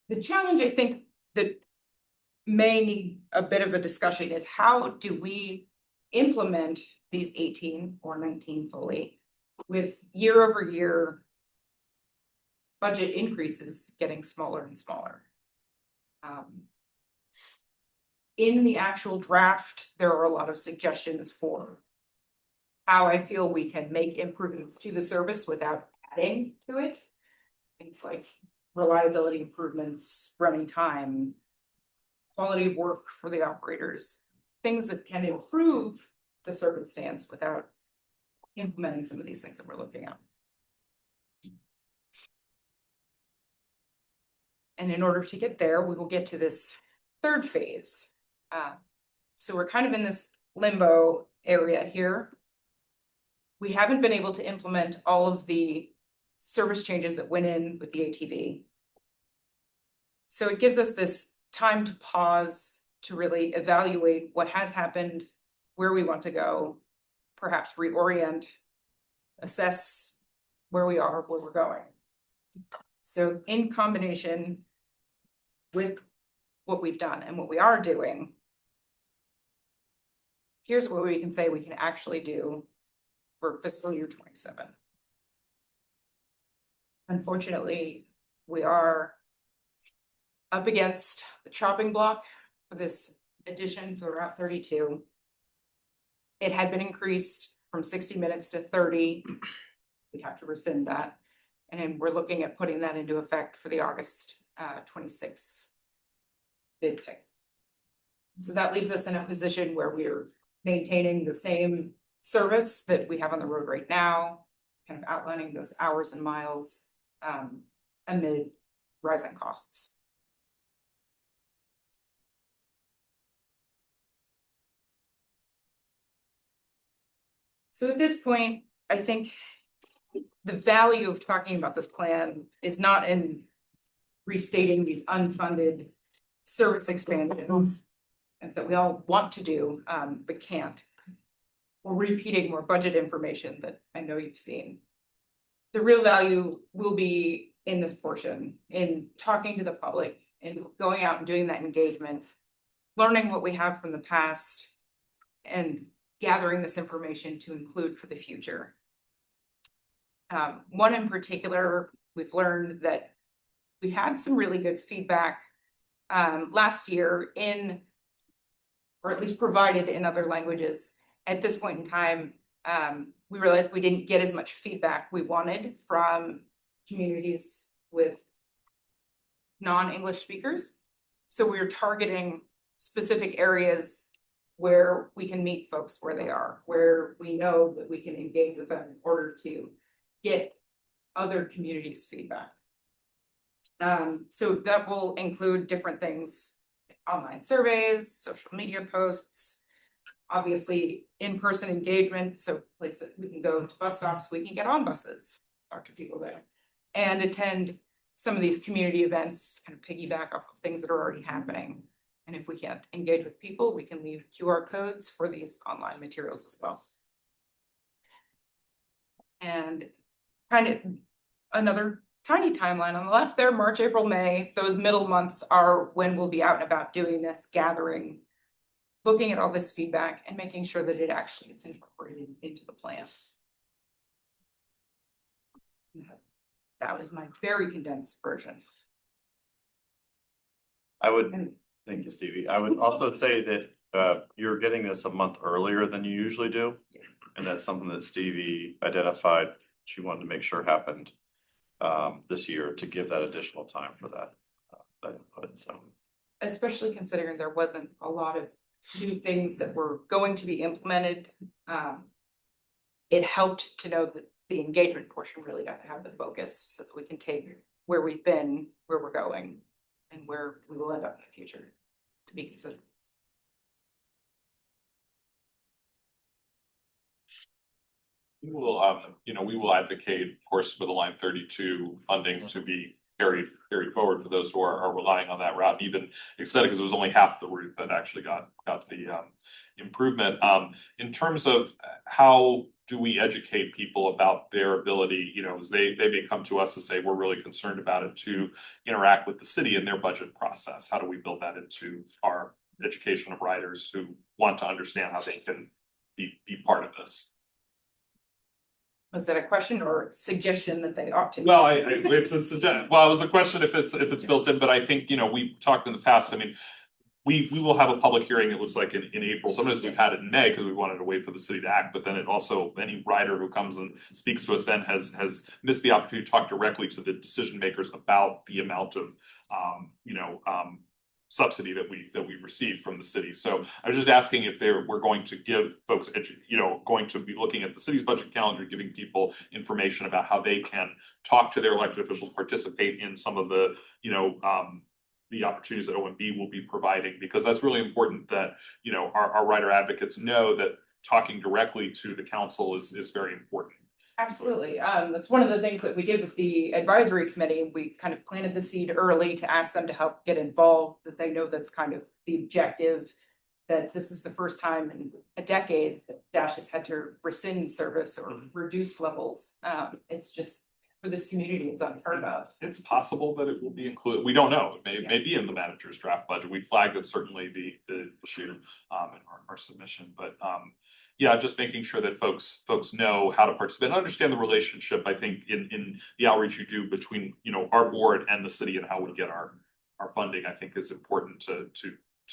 The challenge, I think, that may need a bit of a discussion is how do we implement these 18 or 19 fully with year over year budget increases getting smaller and smaller. In the actual draft, there are a lot of suggestions for how I feel we can make improvements to the service without adding to it. Things like reliability improvements, running time, quality of work for the operators, things that can improve the circumstance without implementing some of these things that we're looking at. And in order to get there, we will get to this third phase. So we're kind of in this limbo area here. We haven't been able to implement all of the service changes that went in with the ATV. So it gives us this time to pause, to really evaluate what has happened, where we want to go, perhaps reorient, assess where we are, where we're going. So in combination with what we've done and what we are doing, here's what we can say we can actually do for fiscal year 27. Unfortunately, we are up against the chopping block for this addition for Route 32. It had been increased from 60 minutes to 30. We have to rescind that. And then we're looking at putting that into effect for the August 26 bid pick. So that leaves us in a position where we're maintaining the same service that we have on the road right now, kind of outlining those hours and miles amid rising costs. So at this point, I think the value of talking about this plan is not in restating these unfunded service expansions that we all want to do, but can't, or repeating more budget information that I know you've seen. The real value will be in this portion, in talking to the public and going out and doing that engagement, learning what we have from the past, and gathering this information to include for the future. One in particular, we've learned that we had some really good feedback last year in, or at least provided in other languages. At this point in time, we realized we didn't get as much feedback we wanted from communities with non-English speakers. So we're targeting specific areas where we can meet folks where they are, where we know that we can engage with them in order to get other communities' feedback. So that will include different things, online surveys, social media posts, obviously in-person engagement. So places we can go to bus stops, we can get on buses, talk to people there, and attend some of these community events, kind of piggyback off of things that are already happening. And if we can't engage with people, we can leave QR codes for these online materials as well. And kind of another tiny timeline on the left there, March, April, May, those middle months are when we'll be out and about doing this, gathering, looking at all this feedback and making sure that it actually gets incorporated into the plan. That was my very condensed version. Thank you, Stevie. I would also say that you're getting this a month earlier than you usually do. And that's something that Stevie identified she wanted to make sure happened this year to give that additional time for that input. So, especially considering there wasn't a lot of new things that were going to be implemented. It helped to know that the engagement portion really got to have the focus so that we can take where we've been, where we're going, and where we will end up in the future to be considered. We will, we will advocate, of course, for the line 32 funding to be carried forward for those who are relying on that route, even extended, because it was only half the route that actually got the improvement. In terms of how do we educate people about their ability, as they may come to us and say, we're really concerned about it, to interact with the city in their budget process. How do we build that into our education of riders who want to understand how they can be part of this? Was that a question or suggestion that they ought to? Well, it's a suggestion. Well, it was a question if it's built in, but I think, we've talked in the past. I mean, we will have a public hearing, it looks like in April. Sometimes we've had it in May because we wanted to wait for the city to act, but then it also, any rider who comes and speaks to us then has missed the opportunity to talk directly to the decision makers about the amount of subsidy that we receive from the city. So I was just asking if we're going to give folks, going to be looking at the city's budget calendar, giving people information about how they can talk to their elected officials, participate in some of the, the opportunities that OMB will be providing, because that's really important that, our rider advocates know that talking directly to the council is very important. Absolutely. That's one of the things that we did with the advisory committee. We kind of planted the seed early to ask them to help get involved, that they know that's kind of the objective, that this is the first time in a decade that Dash has had to rescind service or reduce levels. It's just, for this community, it's unheard of. It's possible that it will be included. We don't know. It may be in the manager's draft budget. We flagged it certainly the issue in our submission, but yeah, just making sure that folks know how to participate and understand the relationship, I think, in the outreach you do between, our board and the city and how we get our funding, I think is important to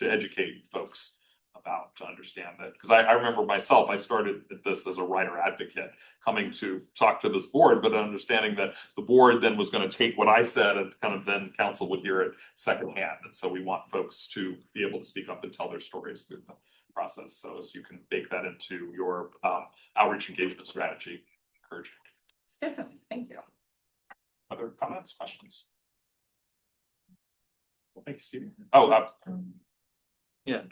educate folks about, to understand that. Because I remember myself, I started this as a rider advocate, coming to talk to this board, but understanding that the board then was going to take what I said and kind of then council would hear it secondhand. And so we want folks to be able to speak up and tell their stories through the process. So as you can bake that into your outreach engagement strategy, encourage you. It's definitely. Thank you. Other comments, questions? Well, thank you, Stevie. Oh, yeah.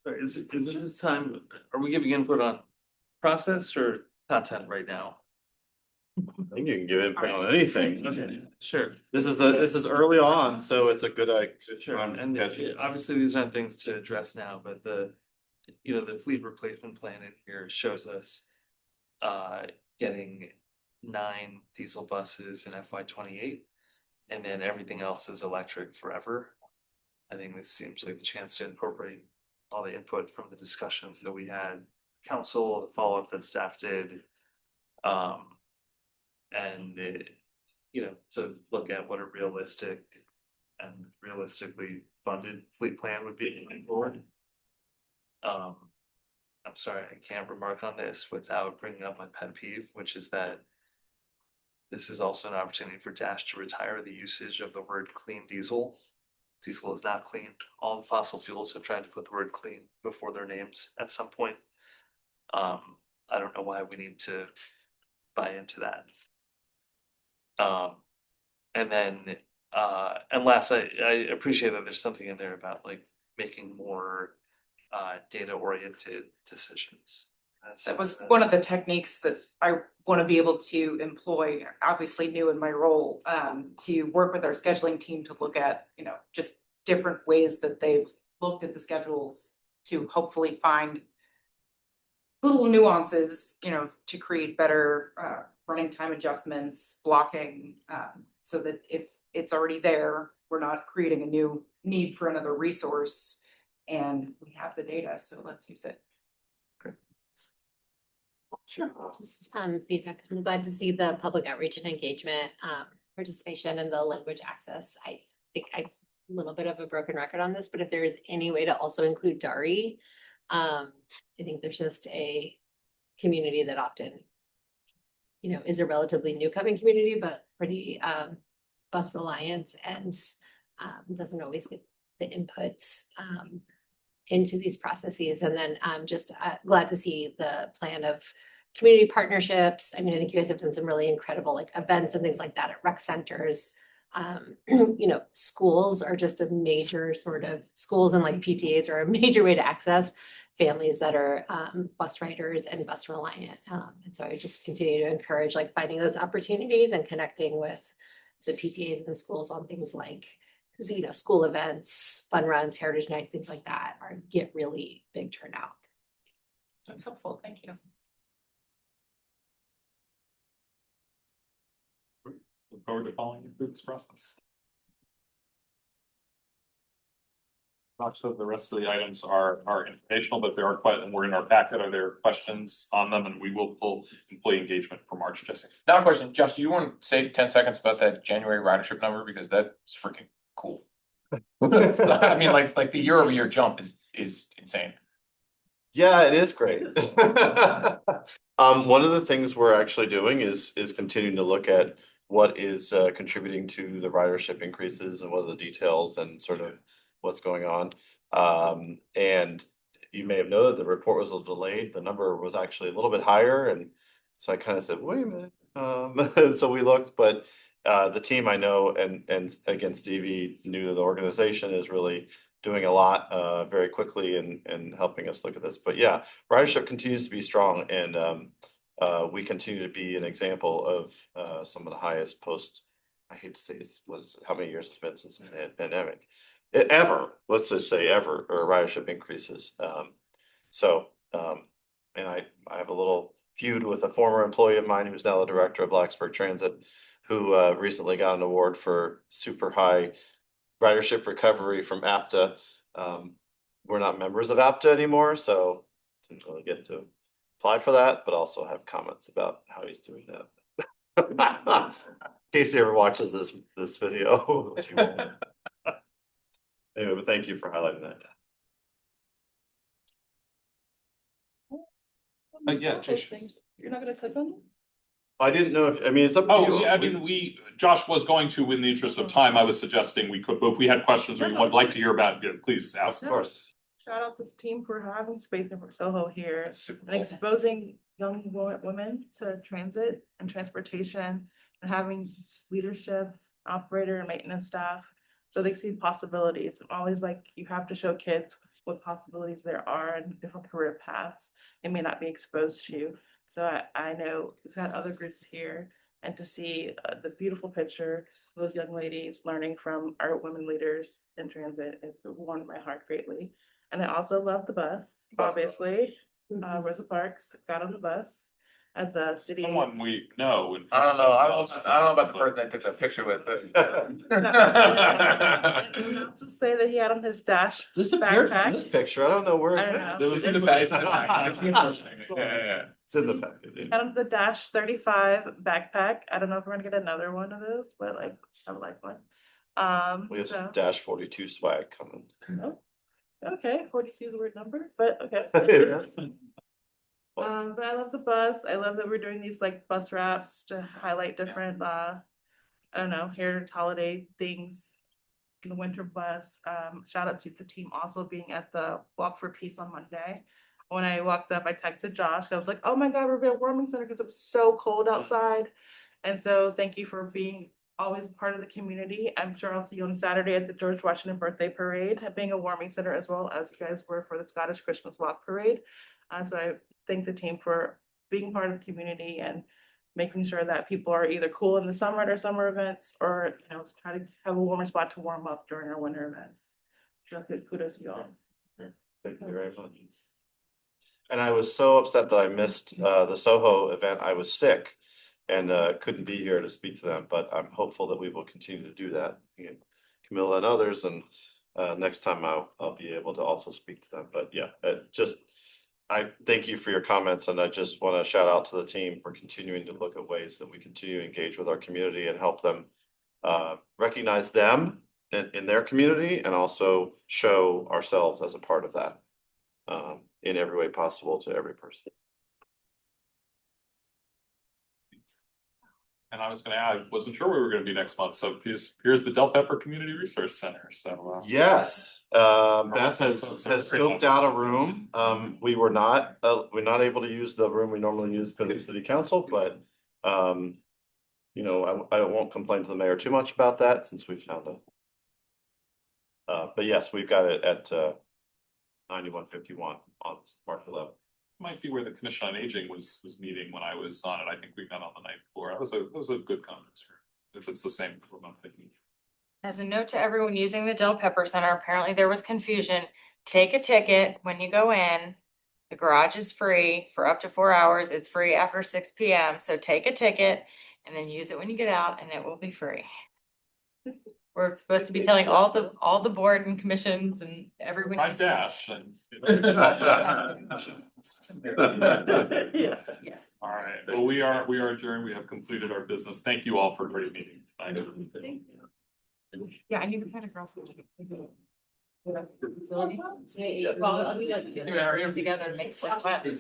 Sorry, is it this time, are we giving input on process or content right now? I think you can give input on anything. Okay, sure. This is early on, so it's a good Sure, time to and catch it. obviously these aren't things to address now, but the fleet replacement plan in here shows us getting 9 diesel buses in FY 28, and then everything else is electric forever. I think this seems like a chance to incorporate all the input from the discussions that we had, council, the follow-up that staff did. To look at what a realistic and realistically funded fleet plan would be moving forward. I'm sorry, I can't remark on this without bringing up my pet peeve, which is that this is also an opportunity for Dash to retire the usage of the word clean diesel. Diesel is not clean. All the fossil fuels have tried to put the word clean before their names at some point. I don't know why we need to buy into that. And last, I appreciate that there's something in there about like making more data oriented decisions. That was one of the techniques that I want to be able to employ, obviously new in my role, to work with our scheduling team to look at, just different ways that they've looked at the schedules to hopefully find little nuances, you know, to create better running time adjustments, blocking, so that if it's already there, we're not creating a new need for another resource. And we have the data, so let's use it. Sure. Feedback. I'm glad to see the public outreach and engagement, participation and the language access. I think I'm a little bit of a broken record on this, but if there is any way to also include Dari, I think there's just a community that often, you know, is a relatively new coming community, but pretty bus reliant and doesn't always get the inputs into these processes. And then just glad to see the plan of community partnerships. I mean, I think you guys have done some really incredible like events and things like that at rec centers. You know, schools are just a major sort of schools and like PTAs are a major way to access families that are bus riders and bus reliant. And so I would just continue to encourage like finding those opportunities and connecting with the PTAs and the schools on things like, you know, school events, fun runs, heritage night, things like that are get really big turnout. That's helpful. Thank you. Look forward to following you through this process. So the rest of the items are informational, but there are quite, we're in our packet. Are there questions on them? And we will pull employee engagement for March, Jesse. Now a question, Josh, do you want to say 10 seconds about that January ridership number? Because that's freaking cool. I mean, like the year-over-year jump is insane. Yeah, it is great. One of the things we're actually doing is continuing to look at what is contributing to the ridership increases and what are the details and sort of what's going on. And you may have noted the report was a little delayed. The number was actually a little bit higher. And so I kind of said, wait a minute. And so we looked, but the team I know, and again, Stevie, new to the organization, is really doing a lot very quickly and helping us look at this. But yeah, ridership continues to be strong, and we continue to be an example of some of the highest post. I hate to say it's how many years it's been since the pandemic. Let's just say ever, or ridership increases. And I have a little feud with a former employee of mine who's now the director of Blacksburg Transit, who recently got an award for super high ridership recovery from APTA. We're not members of APTA anymore, so didn't really get to apply for that, but also have comments about how he's doing that. In case he ever watches this video. Anyway, but thank you for highlighting that. Yeah, Jason. You're not gonna click on them? I didn't know I mean, it's up to you. Oh, yeah, I mean, Josh was going to, in the interest of time, I was suggesting we could, but if we had questions or you would like to hear about, please ask. Of course. Shout out to this team for having space in Soho here That's super and cool. exposing young women to transit and transportation and having leadership, operator and maintenance staff. So they see possibilities. Always like you have to show kids what possibilities there are and different career paths they may not be exposed to. So I know we've had other groups here, and to see the beautiful picture of those young ladies learning from our women leaders in transit, it's warmed my heart greatly. And I also love the bus, obviously. Rosa Parks got on the bus at the city. Someone we know. I don't know. I don't know about the person that took the picture with it. Not to say that he had on his dash Disappeared from backpack. this picture. I don't know where I it don't went. know. It was in the back. Yeah. It's in the packet. Had on the Dash 35 backpack. I don't know if we're gonna get another one of those, but like I would like one. We have So, some Dash 42 swag coming. no. Okay, 42 is a weird number, but okay. But I love the bus. I love that we're doing these like bus wraps to highlight different I don't know, heritage holiday things in the winter bus. Shout out to the team also being at the Walk for Peace on Monday. When I walked up, I texted Josh. I was like, oh my God, we're at Warming Center because it was so cold outside. And so thank you for being always part of the community. I'm sure I'll see you on Saturday at the George Washington Birthday Parade, being a Warming Center as well as you guys were for the Scottish Christmas Walk Parade. So I thank the team for being part of the community and making sure that people are either cool in the summer at our summer events or, you know, try to have a warmer spot to warm up during our winter events. So kudos to y'all. Thank you very much. And I was so upset that I missed the Soho event. I was sick and couldn't be here to speak to them, but I'm hopeful that we will continue to do that. Camilla and others, and next time I'll be able to also speak to them. But yeah, I thank you for your comments, and I just want to shout out to the team for continuing to look at ways that we continue to engage with our community and help them recognize them in their community and also show ourselves as a part of that in every way possible to every person. And I was gonna add, I wasn't sure we were gonna be next month, so here's the Del Pepper Community Resource Center, so. Yes, Beth has scoped out a room. We're not able to use the room we normally use because of city council, but you know, I won't complain to the mayor too much about that since we found it. But yes, we've got it at 9151 on March 11th. Might be where the Commission on Aging was meeting when I was on it. I think we met on the night before. That was a good conference. If it's the same room I'm thinking. As a note to everyone using the Del Pepper Center, apparently there was confusion. Take a ticket when you go in. The garage is free for up to 4 hours. It's free after 6 p.m. So take a ticket and then use it when you get out, and it will be free. We're supposed to be telling all the board and commissions and everyone. I'm Dash. And Yes. All right. Well, we are adjourned. We have completed our business. Thank you all for a great meeting tonight. Yeah, I need to kind of cross. Facility. Well, we like 2 areas together and make stuff happen.